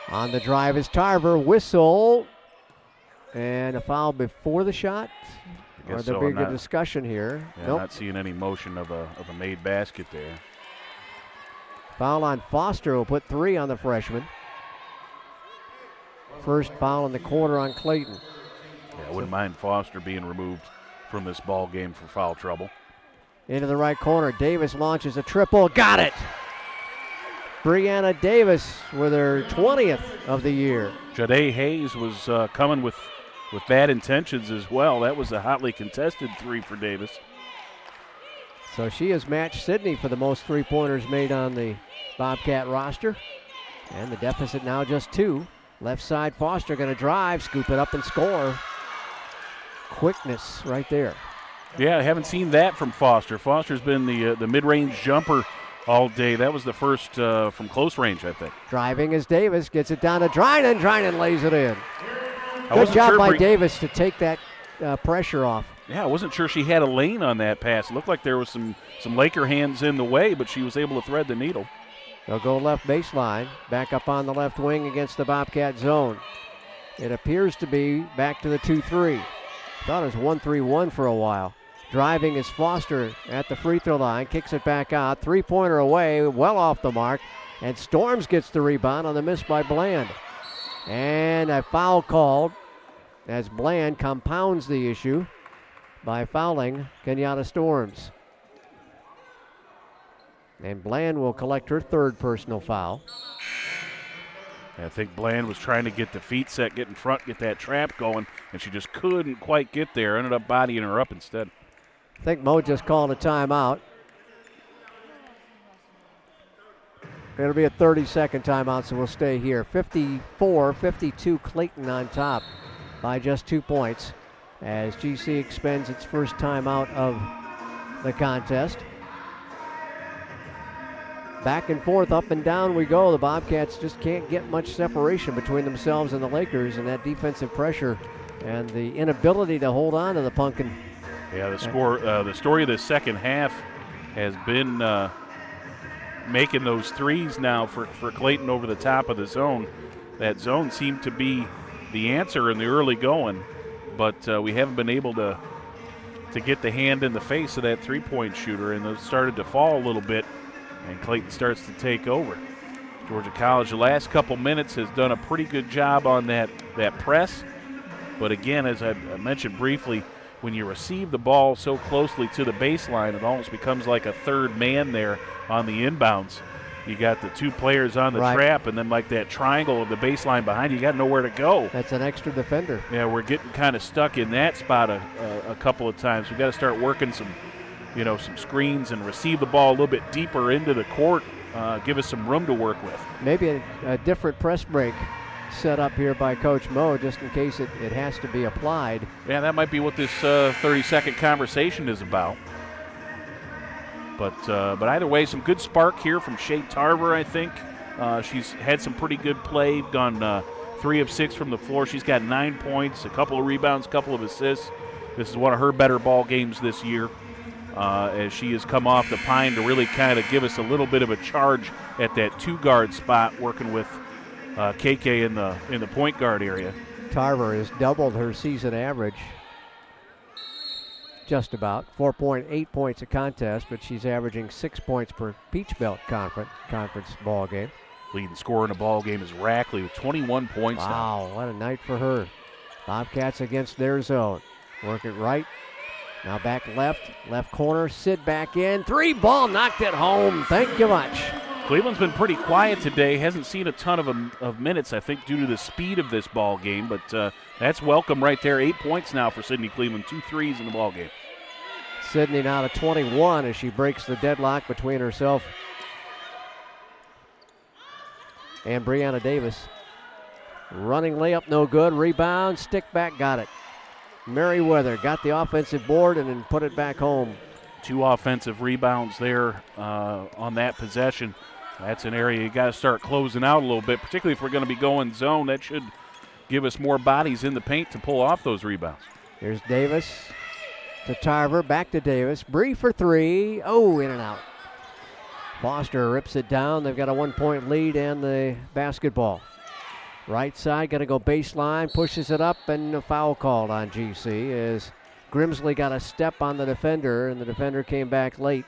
On the drive is Tarver, whistle, and a foul before the shot. Or there'll be a good discussion here. Yeah, nope. Not seeing any motion of a made basket there. Foul on Foster will put 3 on the freshman. First foul in the quarter on Clayton. Yeah, I wouldn't mind Foster being removed from this ball game for foul trouble. Into the right corner, Davis launches a triple, got it! Brianna Davis with her 20th of the year. Jade Hayes was coming with bad intentions as well. That was a hotly contested 3 for Davis. So she has matched Sydney for the most three-pointers made on the Bobcat roster. And the deficit now just 2. Left side, Foster going to drive, scoop it up and score. Quickness right there. Yeah, I haven't seen that from Foster. Foster's been the mid-range jumper all day. That was the first from close range, I think. Driving is Davis, gets it down to Drinan. Drinan lays it in. Good job by Davis to take that pressure off. Yeah, I wasn't sure she had a lane on that pass. It looked like there was some Laker hands in the way, but she was able to thread the needle. They'll go left baseline, back up on the left wing against the Bobcat zone. It appears to be back to the 2-3. Thought it was 1-3-1 for a while. Driving is Foster at the free throw line, kicks it back out. Three-pointer away, well off the mark. And Storms gets the rebound on the miss by Bland. And a foul called as Bland compounds the issue by fouling Kenyatta Storms. And Bland will collect her 3rd personal foul. I think Bland was trying to get the feet set, get in front, get that trap going, and she just couldn't quite get there. Ended up bodying her up instead. I think Mo just called a timeout. It'll be a 30-second timeout, so we'll stay here. 54-52, Clayton on top by just 2 points as GC expends its first timeout of the contest. Back and forth, up and down we go. The Bobcats just can't get much separation between themselves and the Lakers, and that defensive pressure and the inability to hold on to the Pumpkin. Yeah, the story of the second half has been making those threes now for Clayton over the top of the zone. That zone seemed to be the answer in the early going, but we haven't been able to get the hand in the face of that three-point shooter, and those started to fall a little bit, and Clayton starts to take over. Georgia College, the last couple minutes, has done a pretty good job on that press, but again, as I mentioned briefly, when you receive the ball so closely to the baseline, it almost becomes like a third man there on the inbounds. You got the 2 players on the trap, and then like that triangle of the baseline behind you got nowhere to go. That's an extra defender. Yeah, we're getting kind of stuck in that spot a couple of times. We've got to start working some screens and receive the ball a little bit deeper into the court, give us some room to work with. Maybe a different press break set up here by Coach Mo, just in case it has to be applied. Yeah, that might be what this 30-second conversation is about. But either way, some good spark here from Shea Tarver, I think. She's had some pretty good play, gone 3 of 6 from the floor. She's got 9 points, a couple of rebounds, a couple of assists. This is one of her better ball games this year, as she has come off the pine to really kind of give us a little bit of a charge at that 2-guard spot, working with KK in the point guard area. Tarver has doubled her season average. Just about 4.8 points a contest, but she's averaging 6 points per Peach Belt conference ball game. Leading scorer in the ball game is Rackley with 21 points. Wow, what a night for her. Bobcats against their zone. Work it right. Now back left corner. Sid back in. 3 ball, knocked it home. Thank you much. Cleveland's been pretty quiet today. Hasn't seen a ton of minutes, I think, due to the speed of this ball game. But that's welcome right there. 8 points now for Sydney Cleveland. 2 threes in the ball game. Sydney now to 21 as she breaks the deadlock between herself and Brianna Davis. Running layup, no good. Rebound, stick back, got it. Merriweather got the offensive board and then put it back home. 2 offensive rebounds there on that possession. That's an area you got to start closing out a little bit, particularly if we're going to be going zone. That should give us more bodies in the paint to pull off those rebounds. Here's Davis to Tarver, back to Davis. Bree for 3. Oh, in and out. Foster rips it down. They've got a 1-point lead and the basketball. Right side, got to go baseline, pushes it up, and a foul called on GC as Grimsley got a step on the defender, and the defender came back late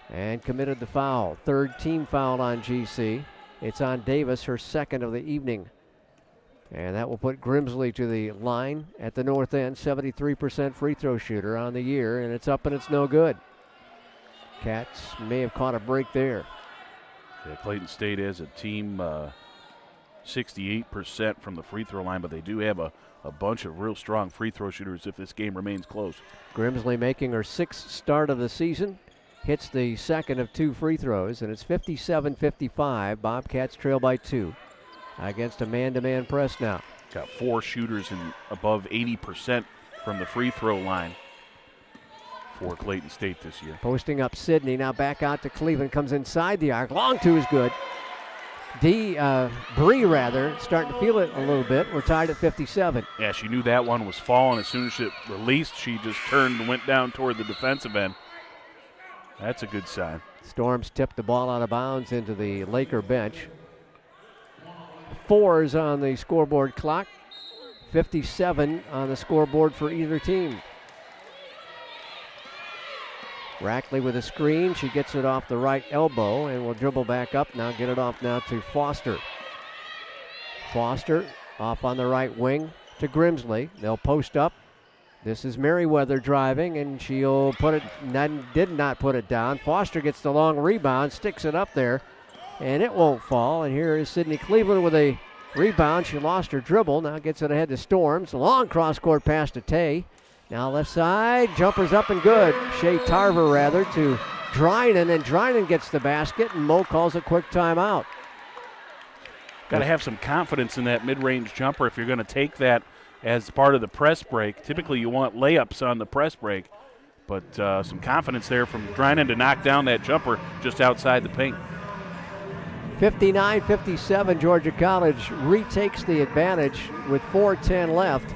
and committed the foul. 3rd team foul on GC. It's on Davis, her 2nd of the evening. And that will put Grimsley to the line at the north end, 73% free throw shooter on the year, and it's up and it's no good. Cats may have caught a break there. Yeah, Clayton State as a team 68% from the free throw line, but they do have a bunch of real strong free throw shooters if this game remains close. Grimsley making her 6th start of the season, hits the 2nd of 2 free throws, and it's 57-55. Bobcats trail by 2 against a man-to-man press now. Got 4 shooters in above 80% from the free throw line for Clayton State this year. Posting up Sydney, now back out to Cleveland, comes inside the arc. Long 2 is good. Bree starting to feel it a little bit. We're tied at 57. Yeah, she knew that one was falling. As soon as it released, she just turned and went down toward the defensive end. That's a good sign. Storms tipped the ball out of bounds into the Laker bench. 4 is on the scoreboard clock. 57 on the scoreboard for either team. Rackley with a screen. She gets it off the right elbow and will dribble back up now. Get it off now to Foster. Foster off on the right wing to Grimsley. They'll post up. This is Merriweather driving, and she'll put it, did not put it down. Foster gets the long rebound, sticks it up there, and it won't fall. And here is Sydney Cleveland with a rebound. She lost her dribble. Now gets it ahead to Storms. Long cross-court pass to Tay. Now left side, jumper's up and good. Shea Tarver rather to Dryden, and Dryden gets the basket, and Mo calls a quick timeout. Got to have some confidence in that mid-range jumper if you're going to take that as part of the press break. Typically you want layups on the press break, but some confidence there from Dryden to knock down that jumper just outside the paint. 59-57, Georgia College retakes the advantage with 4:10 left.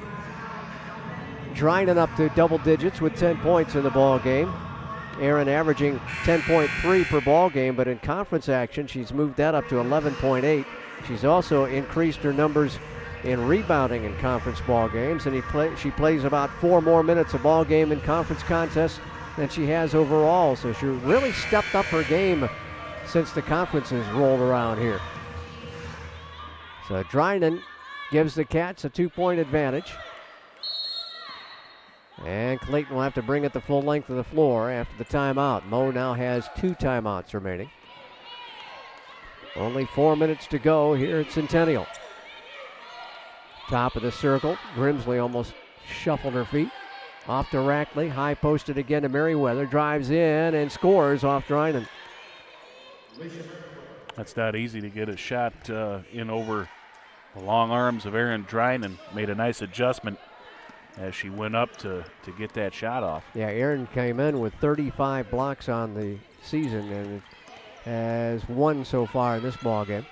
Dryden up to double digits with 10 points in the ball game. Aaron averaging 10.3 per ball game, but in conference action, she's moved that up to 11.8. She's also increased her numbers in rebounding in conference ball games, and she plays about 4 more minutes a ball game in conference contests than she has overall. So she really stepped up her game since the conferences rolled around here. So Dryden gives the Cats a 2-point advantage. And Clayton will have to bring it the full length of the floor after the timeout. Mo now has 2 timeouts remaining. Only 4 minutes to go here at Centennial. Top of the circle. Grimsley almost shuffled her feet. Off to Rackley. High posted again to Merriweather. Drives in and scores off Dryden. That's not easy to get a shot in over the long arms of Aaron Dryden. Made a nice adjustment as she went up to get that shot off. Yeah, Aaron came in with 35 blocks on the season and has 1 so far in this ball game.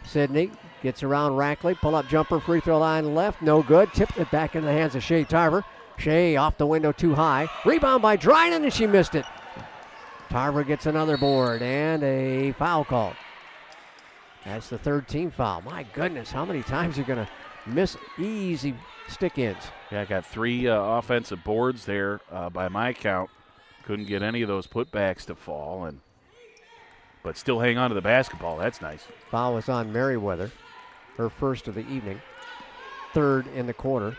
Sydney gets around Rackley, pull-up jumper, free throw line left, no good. Tipped it back into the hands of Shea Tarver. Shea off the window too high. Rebound by Dryden, and she missed it. Tarver gets another board and a foul call. That's the third team foul. My goodness, how many times are you going to miss easy stick-ins? Yeah, I got 3 offensive boards there by my count. Couldn't get any of those putbacks to fall, but still hang on to the basketball. That's nice. Foul was on Merriweather, her first of the evening. Third in the quarter.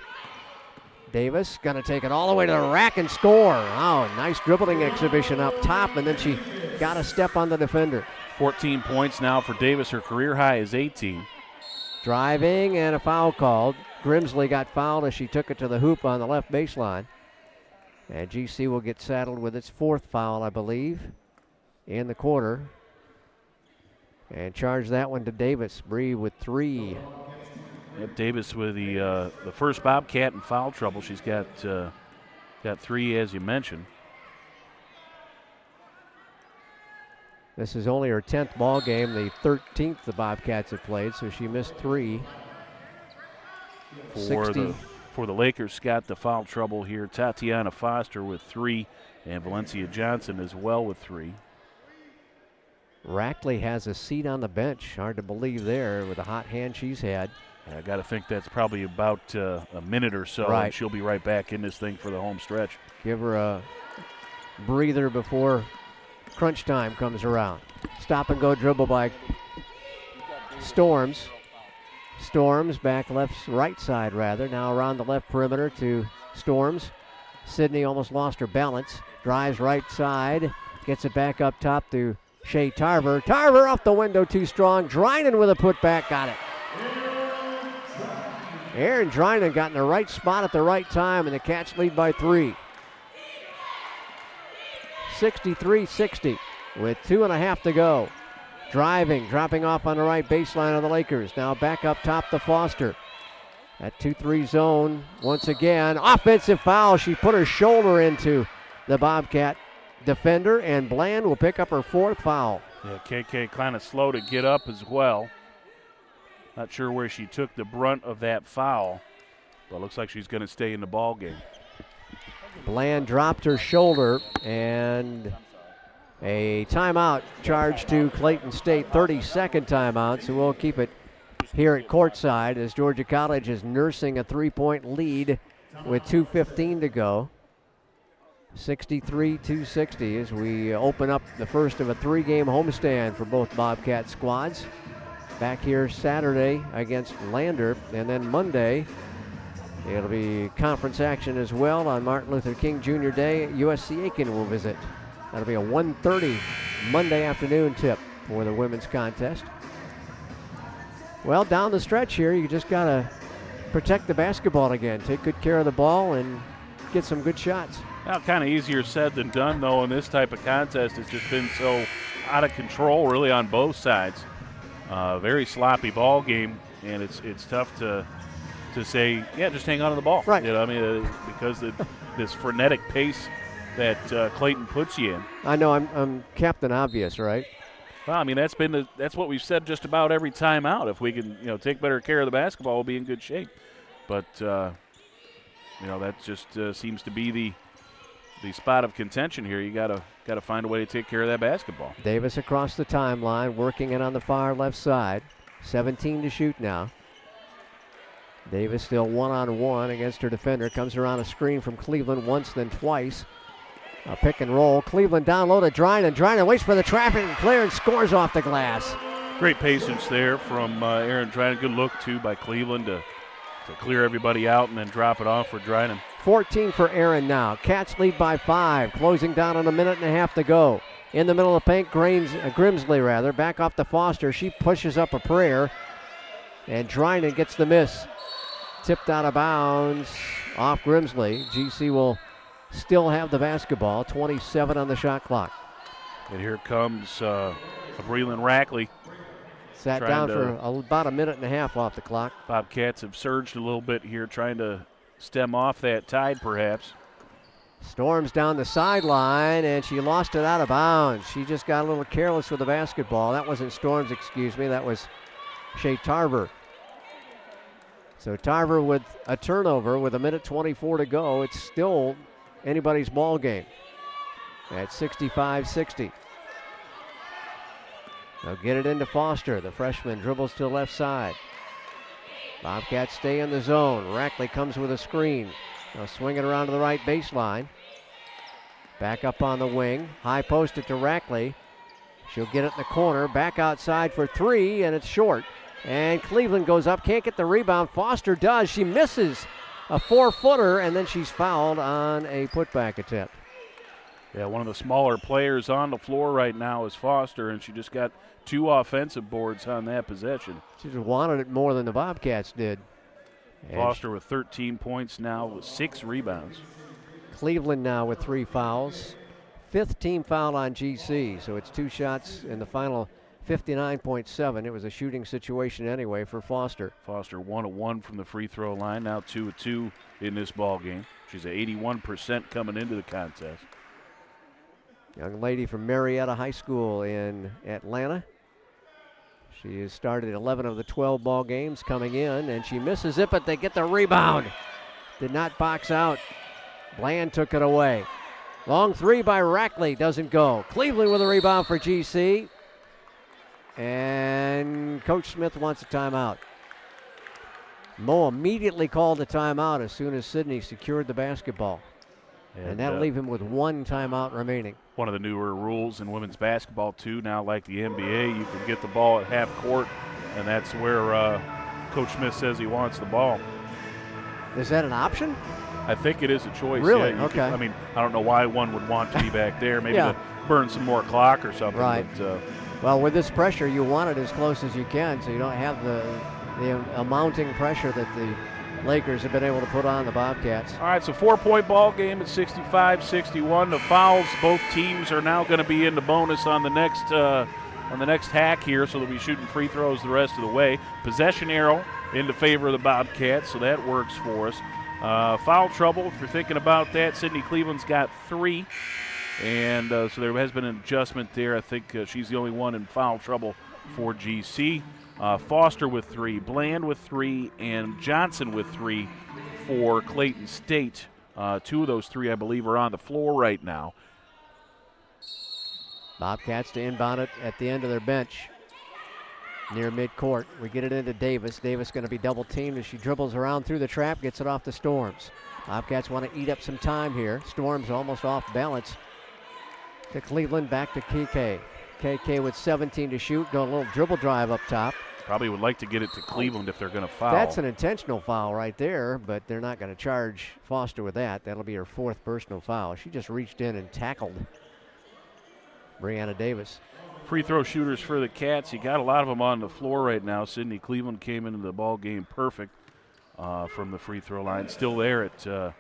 Davis going to take it all the way to the rack and score. Oh, nice dribbling exhibition up top, and then she got a step on the defender. 14 points now for Davis. Her career high is 18. Driving and a foul called. Grimsley got fouled as she took it to the hoop on the left baseline. And GC will get saddled with its 4th foul, I believe, in the quarter. And charge that one to Davis. Bree with 3. Yep, Davis with the first Bobcat in foul trouble. She's got 3, as you mentioned. This is only her 10th ball game, the 13th the Bobcats have played, so she missed 3. For the Lakers, got the foul trouble here. Tatiana Foster with 3, and Valencia Johnson as well with 3. Rackley has a seat on the bench. Hard to believe there with the hot hand she's had. I got to think that's probably about a minute or so, right. And she'll be right back in this thing for the home stretch. Give her a breather before crunch time comes around. Stop and go dribble by Storms. Storms back right side rather. Now around the left perimeter to Storms. Sydney almost lost her balance. Drives right side. Gets it back up top to Shea Tarver. Tarver off the window too strong. Drynan with a putback. Got it. Aaron Drynan got in the right spot at the right time, and the Cats lead by 3. 63-60 with 2.5 to go. Driving, dropping off on the right baseline of the Lakers. Now back up top to Foster. That 2-3 zone once again. Offensive foul. She put her shoulder into the Bobcat defender, and Bland will pick up her 4th foul. Yeah, KK kind of slow to get up as well. Not sure where she took the brunt of that foul, but looks like she's going to stay in the ball game. Bland dropped her shoulder, and a timeout charged to Clayton State, 32nd timeout, so we'll keep it here at courtside as Georgia College is nursing a 3-point lead with 2:15 to go. 63-60 as we open up the first of a 3-game homestand for both Bobcat squads. Back here Saturday against Lander, and then Monday it'll be conference action as well on Martin Luther King Jr. Day. USC Aiken will visit. That'll be a 1:30 Monday afternoon tip for the women's contest. Well, down the stretch here, you just got to protect the basketball again. Take good care of the ball and get some good shots. Well, kind of easier said than done, though, in this type of contest. It's just been so out of control, really, on both sides. Very sloppy ball game, and it's tough to say, yeah, just hang on to the ball. Right. You know, I mean, because this frenetic pace that Clayton puts you in. I know I'm Captain Obvious, right? Well, I mean, that's what we've said just about every time out. If we can, take better care of the basketball, we'll be in good shape. But that just seems to be the spot of contention here. You gotta find a way to take care of that basketball. Davis across the timeline, working it on the far left side. 17 to shoot now. Davis still one-on-one against her defender. Comes around a screen from Cleveland once, then twice. A pick and roll. Cleveland down low to Drynan. Drynan waits for the traffic and clearance, scores off the glass. Great patience there from Aaron Drynan. Good look, too, by Cleveland to clear everybody out and then drop it off for Drynan. 14 for Aaron now. Cats lead by 5. Closing down on a minute and a half to go. In the middle of the paint, Grimsley, back off to Foster. She pushes up a prayer, and Drynan gets the miss. Tipped out of bounds off Grimsley. GC will still have the basketball. 27 on the shot clock. And here comes Breland Rackley. Sat down for about a minute and a half off the clock. Bobcats have surged a little bit here, trying to stem off that tide perhaps. Storms down the sideline, and she lost it out of bounds. She just got a little careless with the basketball. That wasn't Storms, excuse me. That was Shea Tarver. So Tarver with a turnover with a minute 24 to go. It's still anybody's ball game at 65-60. They'll get it into Foster. The freshman dribbles to the left side. Bobcats stay in the zone. Rackley comes with a screen. They'll swing it around to the right baseline. Back up on the wing. High post it to Rackley. She'll get it in the corner. Back outside for three, and it's short. And Cleveland goes up. Can't get the rebound. Foster does. She misses a 4-footer, and then she's fouled on a putback attempt. Yeah, one of the smaller players on the floor right now is Foster, and she just got 2 offensive boards on that possession. She just wanted it more than the Bobcats did. Foster with 13 points now with 6 rebounds. Cleveland now with 3 fouls. 5th team foul on GC, so it's 2 shots in the final 59.7. It was a shooting situation anyway for Foster. Foster 1 of 1 from the free throw line, now 2 of 2 in this ball game. She's at 81% coming into the contest. Young lady from Marietta High School in Atlanta. She has started 11 of the 12 ball games coming in, and she misses it, but they get the rebound. Did not box out. Bland took it away. Long 3 by Rackley, doesn't go. Cleveland with a rebound for GC. And Coach Smith wants a timeout. Mo immediately called a timeout as soon as Sydney secured the basketball. And that'll leave him with 1 timeout remaining. One of the newer rules in women's basketball, too, now like the NBA, you can get the ball at half court, and that's where Coach Smith says he wants the ball. Is that an option? I think it is a choice. Really? Yeah, okay. I mean, I don't know why one would want to be back there. Maybe to burn some more clock or something. Right. But, well, with this pressure, you want it as close as you can so you don't have the mounting pressure that the Lakers have been able to put on the Bobcats. All right, so 4-point ball game at 65-61. The fouls, both teams are now going to be in the bonus on the next hack here, so they'll be shooting free throws the rest of the way. Possession arrow into favor of the Bobcats, so that works for us. Foul trouble, if you're thinking about that, Sydney Cleveland's got 3, and so there has been an adjustment there. I think she's the only one in foul trouble for GC. Foster with 3, Bland with 3, and Johnson with 3 for Clayton State. 2 of those 3, I believe, are on the floor right now. Bobcats to inbound it at the end of their bench near midcourt. We get it into Davis. Davis going to be double teamed as she dribbles around through the trap, gets it off the Storms. Bobcats want to eat up some time here. Storms almost off balance. To Cleveland, back to KK. KK with 17 to shoot, doing a little dribble drive up top. Probably would like to get it to Cleveland if they're going to foul. That's an intentional foul right there, but they're not going to charge Foster with that. That'll be her 4th personal foul. She just reached in and tackled Brianna Davis. Free throw shooters for the Cats. You got a lot of them on the floor right now. Sydney Cleveland came into the ball game perfect from the free throw line. Still there at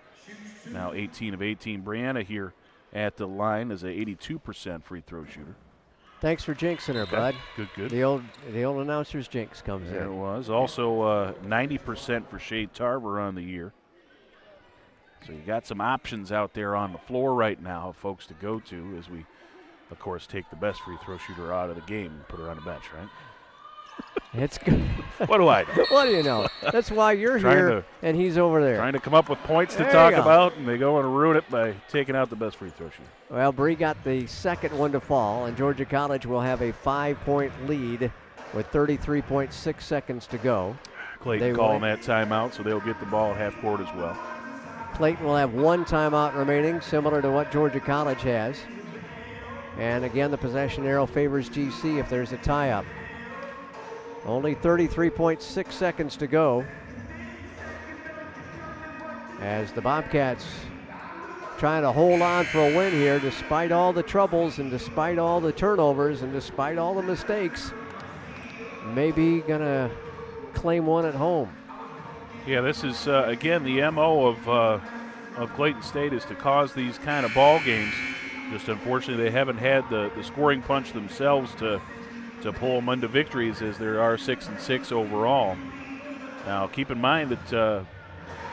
now 18 of 18. Brianna here at the line is a 82% free throw shooter. Thanks for jinxing her, bud. Good. The old announcer's jinx comes there in. It was. Also 90% for Shea Tarver on the year. So you got some options out there on the floor right now, folks, to go to as we, of course, take the best free throw shooter out of the game and put her on the bench, right? It's good. What do I know? What do you know? That's why you're here and he's over there. Trying to come up with points to talk about, and they go and ruin it by taking out the best free throw shooter. Well, Bree got the second one to fall, and Georgia College will have a 5-point lead with 33.6 seconds to go. Clayton calling that timeout, so they'll get the ball at half court as well. Clayton will have 1 timeout remaining, similar to what Georgia College has. And again, the possession arrow favors GC if there's a tie-up. Only 33.6 seconds to go as the Bobcats trying to hold on for a win here despite all the troubles and despite all the turnovers and despite all the mistakes. Maybe going to claim one at home. Yeah, this is, again, the MO of Clayton State is to cause these kind of ball games. Just unfortunately they haven't had the scoring punch themselves to pull them into victories as there are 6-6 overall. Now, keep in mind that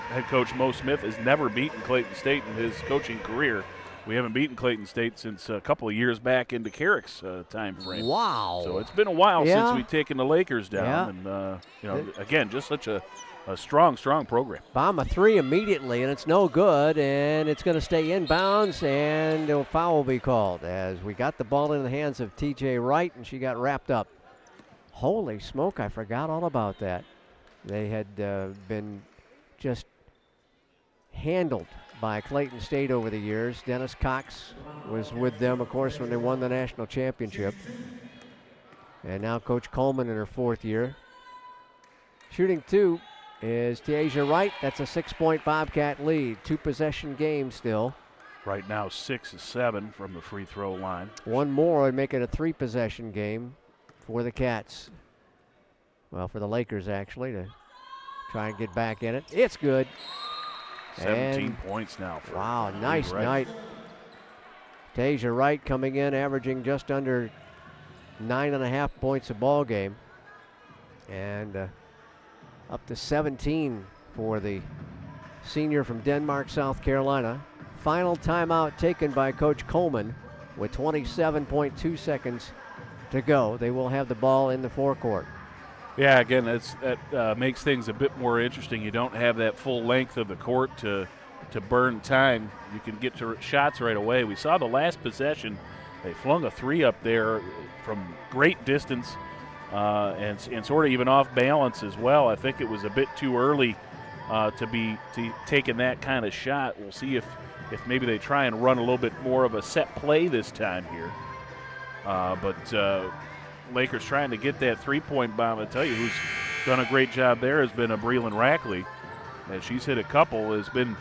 head coach Mo Smith has never beaten Clayton State in his coaching career. We haven't beaten Clayton State since a couple of years back into Carrick's time frame. Wow. So it's been a while since we've taken the Lakers down. And, again, just such a a strong program. Bomb a three immediately, and it's no good, and it's going to stay inbounds, and a foul will be called as we got the ball in the hands of T.J. Wright, and she got wrapped up. Holy smoke, I forgot all about that. They had been just handled by Clayton State over the years. Dennis Cox was with them, of course, when they won the national championship. And now Coach Coleman in her 4th year. Shooting two is Tasia Wright. That's a 6-point Bobcat lead. 2-possession game still. Right now 6 of 7 from the free throw line. One more would make it a 3-possession game for the Cats. Well, for the Lakers, actually, to try and get back in it. It's good. 17 points now. For wow, nice Wright. night. Tasia Wright coming in, averaging just under 9.5 points a ball game. And up to 17 for the senior from Denmark, South Carolina. Final timeout taken by Coach Coleman with 27.2 seconds to go. They will have the ball in the forecourt. Yeah, again, that makes things a bit more interesting. You don't have that full length of the court to burn time. You can get to shots right away. We saw the last possession. They flung a three up there from great distance and sort of even off balance as well. I think it was a bit too early to be taking that kind of shot. We'll see if maybe they try and run a little bit more of a set play this time here. But Lakers trying to get that three-point bomb. I tell you, who's done a great job there has been Breland Rackley. As she's hit a couple, has been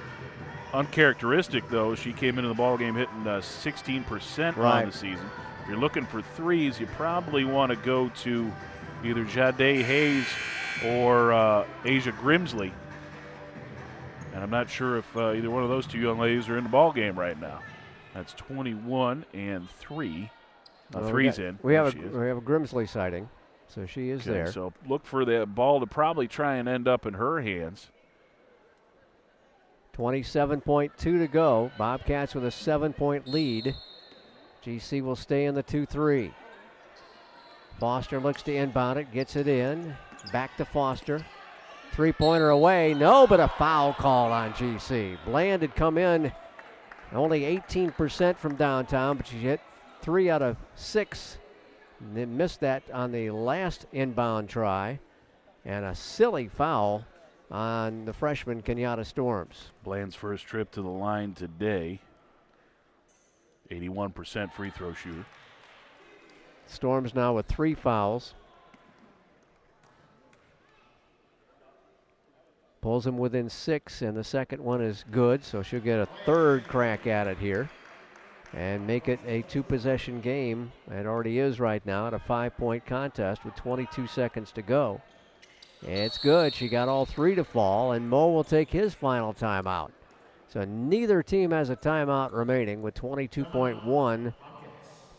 uncharacteristic though. She came into the ball game hitting 16% on the season. If you're looking for threes, you probably want to go to either Jade Hayes or Asia Grimsley. And I'm not sure if either one of those two young ladies are in the ball game right now. That's 21 and 3. Three's in. We have a Grimsley sighting, so she is there. So look for that ball to probably try and end up in her hands. 27.2 to go. Bobcats with a 7-point lead. GC will stay in the 2-3. Foster looks to inbound it, gets it in. Back to Foster. Three-pointer away. No, but a foul call on GC. Bland had come in only 18% from downtown, but she hit 3 out of 6. And then missed that on the last inbound try. And a silly foul on the freshman Kenyatta Storms. Bland's first trip to the line today. 81% free throw shooter. Storms now with 3 fouls. Pulls him within 6, and the second one is good, so she'll get a third crack at it here and make it a 2-possession game. It already is right now at a 5-point contest with 22 seconds to go. It's good. She got all 3 to fall, and Mo will take his final timeout. So neither team has a timeout remaining with 22.1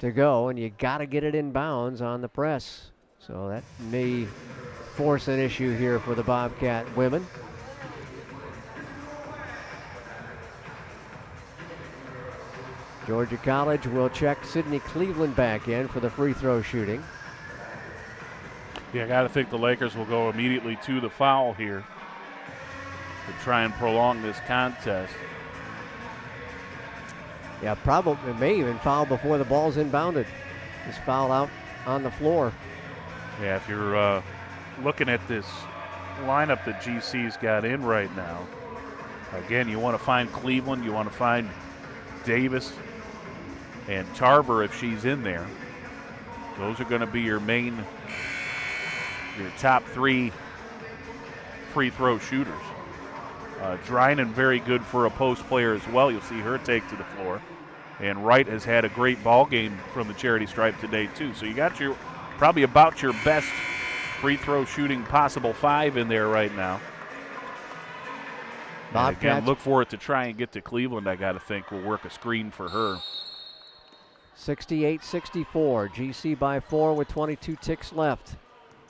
to go, and you got to get it in bounds on the press. So that may force an issue here for the Bobcat women. Georgia College will check Sydney Cleveland back in for the free throw shooting. Yeah, I got to think the Lakers will go immediately to the foul here to try and prolong this contest. Yeah, probably may even foul before the ball's inbounded. Just foul out on the floor. Yeah, if you're looking at this lineup that GC's got in right now, again, you want to find Cleveland, you want to find Davis and Tarver if she's in there. Those are going to be your top 3 free throw shooters. Drinan very good for a post player as well. You'll see her take to the floor. And Wright has had a great ball game from the charity stripe today too. So you got your probably about your best free throw shooting possible 5 in there right now. And again, look for it to try and get to Cleveland. I got to think will work a screen for her. 68-64. GC by 4 with 22 ticks left.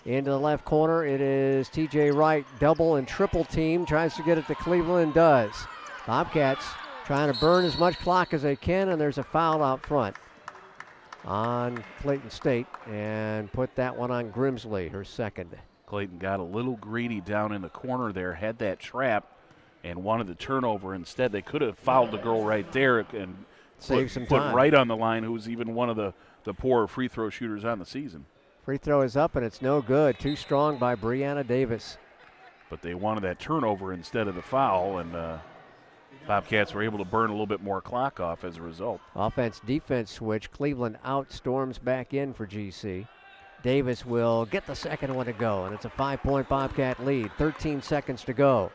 Into the left corner, it is T.J. Wright, double and triple team, tries to get it to Cleveland and does. Bobcats trying to burn as much clock as they can, and there's a foul out front on Clayton State, and put that one on Grimsley, her second. Clayton got a little greedy down in the corner there, had that trap, and wanted the turnover instead. They could have fouled the girl right there and save some time. Put right on the line, who's even one of the poorer free throw shooters on the season. Free throw is up, and it's no good. Too strong by Brianna Davis. But they wanted that turnover instead of the foul, and Bobcats were able to burn a little bit more clock off as a result. Offense-defense switch. Cleveland out, storms back in for GC. Davis will get the second one to go, and it's a 5-point Bobcat lead. 13 seconds to go.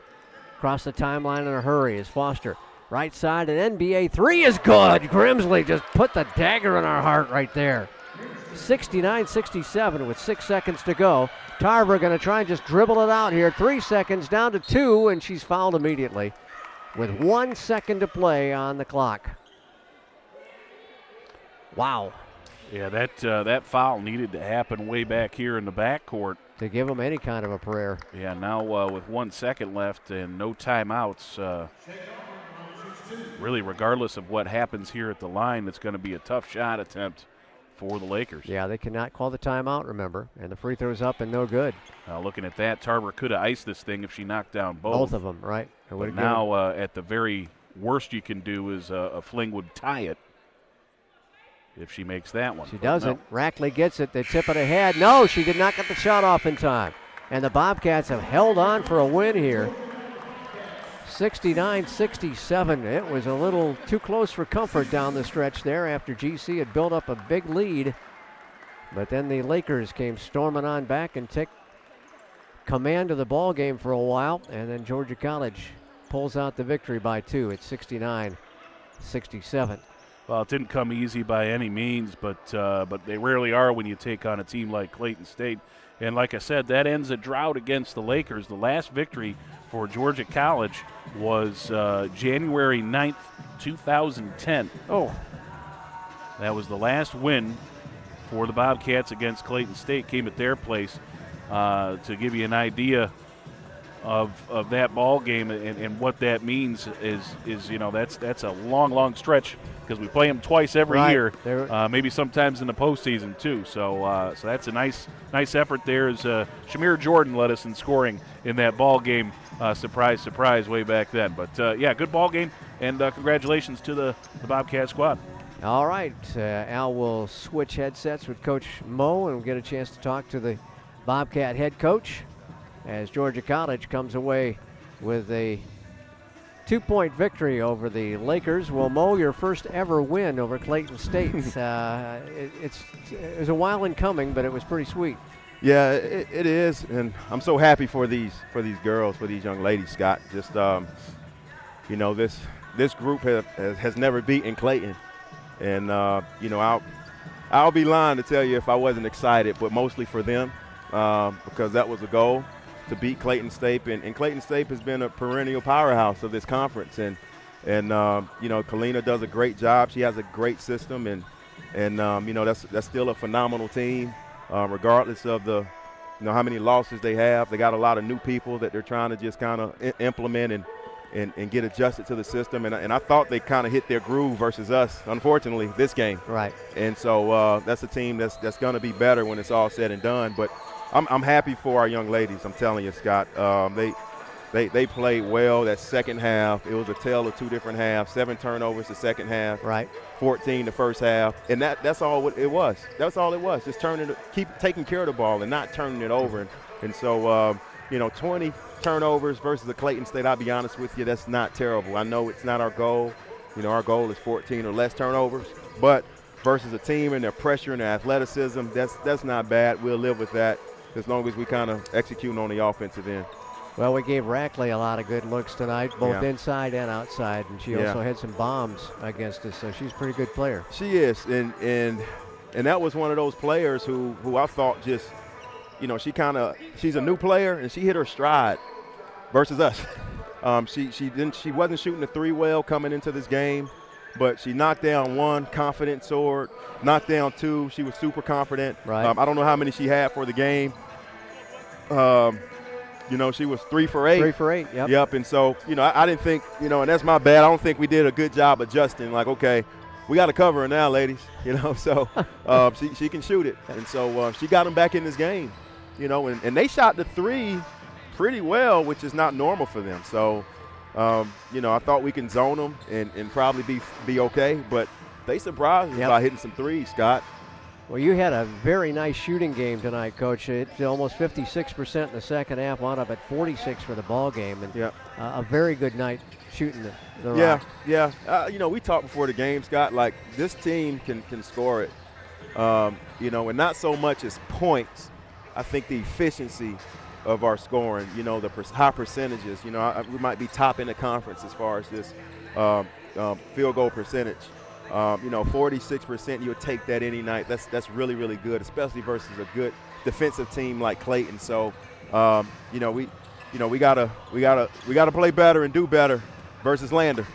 Across the timeline in a hurry is Foster. Right side, an NBA three is good. Grimsley just put the dagger in our heart right there. 69-67 with 6 seconds to go. Tarver going to try and just dribble it out here. 3 seconds down to 2, and she's fouled immediately with 1 second to play on the clock. Wow. Yeah, that foul needed to happen way back here in the backcourt. To give them any kind of a prayer. Yeah, now with 1 second left and no timeouts, really regardless of what happens here at the line, it's going to be a tough shot attempt for the Lakers. Yeah, they cannot call the timeout, remember, and the free throw's up and no good. Looking at that, Tarver could have iced this thing if she knocked down both. Both of them, right. But now at the very worst you can do is a fling would tie it if she makes that one. She doesn't. No. Rackley gets it. They tip it ahead. No, she did not get the shot off in time. And the Bobcats have held on for a win here. 69-67. It was a little too close for comfort down the stretch there after GC had built up a big lead. But then the Lakers came storming on back and took command of the ball game for a while. And then Georgia College pulls out the victory by 2 at 69-67. Well, it didn't come easy by any means, but they rarely are when you take on a team like Clayton State. And like I said, that ends a drought against the Lakers. The last victory for Georgia College was January 9th, 2010. Oh. That was the last win for the Bobcats against Clayton State. Came at their place. To give you an idea of that ball game and what that means is that's a long stretch because we play them twice every year, maybe sometimes in the postseason too. So that's a nice effort there. As Shamir Jordan led us in scoring in that ball game. Surprise, way back then. But good ball game, and congratulations to the Bobcat squad. All right, Al will switch headsets with Coach Moe, and we'll get a chance to talk to the Bobcat head coach as Georgia College comes away with a 2-point victory over the Lakers. Well, Mo, your first ever win over Clayton State. It was a while in coming, but it was pretty sweet. Yeah, it is, and I'm so happy for these girls, for these young ladies, Scott. Just this group has never beaten Clayton, and I'll be lying to tell you if I wasn't excited, but mostly for them because that was a goal, to beat Clayton State, and Clayton State has been a perennial powerhouse of this conference, and Kalina does a great job. She has a great system, and that's still a phenomenal team, regardless of how many losses they have. They got a lot of new people that they're trying to just kind of implement and get adjusted to the system, and I thought they kind of hit their groove versus us, unfortunately, this game. Right. And so that's a team that's going to be better when it's all said and done, but I'm happy for our young ladies. I'm telling you, Scott. They played well that second half. It was a tale of two different halves. 7 turnovers the second half. Right. 14 the first half. And that's all it was. That's all it was. Just keep taking care of the ball and not turning it over. And so 20 turnovers versus the Clayton State. I'll be honest with you, that's not terrible. I know it's not our goal. Our goal is 14 or less turnovers, but versus a team and their pressure and their athleticism, that's not bad. We'll live with that as long as we kind of execute on the offensive end. Well, we gave Rackley a lot of good looks tonight, both inside and outside, and she also had some bombs against us, so she's a pretty good player. She is, and that was one of those players who I thought just, she's a new player, and she hit her stride versus us. She wasn't shooting the three well coming into this game, but she knocked down 1, confident sword, knocked down 2. She was super confident. Right. I don't know how many she had for the game. She was 3 for 8. 3 for 8, yep. Yep, and so, I didn't think, and that's my bad. I don't think we did a good job adjusting. Like, okay, we got to cover her now, ladies. So she can shoot it. And so she got them back in this game. you know, and they shot the three pretty well, which is not normal for them. So, you know, I thought we can zone them and probably be okay, but they surprised us by hitting some threes, Scott. Well, you had a very nice shooting game tonight, Coach. It's almost 56% in the second half, wound up at 46 for the ball game, and a very good night shooting the rock. Yeah. You know, we talked before the game, Scott, like this team can score it, you know, and not so much as points. I think the efficiency of our scoring, you know, the high percentages, you know, we might be top in the conference as far as this field goal percentage. You know, 46%, you would take that any night. That's really, really good, especially versus a good defensive team like Clayton. So, you know, we gotta play better and do better versus Lander,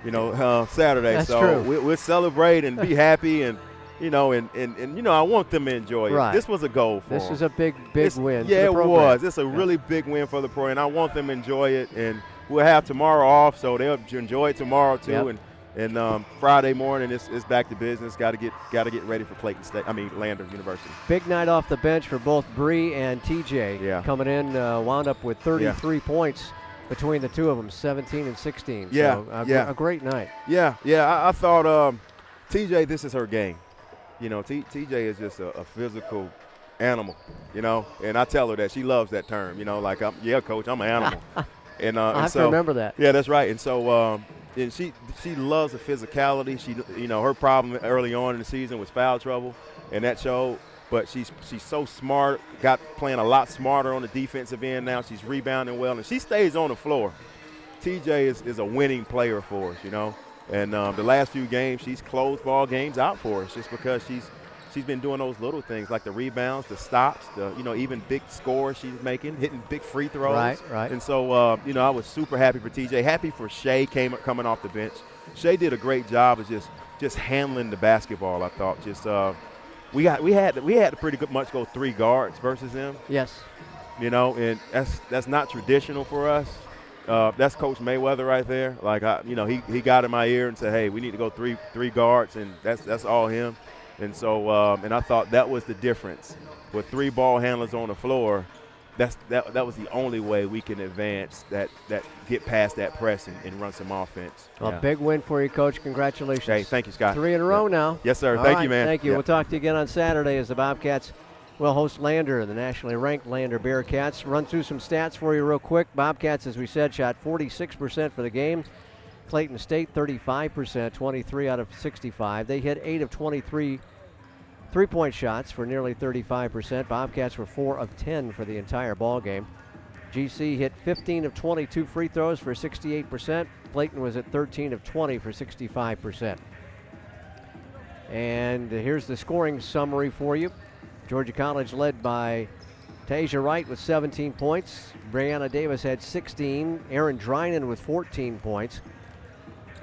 you know, Saturday. That's so true. We'll celebrate and be happy, and you know, and you know, I want them to enjoy it. Right. This was a goal for them. This is a big win. Yeah, for the it program. was. It's a really big win for the program, and I want them to enjoy it. And we'll have tomorrow off, so they'll enjoy it tomorrow too. Yep. And Friday morning, it's back to business. Got to get ready for Lander University. Big night off the bench for both Bree and TJ. Yeah. Coming in, wound up with 33 points between the two of them, 17 and 16. Yeah, so a great night. Yeah. I thought TJ, this is her game. You know, TJ is just a physical animal. You know, and I tell her that. She loves that term. You know, like, Coach, I'm an animal. And I have so, to remember that. Yeah, that's right. And so. And she loves the physicality. She, you know, her problem early on in the season was foul trouble, and that showed. But she's so smart, playing a lot smarter on the defensive end now. She's rebounding well, and she stays on the floor. TJ is a winning player for us, you know. And the last few games, she's closed ball games out for us just because she's been doing those little things like the rebounds, the stops, you know, even big scores she's making, hitting big free throws. Right. And so, you know, I was super happy for TJ, happy for Shay coming off the bench. Shay did a great job of just handling the basketball, I thought. We had to pretty much go 3 guards versus them. Yes. You know, and that's not traditional for us. That's Coach Mayweather right there. Like, you know, he got in my ear and said, hey, we need to go three guards, and that's all him. And so, and I thought that was the difference. With 3 ball handlers on the floor, that was the only way we can advance, that get past that press and run some offense. Well, big win for you, Coach. Congratulations. Hey, thank you, Scott. 3 in a row now. Yes, sir. All Thank right, you, man. Thank you. We'll talk to you again on Saturday as the Bobcats will host Lander, the nationally ranked Lander Bearcats. Run through some stats for you real quick. Bobcats, as we said, shot 46% for the game. Clayton State, 35%, 23 out of 65. They hit 8 of 23 three-point shots for nearly 35%. Bobcats were 4 of 10 for the entire ball game. GC hit 15 of 22 free throws for 68%. Clayton was at 13 of 20 for 65%. And here's the scoring summary for you. Georgia College led by Tasia Wright with 17 points. Brianna Davis had 16. Erin Drinan with 14 points.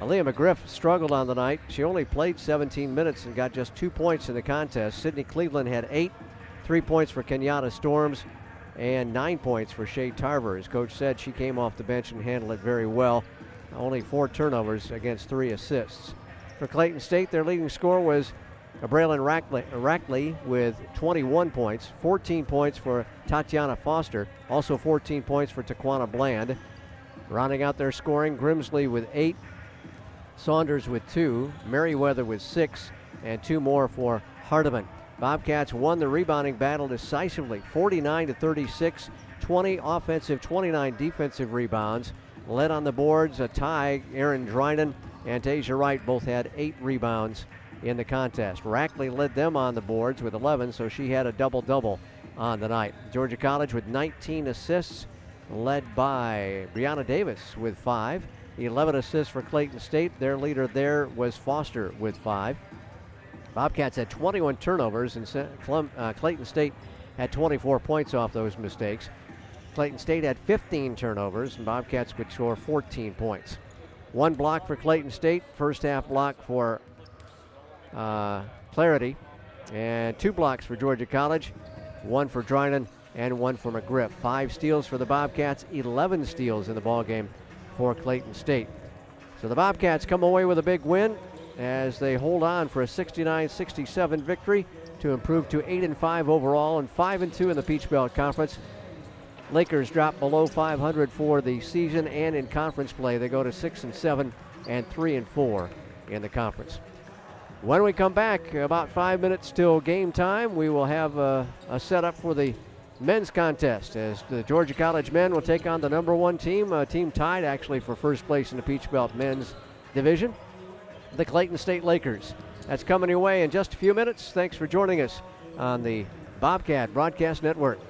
Aaliyah McGriff struggled on the night. She only played 17 minutes and got just 2 points in the contest. Sydney Cleveland had 8, 3 points for Kenyatta Storms, and 9 points for Shay Tarver. As Coach said, she came off the bench and handled it very well. Only 4 turnovers against 3 assists. For Clayton State, their leading scorer was Braylon Rackley with 21 points, 14 points for Tatiana Foster, also 14 points for Taquana Bland. Rounding out their scoring, Grimsley with 8, Saunders with 2, Merriweather with 6, and 2 more for Hardeman. Bobcats won the rebounding battle decisively, 49-36, 20 offensive, 29 defensive rebounds. Led on the boards, a tie. Erin Drinan and Tasia Wright both had 8 rebounds in the contest. Rackley led them on the boards with 11, so she had a double-double on the night. Georgia College with 19 assists, led by Brianna Davis with 5. 11 assists for Clayton State. Their leader there was Foster with 5. Bobcats had 21 turnovers, and Clayton State had 24 points off those mistakes. Clayton State had 15 turnovers, and Bobcats could score 14 points. 1 block for Clayton State, first half block for Clarity, and 2 blocks for Georgia College, 1 for Drinan and 1 for McGriff. 5 steals for the Bobcats, 11 steals in the ballgame for Clayton State. So the Bobcats come away with a big win as they hold on for a 69-67 victory to improve to 8-5 overall and 5-2 in the Peach Belt Conference. Lakers drop below 500 for the season, and in conference play they go to 6-7 and 3-4 in the conference. When we come back, about 5 minutes till game time, we will have a setup for the men's contest as the Georgia College men will take on the number 1 team, a team tied actually for first place in the Peach Belt men's division, the Clayton State Lakers. That's coming your way in just a few minutes. Thanks for joining us on the Bobcat Broadcast Network.